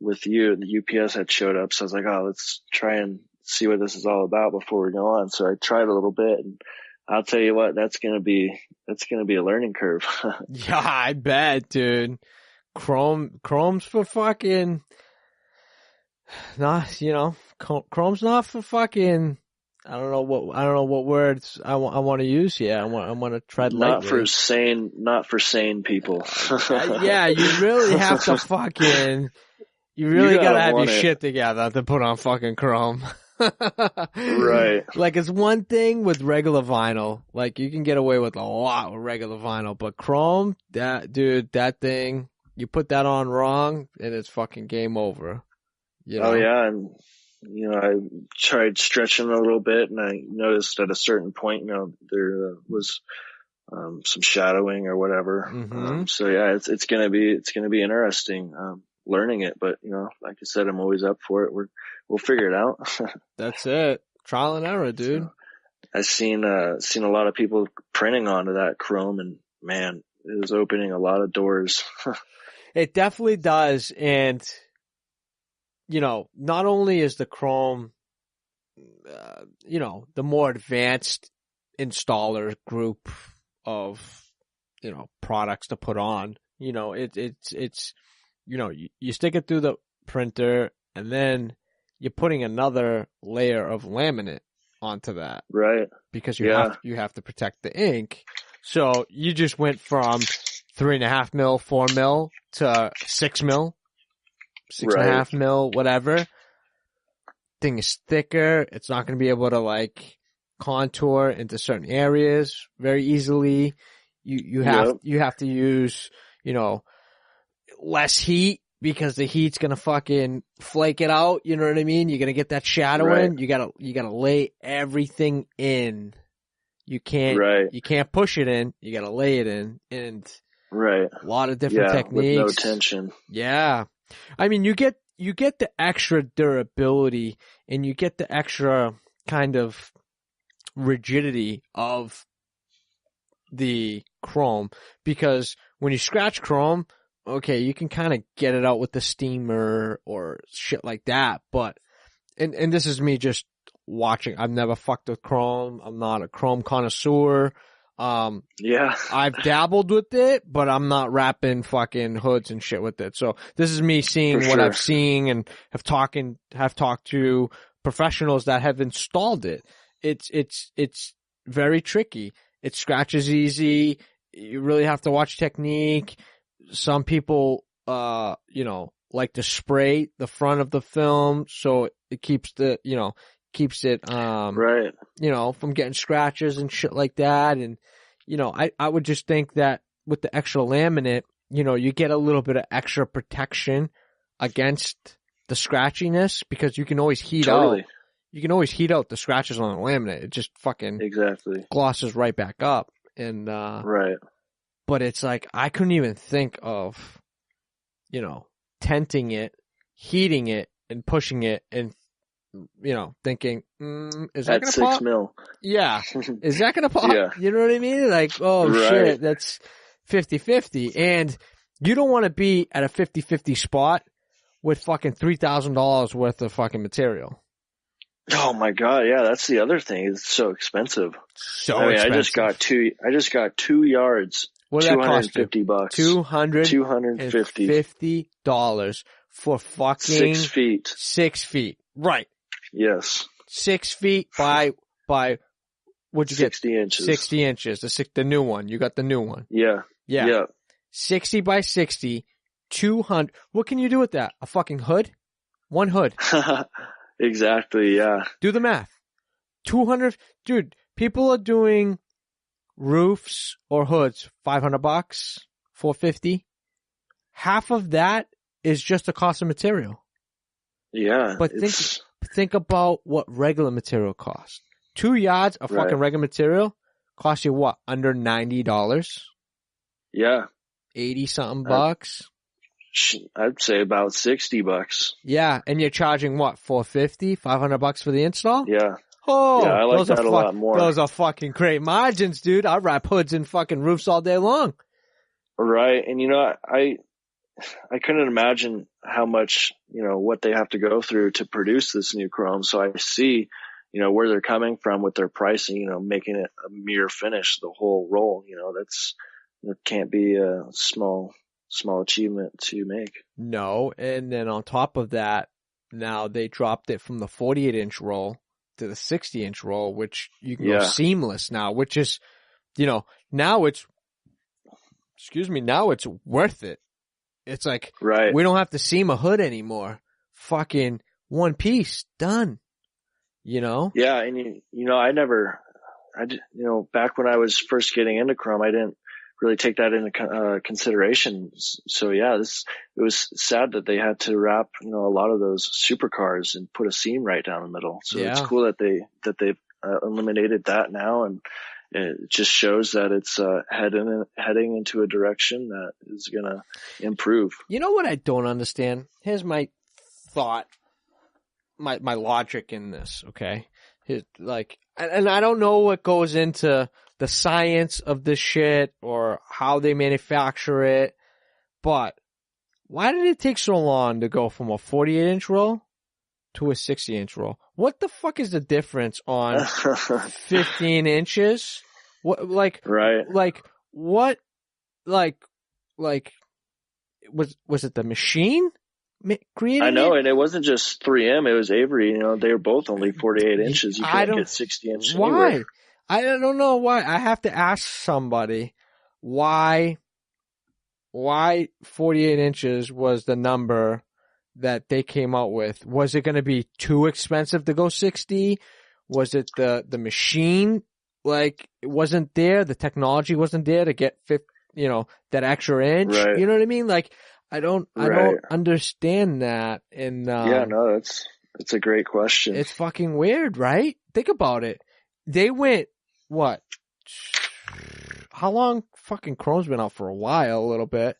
with you, the UPS had showed up, so I was like, oh, let's try and see what this is all about before we go on. So I tried a little bit, and I'll tell you what, that's gonna be a learning curve. Yeah, I bet, dude. Chrome's for fucking. Chrome's not for fucking. I don't know what words I want to use here. I want to tread lightly. Not for sane people. Yeah, you really have to fucking. You really gotta have your shit together to put on fucking Chrome. Right. Like, it's one thing with regular vinyl. Like, you can get away with a lot with regular vinyl, but Chrome, that thing, you put that on wrong, and it's fucking game over. You know? Oh yeah, and I tried stretching a little bit, and I noticed at a certain point, there was some shadowing or whatever. Mm-hmm. So yeah, it's gonna be interesting learning it, but like I said, I'm always up for it. We'll figure it out. That's it. Trial and error, dude. So, I've seen a lot of people printing onto that Chrome, and man, it is opening a lot of doors. It definitely does, and not only is the Chrome, the more advanced installer group of, products to put on, it's you stick it through the printer, and then you're putting another layer of laminate onto that. Right. Because you have to protect the ink. So you just went from 3.5 mil, 4 mil to 6 mil. 6.5 mil, whatever. Thing is thicker. It's not going to be able to like contour into certain areas very easily. You have to use, less heat because the heat's going to fucking flake it out. You know what I mean? You're going to get that shadowing. Right. You gotta lay everything in. You can't push it in. You got to lay it in, and a lot of different techniques. With no tension. Yeah. I mean, you get the extra durability, and you get the extra kind of rigidity of the Chrome, because when you scratch Chrome, okay, you can kind of get it out with the steamer or shit like that, but and this is me just watching. I've never fucked with Chrome. I'm not a Chrome connoisseur. I've dabbled with it, but I'm not wrapping fucking hoods and shit with it. So this is me seeing what I've seen, and have talked to professionals that have installed it. It's very tricky. It scratches easy. You really have to watch technique. Some people, like to spray the front of the film, so it keeps it, from getting scratches and shit like that. And, I would just think that with the extra laminate, you get a little bit of extra protection against the scratchiness, because you can always heat out. You can always heat out the scratches on the laminate. It just fucking glosses right back up. And, but it's like, I couldn't even think of, tenting it, heating it, and pushing it, and thinking, is that gonna pop? 6 mil. Yeah. Is that gonna pop? Yeah. You know what I mean? Like, oh shit, that's 50-50. And you don't want to be at a 50-50 spot with fucking $3,000 worth of fucking material. Oh my god, yeah, that's the other thing. It's so expensive. Expensive. I just got 2 yards. What did that cost you? $250 for fucking 6 feet. 6 feet. Right. Yes. 6 feet by what'd you 60 get? inches. 60 inches. The new one. You got the new one. Yeah. 60 by 60, 200. What can you do with that? A fucking hood? One hood. Exactly. Yeah. Do the math. 200, dude, people are doing roofs or hoods, $500, $450. Half of that is just the cost of material. Yeah. But think about what regular material costs. 2 yards of fucking regular material costs you what? Under $90? Yeah. 80 something bucks? I'd say about $60. Yeah. And you're charging what? $450, $500 for the install? Yeah. Oh, yeah, I like that a lot more. Those are fucking great margins, dude. I wrap hoods in fucking roofs all day long. Right. And I couldn't imagine how much, what they have to go through to produce this new chrome. So I see, where they're coming from with their pricing, making it a mere finish, the whole roll, that can't be a small achievement to make. No. And then on top of that, now they dropped it from the 48-inch roll to the 60-inch roll, which you can go seamless now, which is, now it's worth it. It's like, we don't have to seam a hood anymore. Fucking one piece, done. Yeah. And back when I was first getting into chrome, I didn't really take that into consideration. So yeah, it was sad that they had to wrap, a lot of those supercars and put a seam right down the middle. So it's cool that they've eliminated that now, and it just shows that it's heading into a direction that is going to improve. You know what I don't understand? Here's my thought, my logic in this, okay? And I don't know what goes into the science of this shit or how they manufacture it, but why did it take so long to go from a 48-inch roll to a 60-inch roll? What the fuck is the difference on 15 inches? What, was it the machine creating I know, it? and it wasn't just 3M, it was Avery, they were both only 48 inches. You can't get 60 inches anywhere. I don't know why. I have to ask somebody why 48 inches was the number that they came out with. Was it going to be too expensive to go 60? Was it the machine? Like, it wasn't there. The technology wasn't there to get that extra inch. Right. You know what I mean? Like, I don't understand that. And, it's a great question. It's fucking weird, right? Think about it. They went, what? How long? Fucking chrome's been out for a while, a little bit.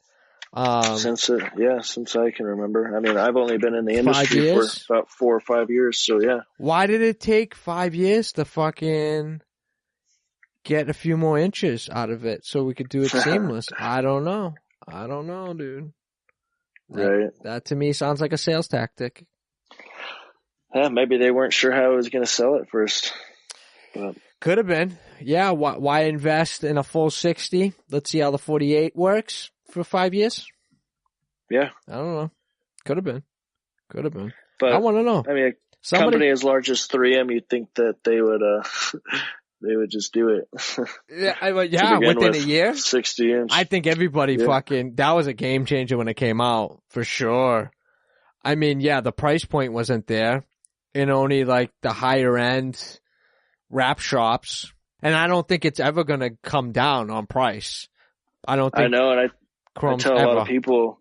Since I can remember. I mean, I've only been in the industry for about 4 or 5 years, so yeah. Why did it take 5 years to fucking get a few more inches out of it so we could do it seamless? I don't know, dude. That to me sounds like a sales tactic. Yeah, maybe they weren't sure how I was going to sell it first. But. Could have been. Yeah, why invest in a full 60? Let's see how the 48 works for 5 years. Yeah. I don't know. Could have been. But I want to know. I mean, a company as large as 3M, you'd think that they would just do it. Within a year. 60 inch. I think everybody that was a game changer when it came out, for sure. I mean, the price point wasn't there in only like the higher end wrap shops. And I don't think it's ever going to come down on price. I don't think. I know, and I tell a lot of people,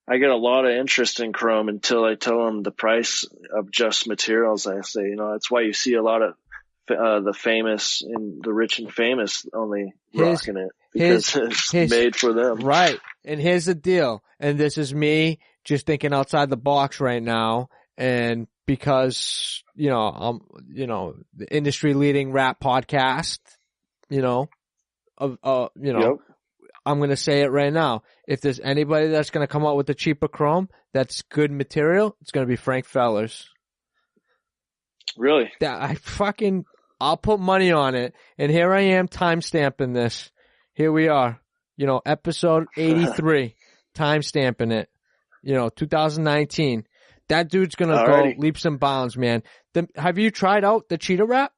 I get a lot of interest in chrome until I tell them the price of just materials. I say, that's why you see a lot of the famous and the rich and famous only rocking it, because it's made for them. Right. And here's the deal. And this is me just thinking outside the box right now. And because, I'm, the industry leading rap podcast, Yep. I'm going to say it right now. If there's anybody that's going to come out with the cheaper chrome, that's good material, it's going to be Frank Fellers. Really? I'll put money on it. And here I am timestamping this. Here we are, episode 83, timestamping it, 2019. That dude's going to go leaps and bounds, man. Have you tried out the cheetah wrap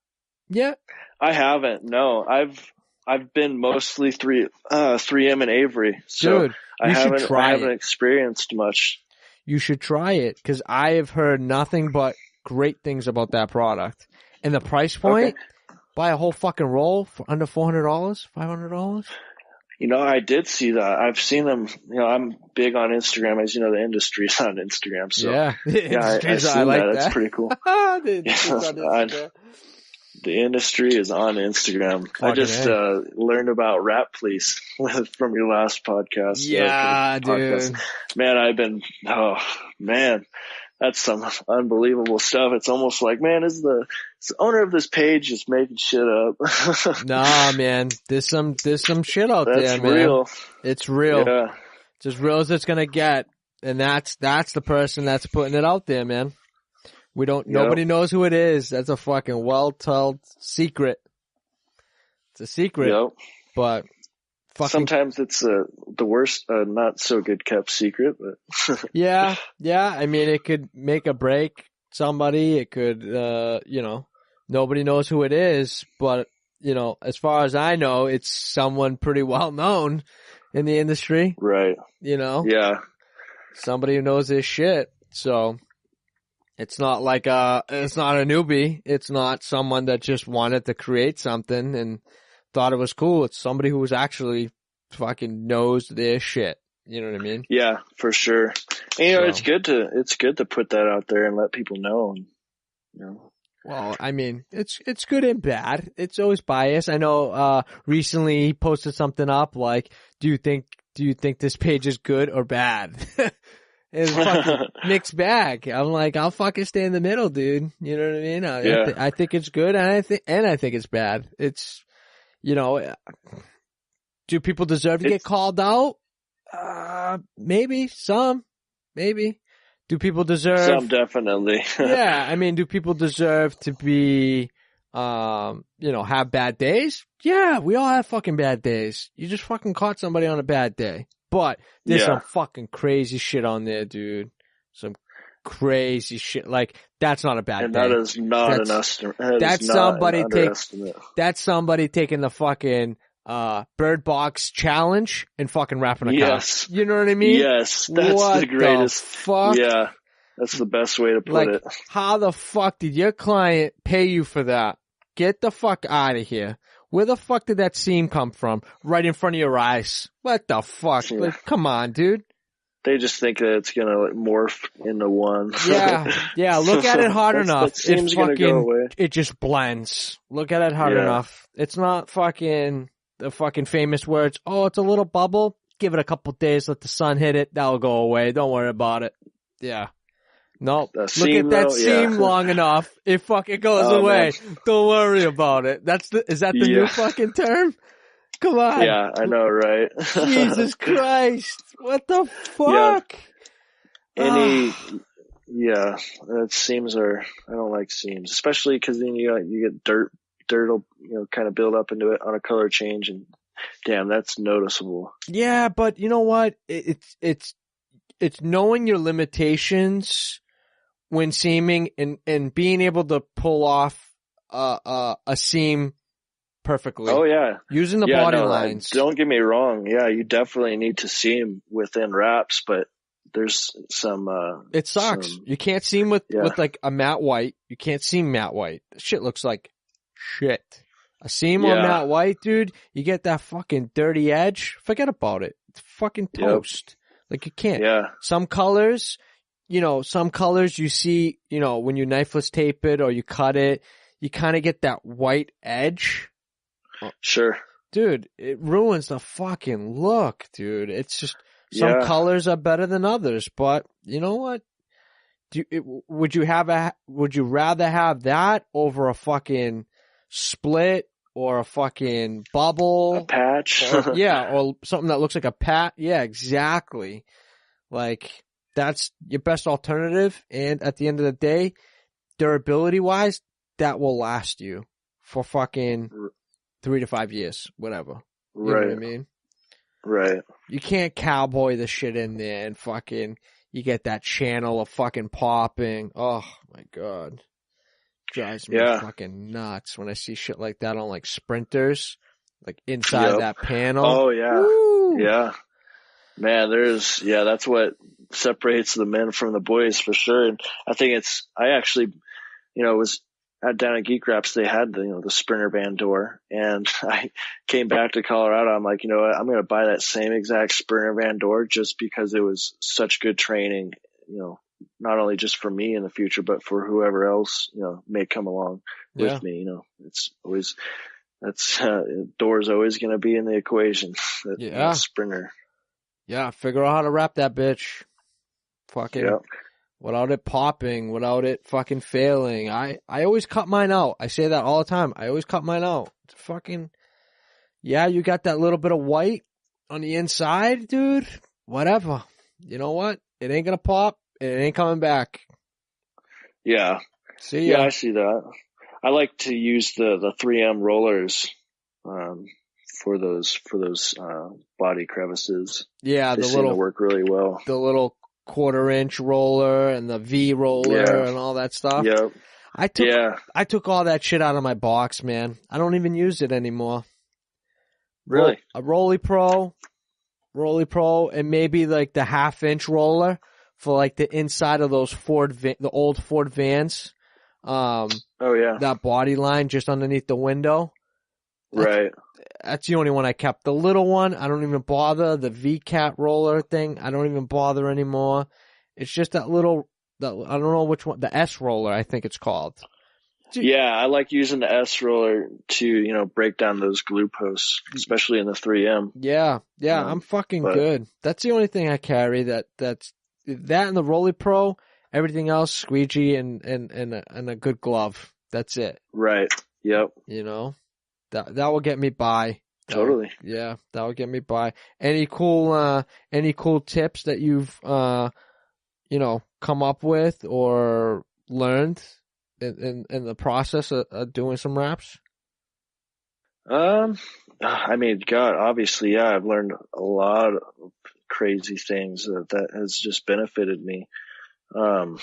yet? I haven't. No, I've been mostly 3M and Avery. So dude, I haven't experienced much. You should try it, because I have heard nothing but great things about that product. And the price point, buy a whole fucking roll for under $400, $500. I did see that. I've seen them. I'm big on Instagram. As you know, the industry's on Instagram. So yeah, I've seen I like that. That's pretty cool. The industry is on Instagram. I just learned about Rap Police from your last podcast. Yeah, dude. Man, that's some unbelievable stuff. It's almost like, man, is the owner of this page just making shit up? Nah, man. There's some shit out there, man. That's real. It's real. Yeah. It's as real as it's gonna get. And that's the person that's putting it out there, man. Nobody knows who it is. That's a fucking well-told secret. It's a secret. Yep. But sometimes it's the worst, not so good kept secret, but yeah. I mean, it could make or break somebody. It could, nobody knows who it is, but as far as I know, it's someone pretty well known in the industry. Right. Yeah. Somebody who knows this shit. So it's not like it's not a newbie. It's not someone that just wanted to create something and thought it was cool. It's somebody who was actually fucking knows their shit. You know what I mean? Yeah, for sure. And, it's good to put that out there and let people know. Well, I mean, it's good and bad. It's always biased. I know, recently he posted something up like, do you think this page is good or bad? It's fucking mixed bag. I'm like, I'll fucking stay in the middle, dude. You know what I mean? I think it's good and I think it's bad. It's, do people deserve to get called out? Maybe some, maybe. Do people deserve? Some definitely. Yeah. I mean, do people deserve to be, have bad days? Yeah. We all have fucking bad days. You just fucking caught somebody on a bad day. But there's some fucking crazy shit on there, dude. Some crazy shit. Like, that's not a bad day. That is not an underestimate. That's somebody taking the fucking Bird Box challenge and fucking wrapping a car. You know what I mean? Yes. That's the greatest. The fuck? Yeah. That's the best way to put it. How the fuck did your client pay you for that? Get the fuck out of here. Where the fuck did that seam come from? Right in front of your eyes. What the fuck? Yeah. Like, come on, dude. They just think that it's gonna morph into one. Yeah. Look at it hard enough. That seam's gonna go away. It just blends. Look at it hard enough. It's not fucking the fucking famous words. Oh, it's a little bubble. Give it a couple days. Let the sun hit it. That'll go away. Don't worry about it. Yeah. No, look at that seam long enough. It fucking goes away. Man. Don't worry about it. Is that the new fucking term? Come on. Yeah, I know, right? Jesus Christ. What the fuck? Seams I don't like seams, especially because then you get dirt will, kind of build up into it on a color change and damn, that's noticeable. Yeah, but you know what? It's knowing your limitations when seaming and being able to pull off a seam perfectly. Oh yeah. Using the body lines. Don't get me wrong. Yeah, you definitely need to seam within wraps, but there's some it sucks. You can't seam with like a matte white. You can't seam matte white. That shit looks like shit. A seam on matte white, dude, you get that fucking dirty edge. Forget about it. It's fucking toast. Like you can't. Yeah. Some colors you see, when you knifeless tape it or you cut it, you kind of get that white edge. Sure. Dude, it ruins the fucking look, dude. It's just, some colors are better than others, but you know what? Would you rather have that over a fucking split or a fucking bubble? A patch? or something that looks like a pat. Yeah, exactly. Like, that's your best alternative. And at the end of the day, durability wise, that will last you for fucking 3 to 5 years, whatever. You know what I mean? Right. You can't cowboy the shit in there and fucking, you get that channel of fucking popping. Oh my God. Drives me fucking nuts when I see shit like that on like sprinters, like inside that panel. Oh yeah. Woo! Yeah. Man, that's what separates the men from the boys for sure. And I think it was down at Geek Wraps, they had the Sprinter band door, and I came back to Colorado. I'm like, what, I'm going to buy that same exact Sprinter band door just because it was such good training, not only just for me in the future, but for whoever else, may come along with me. It's always, door's always going to be in the equation. That Sprinter. Yeah. Figure out how to wrap that bitch. Fucking without it popping, without it fucking failing. I always cut mine out. I say that all the time. I always cut mine out. It's fucking, you got that little bit of white on the inside, dude. Whatever. You know what? It ain't going to pop. It ain't coming back. Yeah. See ya. Yeah, I see that. I like to use the 3M rollers for those body crevices. Yeah, they seem to work really well. The little 1/4-inch roller and the V roller and all that stuff. Yep. I took all that shit out of my box, man. I don't even use it anymore. Really? A Rolly Pro, and maybe like the 1/2-inch roller for like the inside of those the old Ford vans. That body line just underneath the window. Right. That's the only one I kept. The little one, I don't even bother. The V-Cat roller thing, I don't even bother anymore. It's just that little, I don't know which one, the S roller, I think it's called. Dude. Yeah, I like using the S roller to, break down those glue posts, especially in the 3M. Yeah, I'm fucking good. That's the only thing I carry. That's that and the Rolly Pro. Everything else, squeegee and a good glove. That's it. Right. Yep. That will get me by. Totally. That will get me by. Any cool tips that you've come up with or learned in the process of doing some wraps? I mean, God, obviously, I've learned a lot of crazy things that has just benefited me. I've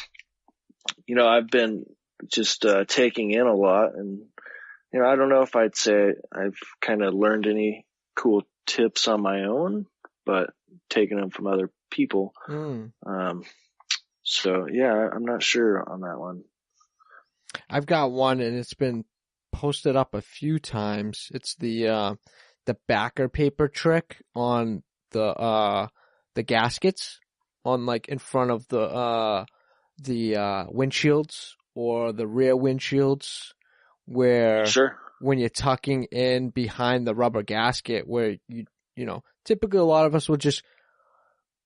been just taking in a lot, and I don't know if I'd say I've kind of learned any cool tips on my own, but taking them from other people. So I'm not sure on that one. I've got one, and it's been posted up a few times. It's the backer paper trick on the gaskets on like in front of the windshields or the rear windshields, where when you're tucking in behind the rubber gasket, where typically a lot of us would just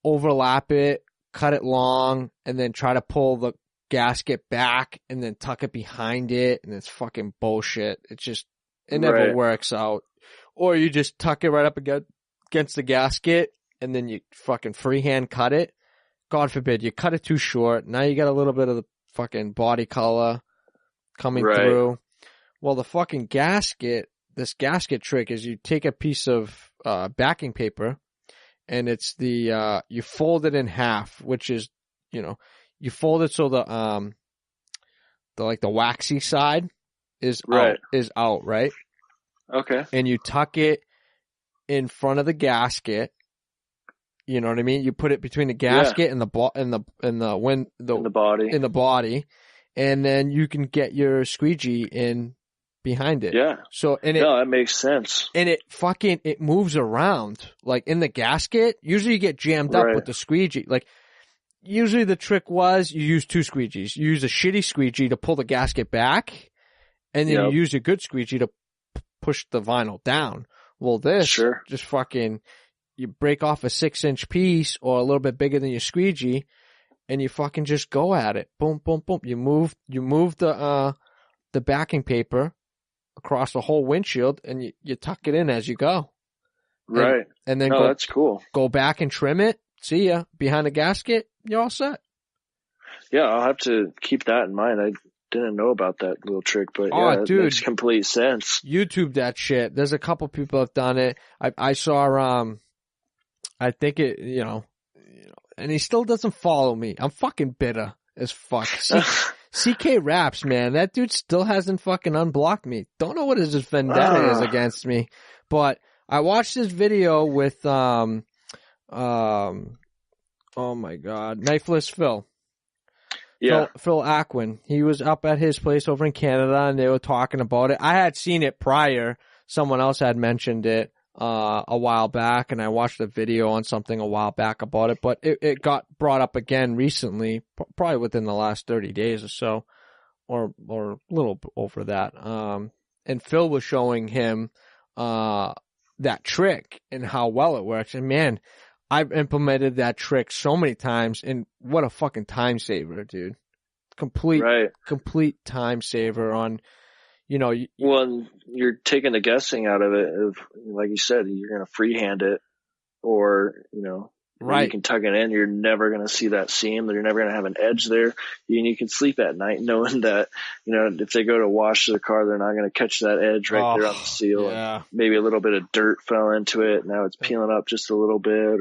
overlap it, cut it long, and then try to pull the gasket back and then tuck it behind it, and it's fucking bullshit. It never works out. Or you just tuck it right up against the gasket and then you fucking freehand cut it. God forbid you cut it too short. Now you got a little bit of the fucking body color coming through. Well, the fucking this gasket trick is you take a piece of backing paper, and it's you fold it in half, which is, you fold it so the waxy side is out, right? Okay. And you tuck it in front of the gasket. You know what I mean? You put it between the gasket and the body, and then you can get your squeegee in behind it. Yeah. So that makes sense. And it moves around like in the gasket. Usually you get jammed up with the squeegee. Like usually the trick was you use two squeegees. You use a shitty squeegee to pull the gasket back, and then you use a good squeegee to push the vinyl down. Well, this just fucking. You break off a 6-inch piece or a little bit bigger than your squeegee, and you fucking just go at it. Boom, boom, boom. You move the backing paper across the whole windshield, and you tuck it in as you go. Right. And then that's cool. Go back and trim it. See ya. Behind the gasket, you're all set. Yeah, I'll have to keep that in mind. I didn't know about that little trick, but it makes complete sense. YouTube that shit. There's a couple people have done it. I saw I think it, and he still doesn't follow me. I'm fucking bitter as fuck. CK Raps, man. That dude still hasn't fucking unblocked me. Don't know what his vendetta is against me. But I watched this video with, oh my God, Knifeless Phil. Yeah. Phil Aquin. He was up at his place over in Canada, and they were talking about it. I had seen it prior. Someone else had mentioned it a while back, and I watched a video on something a while back about it, but it got brought up again recently, probably within the last 30 days or so, or a little over that. And Phil was showing him that trick and how well it works. And man, I've implemented that trick so many times, and what a fucking time saver, dude. Complete time saver on, well, you're taking the guessing out of it. Like you said, you're going to freehand it, or, you can tuck it in. You're never going to see that seam. You're never going to have an edge there. And you can sleep at night knowing that, if they go to wash their car, they're not going to catch that edge right there on the seal. Yeah. And maybe a little bit of dirt fell into it. Now it's peeling up just a little bit,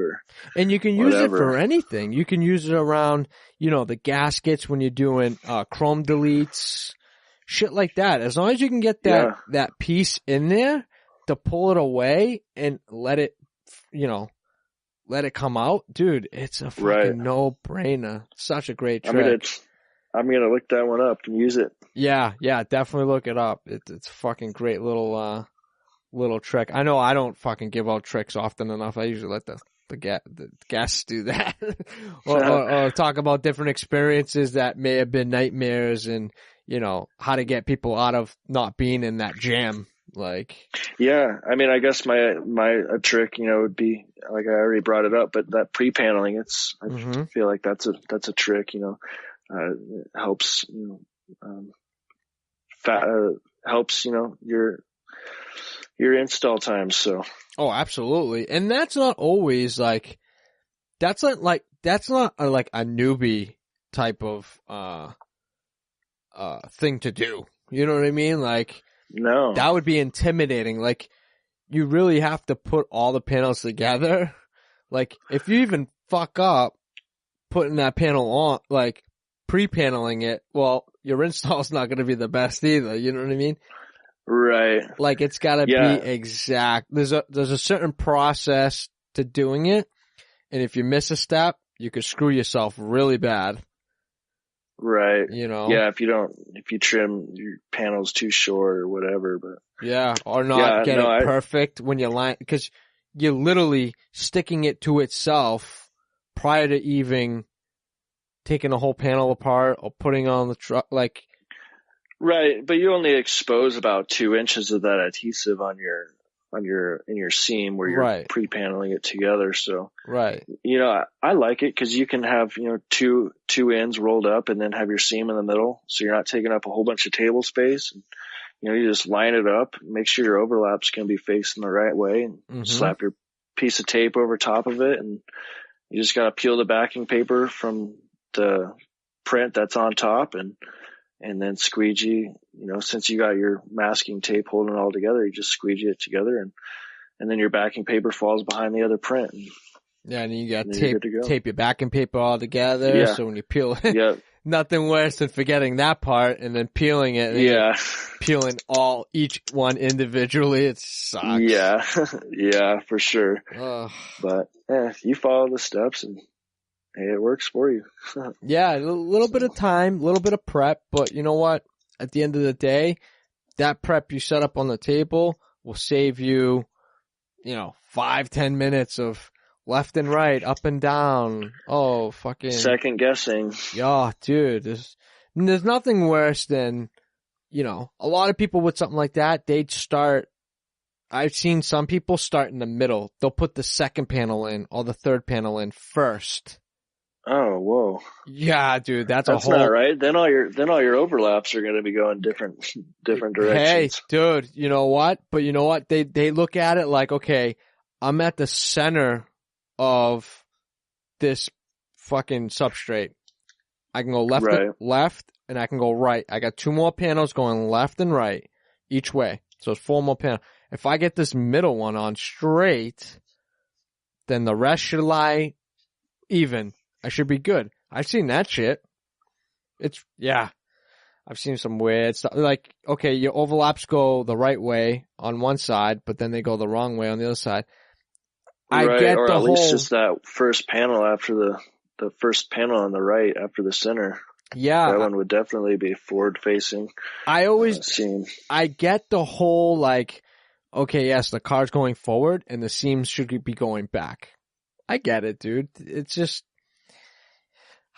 and you can use it for anything. You can use it around, the gaskets when you're doing, chrome deletes, shit like that. As long as you can get that piece in there to pull it away and let it come out, dude, it's a fucking no-brainer. Such a great trick. I'm gonna look that one up and use it. Yeah, definitely look it up. It's fucking great little trick. I know I don't fucking give out tricks often enough. I usually let the guests do that, or talk about different experiences that may have been nightmares, and how to get people out of not being in that jam. Yeah, I mean, I guess my trick, would be, like I already brought it up, but that pre-paneling, I feel like that's a trick, it helps, helps, your install time. So. Oh, absolutely. And that's not always that's not like a newbie type of, thing to do. You know what I mean? No. That would be intimidating. You really have to put all the panels together. If you even fuck up putting that panel on, pre-paneling it, well, your install's not going to be the best either. You know what I mean? Right. It's got to be exact. There's a certain process to doing it. And if you miss a step, you could screw yourself really bad. Right. Yeah, if you trim your panels too short or whatever, but. Yeah, or not get it perfect when you line, because you're literally sticking it to itself prior to even taking a whole panel apart or putting on the truck, Right, but you only expose about 2 inches of that adhesive in your seam where you're pre-paneling it together. So, I like it because you can have, two ends rolled up and then have your seam in the middle. So you're not taking up a whole bunch of table space. And, you just line it up, make sure your overlap's going to be facing the right way, and slap your piece of tape over top of it. And you just got to peel the backing paper from the print that's on top, and then squeegee, since you got your masking tape holding it all together, you just squeegee it together, and then your backing paper falls behind the other print. Yeah, and you got tape your backing paper all together. Yeah. So when you peel it, nothing worse than forgetting that part and then peeling it. And peeling each one individually. It sucks. Yeah. Yeah, for sure. But you follow the steps and it works for you. Yeah, a little bit of time, a little bit of prep, but you know what? At the end of the day, that prep you set up on the table will save you, 5-10 minutes of left and right, up and down. Oh, fucking second guessing. Yeah, dude. There's nothing worse than, a lot of people with something like that, I've seen some people start in the middle. They'll put the second panel in or the third panel in first. Oh, whoa. Yeah, dude, that's not right. Then all your overlaps are going to be going different directions. Hey, dude, you know what? But you know what? They look at it like, okay, I'm at the center of this fucking substrate. I can go left, and I can go right. I got 2 more panels going left and right each way. So it's 4 more panels. If I get this middle one on straight, then the rest should lie even. I should be good. I've seen that shit. I've seen some weird stuff. Okay, your overlaps go the right way on one side, but then they go the wrong way on the other side. Least just that first panel after the first panel on the right after the center. Yeah. That one would definitely be forward facing. I get the whole like, okay, yes, the car's going forward and the seams should be going back. I get it, dude. It's just,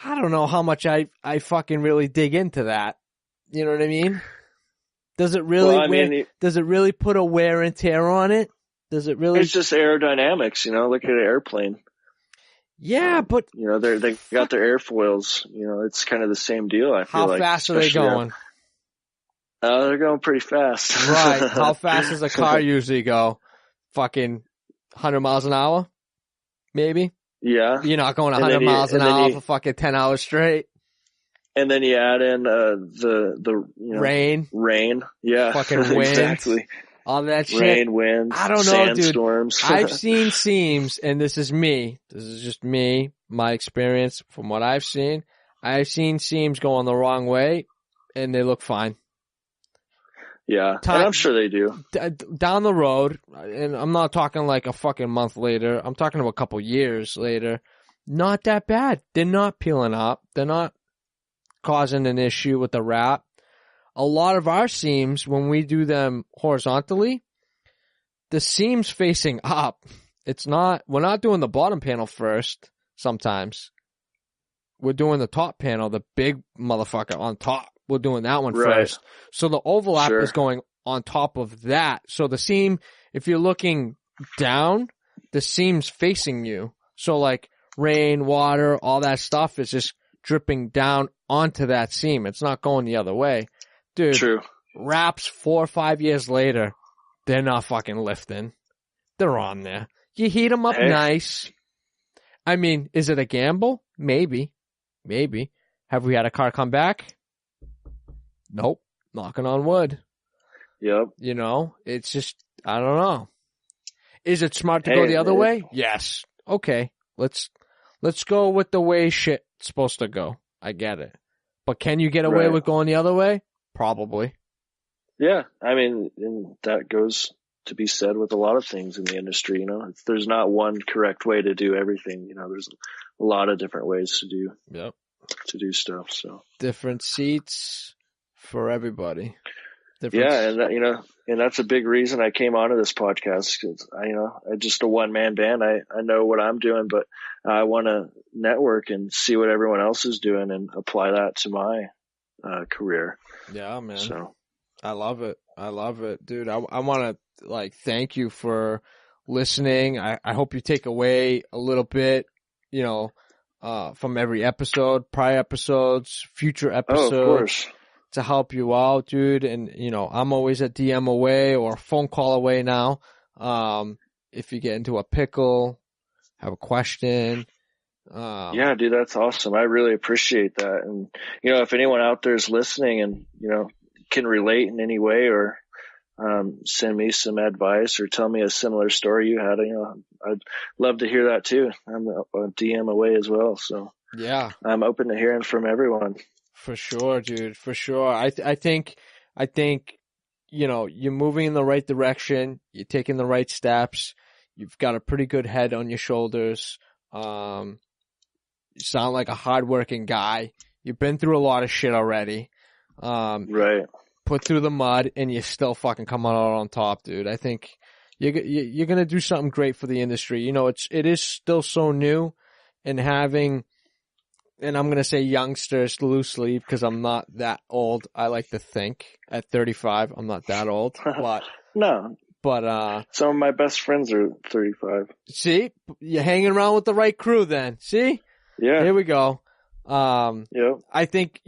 I don't know how much I fucking really dig into that. You know what I mean? Does it really does it really put a wear and tear on it? Does it really? It's just aerodynamics, you know, look at an airplane. Yeah, but you know, they got their airfoils, you know, it's kind of the same deal. I feel like. How fast are they going? They're going pretty fast. Right. How fast does a car usually go? Fucking 100 miles an hour? Maybe? Yeah. You're not going 100 miles an hour for fucking 10 hours straight. And then you add in the rain. Yeah. Fucking wind. Exactly. All that shit. Rain, wind, I don't know, dude. sandstorms. I've seen seams, and this is me. This is just me, my experience from what I've seen. I've seen seams going the wrong way, and they look fine. Yeah, and I'm sure they do. Down the road, and I'm not talking like a fucking month later. I'm talking about a couple years later. Not that bad. They're not peeling up. They're not causing an issue with the wrap. A lot of our seams, when we do them horizontally, the seam's facing up. We're not doing the bottom panel first sometimes. We're doing the top panel, the big motherfucker on top. We're doing that one first. So the overlap is going on top of that. So the seam, if you're looking down, the seam's facing you. So like rain, water, all that stuff is just dripping down onto that seam. It's not going the other way. Dude, True. Wraps 4 or 5 years later, they're not fucking lifting. They're on there. You heat them up nice. I mean, is it a gamble? Maybe. Have we had a car come back? Nope. Knocking on wood. Yep. You know, it's just, I don't know. Is it smart to go the other way? Yes. Okay. Let's go with the way shit's supposed to go. I get it. But can you get away with going the other way? Probably. Yeah. I mean, and that goes to be said with a lot of things in the industry, you know. There's not one correct way to do everything, you know. There's a lot of different ways to do stuff, so. Different seats for everybody. And that's a big reason I came onto this podcast, because I'm just a one-man band. I know what I'm doing, but I want to network and see what everyone else is doing and apply that to my career. Yeah, man. So I love it, dude. I want to thank you for listening. I hope you take away a little bit, from every episode, prior episodes, future episodes. Oh, of course. To help you out, dude. And, I'm always a DM away or a phone call away now. If you get into a pickle, have a question. Yeah, dude, that's awesome. I really appreciate that. And, if anyone out there is listening and, can relate in any way or, send me some advice or tell me a similar story you had, I'd love to hear that too. I'm a DM away as well. So yeah, I'm open to hearing from everyone. For sure, dude. For sure. I think, you're moving in the right direction. You're taking the right steps. You've got a pretty good head on your shoulders. You sound like a hardworking guy. You've been through a lot of shit already. Right. Put through the mud and you're still fucking coming out on top, dude. I think you're going to do something great for the industry. It is still so new, and having, and I'm going to say youngsters loosely because I'm not that old. I like to think at 35, I'm not that old, but no, but, some of my best friends are 35. See, you're hanging around with the right crew then. See? Yeah. Here we go. Yep. I think,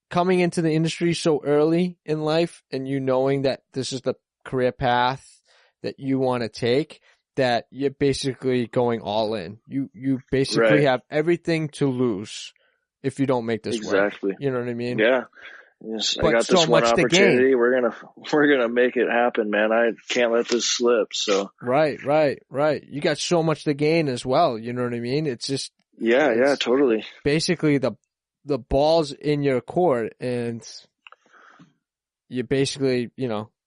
coming into the industry so early in life and knowing that this is the career path that you want to take, that you're basically going all in. You basically have everything to lose if you don't make this work. You know what I mean? Yeah. Yes, I got this one opportunity. We're gonna make it happen, man. I can't let this slip. So Right. You got so much to gain as well. You know what I mean? It's just yeah, totally. Basically the ball's in your court and you're basically,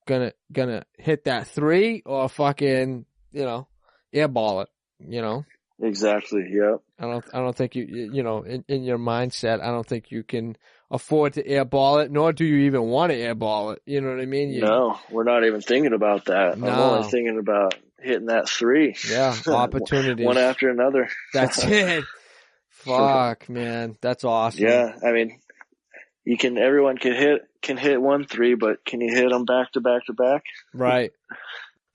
gonna hit that 3 or fucking, airball it, Exactly. Yep. I don't think you know, in your mindset, I don't think you can afford to airball it, nor do you even want to airball it. You know what I mean? No, we're not even thinking about that. No. I'm only thinking about hitting that 3. Yeah. Opportunities. One after another. That's it. Fuck, man. That's awesome. Yeah. I mean, everyone can hit 1 3, but can you hit them back to back to back? Right.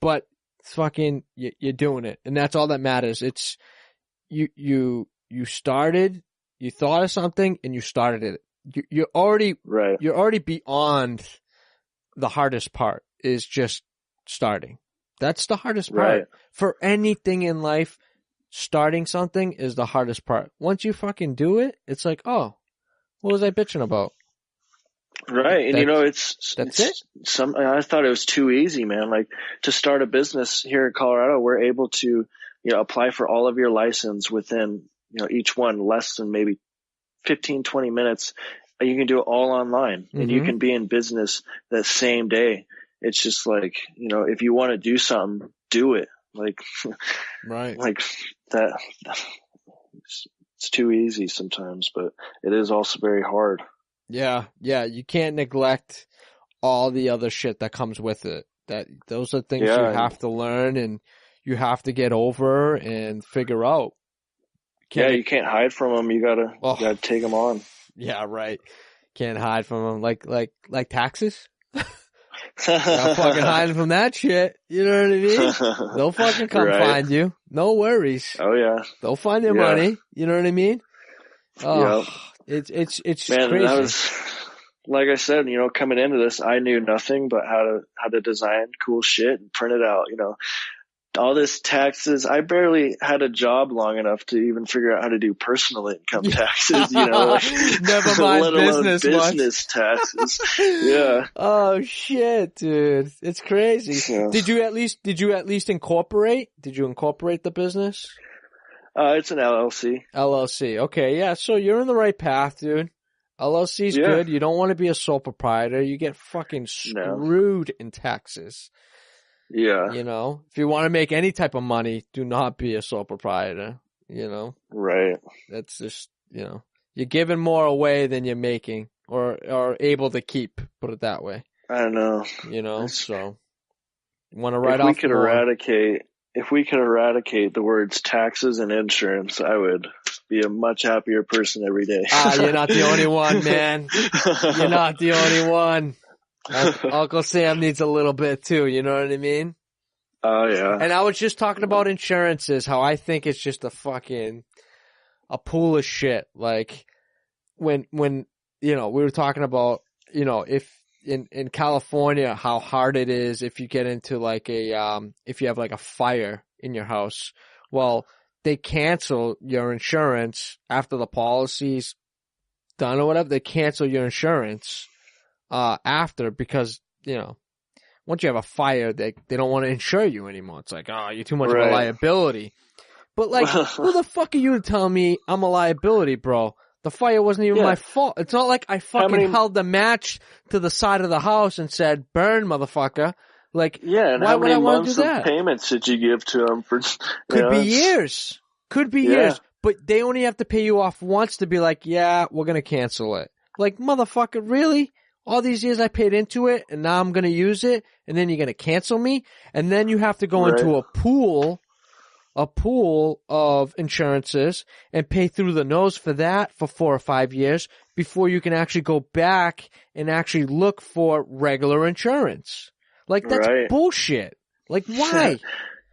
But it's fucking, you're doing it. And that's all that matters. It's, you started, you thought of something and you started it. You're already beyond the hardest part, is just starting. That's the hardest part. Right. For anything in life, starting something is the hardest part. Once you fucking do it, it's like, oh, what was I bitching about? Right. And that's it. I thought it was too easy, man. Like, to start a business here in Colorado, we're able to, apply for all of your license within, each one less than maybe 15, 20 minutes. You can do it all online, and you can be in business that same day. It's just like, if you want to do something, do it. Like, right. Like that. It's too easy sometimes, but it is also very hard. Yeah. Yeah. You can't neglect all the other shit that comes with it. Those are things you have to learn and you have to get over and figure out. You can't hide from them. You gotta take them on. Yeah, right. Can't hide from them. Like taxes. Not fucking hiding from that shit. You know what I mean? They'll fucking come find you. No worries. Oh yeah. They'll find their money. You know what I mean? Oh, it's man, crazy. That was, like I said, coming into this, I knew nothing but how to design cool shit and print it out. All this taxes. I barely had a job long enough to even figure out how to do personal income taxes, Never mind let alone business taxes. Yeah. Oh shit, dude. It's crazy. Yeah. Did you at least incorporate? Did you incorporate the business? It's an LLC. LLC. Okay. Yeah. So you're in the right path, dude. LLC's good. You don't want to be a sole proprietor. You get fucking screwed in taxes. Yeah. If you want to make any type of money, do not be a sole proprietor, Right. That's just, you're giving more away than you're making or able to keep, put it that way. I know. So you want to write off if we could eradicate the words taxes and insurance, I would be a much happier person every day. You're not the only one, man. You're not the only one. Uncle Sam needs a little bit too, you know what I mean? Oh yeah. And I was just talking about insurances, how I think it's just a pool of shit. Like when we were talking about, if in California, how hard it is if you get into if you have like a fire in your house. Well, they cancel your insurance after the policy's done or whatever. They cancel your insurance after, because once you have a fire, they don't want to insure you anymore. It's like, oh, you're too much of a liability. But like, who the fuck are you to tell me I'm a liability, bro? The fire wasn't even my fault. It's not like I fucking held the match to the side of the house and said, "Burn, motherfucker." Like, and why would I want to do that? How many months of payments did you give to them for? Could be years. Could be years. But they only have to pay you off once to be like, yeah, we're gonna cancel it. Like, motherfucker, really? All these years I paid into it, and now I'm going to use it, and then you're going to cancel me? And then you have to go into a pool of insurances and pay through the nose for that for 4 or 5 years before you can actually go back and actually look for regular insurance. Like, that's bullshit. Like, why?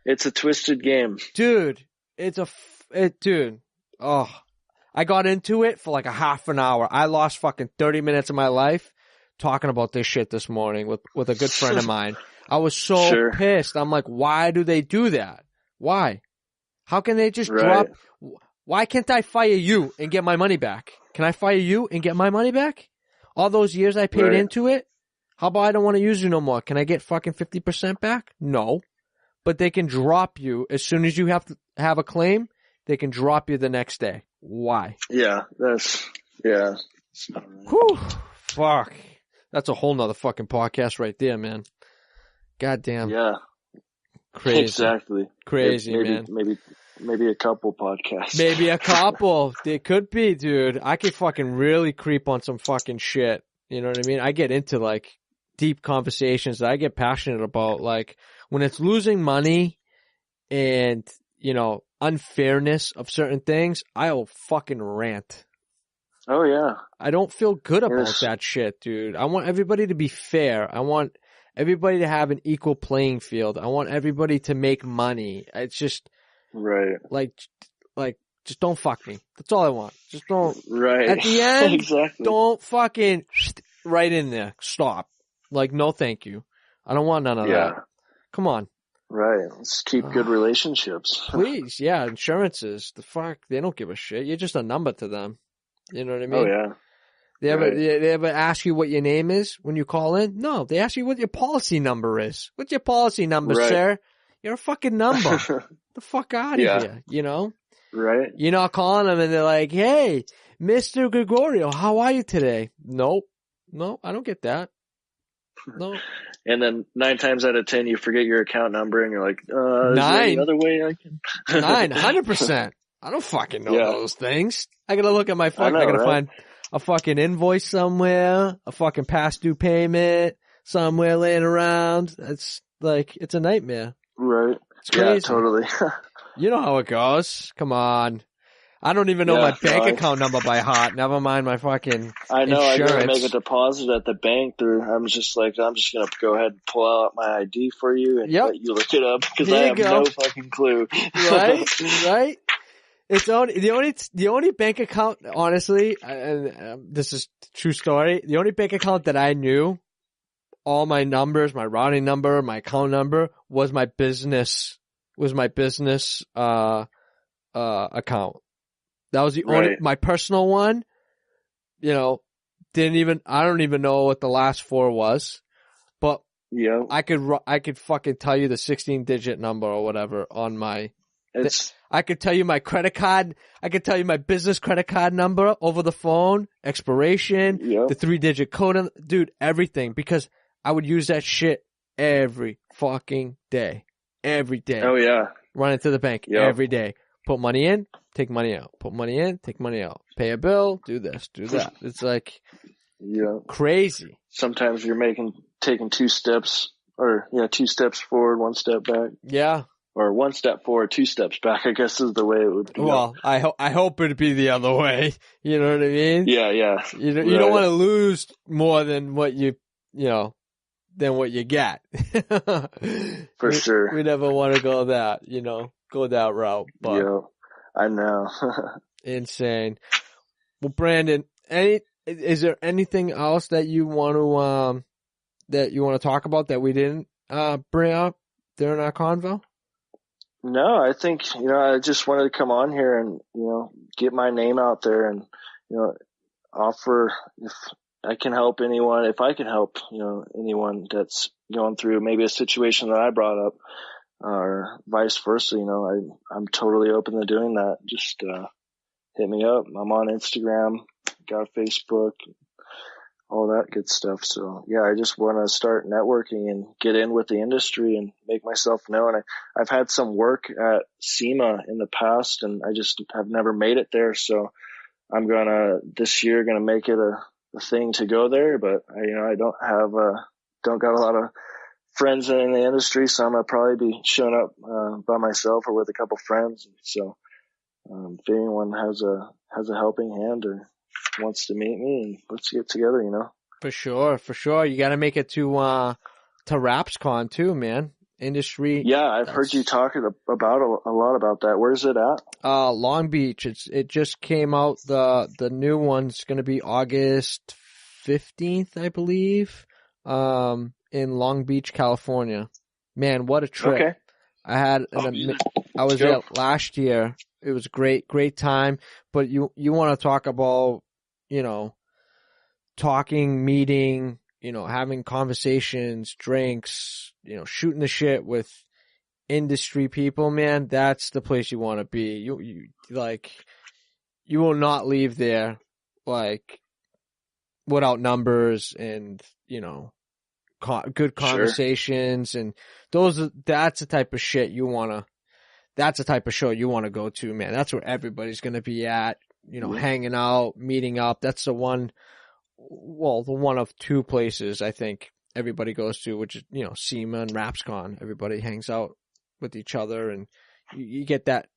It's a twisted game. Dude, I got into it for like a half an hour. I lost fucking 30 minutes of my life talking about this shit this morning with a good friend of mine. I was so pissed. I'm like, why do they do that? Why? How can they just drop? Why can't I fire you and get my money back? Can I fire you and get my money back? All those years I paid into it? How about I don't want to use you no more? Can I get fucking 50% back? No. But they can drop you as soon as you have to have a claim. They can drop you the next day. Why? Yeah, that's Whew, fuck. That's a whole nother fucking podcast right there, man. Goddamn. Yeah. Crazy. Exactly. Crazy, man. Maybe Maybe a couple podcasts. Maybe a couple. It could be, dude. I could fucking really creep on some fucking shit. You know what I mean? I get into like deep conversations that I get passionate about. Like when it's losing money and, you know, unfairness of certain things, I'll fucking rant. Oh yeah. I don't feel good about that shit, dude. I want everybody to be fair. I want everybody to have an equal playing field. I want everybody to make money. It's just right. Like just don't fuck me. That's all I want. Just don't. Right. At the end, exactly. Don't fucking right in there. Stop. Like, no, thank you. I don't want none of that. Come on. Right. Let's keep good relationships. Please, yeah. Insurances, the fuck, they don't give a shit. You're just a number to them. You know what I mean? Oh yeah. They ever ask you what your name is when you call in? No, they ask you what your policy number is. What's your policy number, sir? You're a fucking number. The fuck out of here, you know? Right. You're not calling them and they're like, hey, Mr. Gregorio, how are you today? Nope. No, I don't get that. No. And then 9 times out of 10, you forget your account number and you're like, is there any other way I can? 100%. I don't fucking know those things. I gotta look at my phone. I gotta find a fucking invoice somewhere, a fucking past due payment somewhere laying around. It's like, it's a nightmare. Right. It's crazy. Yeah, totally. You know how it goes. Come on. I don't even know my bank account number by heart. Never mind my fucking I know. insurance. I gotta make a deposit at the bank. I'm just gonna go ahead and pull out my ID for you and let you look it up because I have no fucking clue. Right? It's the only bank account, honestly, and this is a true story. The only bank account that I knew, all my numbers, my routing number, my account number was my business account. That was the only, my personal one, you know, I don't even know what the last 4 was, but I could fucking tell you the 16-digit number or whatever on my, I could tell you my credit card, I could tell you my business credit card number over the phone, expiration, the 3-digit code, dude, everything, because I would use that shit every fucking day. Every day. Oh yeah. Run into the bank every day. Put money in, take money out. Put money in, take money out. Pay a bill, do this, do that. It's like crazy. Sometimes you're taking 2 steps or 2 steps forward, 1 step back. Yeah. Or 1 step forward, 2 steps back, I guess is the way it would be. Well, I hope it'd be the other way. You know what I mean? Yeah, yeah. You don't want to lose more than what than what you get. For sure. We never want to go that route. But yeah, I know. Insane. Well, Brandon, is there anything else that you want to talk about that we didn't bring up during our convo? No, I think, I just wanted to come on here and, get my name out there and, offer if I can help anyone, if I can help, anyone that's going through maybe a situation that I brought up or vice versa, I'm totally open to doing that. Just, hit me up. I'm on Instagram, got a Facebook, all that good stuff. So yeah, I just want to start networking and get in with the industry and make myself known. I've had some work at SEMA in the past and I just have never made it there. So I'm this year gonna make it a thing to go there, but I don't got a lot of friends in the industry, so I'm gonna probably be showing up by myself or with a couple friends. So if anyone has a helping hand or wants to meet me, and let's get together, For sure. You got to make it to RapsCon too, man. Industry. Yeah, I've heard you talking about a lot about that. Where's it at? Long Beach. It just came out. The new one's going to be August 15th, I believe. In Long Beach, California. Man, what a trip. Okay. I was there last year. It was great time. But you want to talk about, talking, meeting, having conversations, drinks, shooting the shit with industry people, man, that's the place you want to be. You will not leave there, without numbers and, good conversations. Sure. And that's the type of shit you want to, that's the type of show you want to go to, man. That's where everybody's going to be at, you know, hanging out, meeting up. That's the one of two places I think everybody goes to, which is, you know, SEMA and RapsCon. Everybody hangs out with each other, and you get that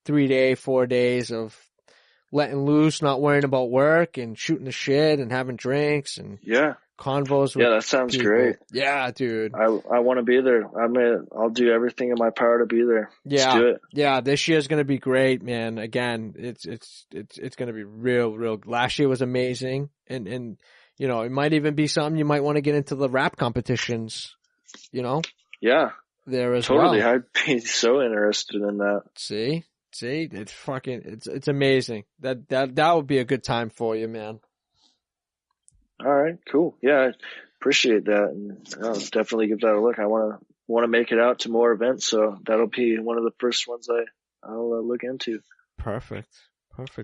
4 days of letting loose, not worrying about work, and shooting the shit and having drinks and convos with that sounds people. Great. Yeah, dude. I want to be there. I'll do everything in my power to be there. Yeah. Let's do it. Yeah, this year's going to be great, man. Again, it's going to be real. Last year was amazing. And, you know, it might even be something you might want to get into the rap competitions, you know? Yeah. There as totally. well. I'd be so interested in that. See, it's amazing. That would be a good time for you, man. All right, cool. Yeah, I appreciate that, and I'll definitely give that a look. I want to make it out to more events, so that'll be one of the first ones I'll look into. Perfect,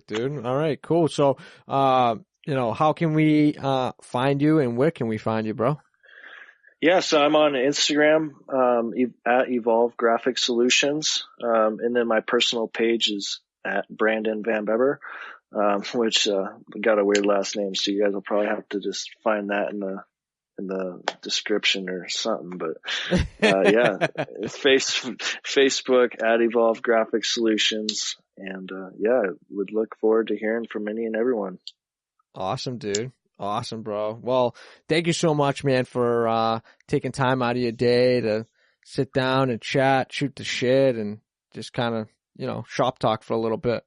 dude. All right, cool. So, you know, how can we find you, and where can we find you, bro? Yeah, so I'm on Instagram at Evolve Graphic Solutions, and then my personal page is at Brandon VanBeber. Which got a weird last name, so you guys will probably have to just find that in the description or something. But yeah, Facebook at Evolve Graphic Solutions, and yeah, would look forward to hearing from any and everyone. Awesome, dude. Awesome, bro. Well, thank you so much, man, for taking time out of your day to sit down and chat, shoot the shit, and just kind of, you know, shop talk for a little bit.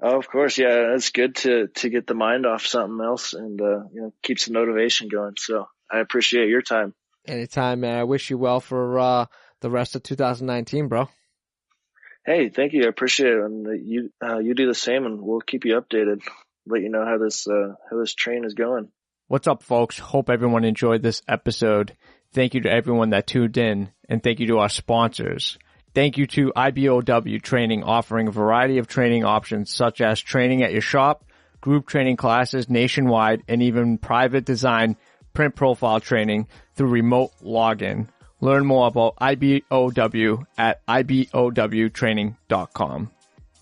Oh, of course. Yeah. It's good to get the mind off something else and, you know, keeps the motivation going. So I appreciate your time. Anytime, man. I wish you well for, the rest of 2019, bro. Hey, thank you. I appreciate it. And you do the same, and we'll keep you updated. Let you know how this train is going. What's up, folks? Hope everyone enjoyed this episode. Thank you to everyone that tuned in, and thank you to our sponsors. Thank you to IBOW Training, offering a variety of training options such as training at your shop, group training classes nationwide, and even private design print profile training through remote login. Learn more about IBOW at ibowtraining.com.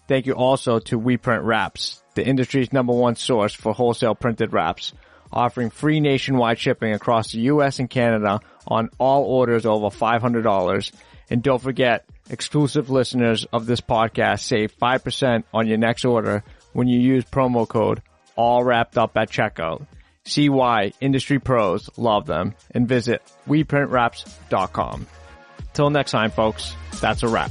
Thank you also to We Print Wraps, the industry's #1 source for wholesale printed wraps, offering free nationwide shipping across the U.S. and Canada on all orders over $500. And don't forget, exclusive listeners of this podcast save 5% on your next order when you use promo code all wrapped up at checkout. See why industry pros love them and visit WePrintWraps.com. Till next time, folks, that's a wrap.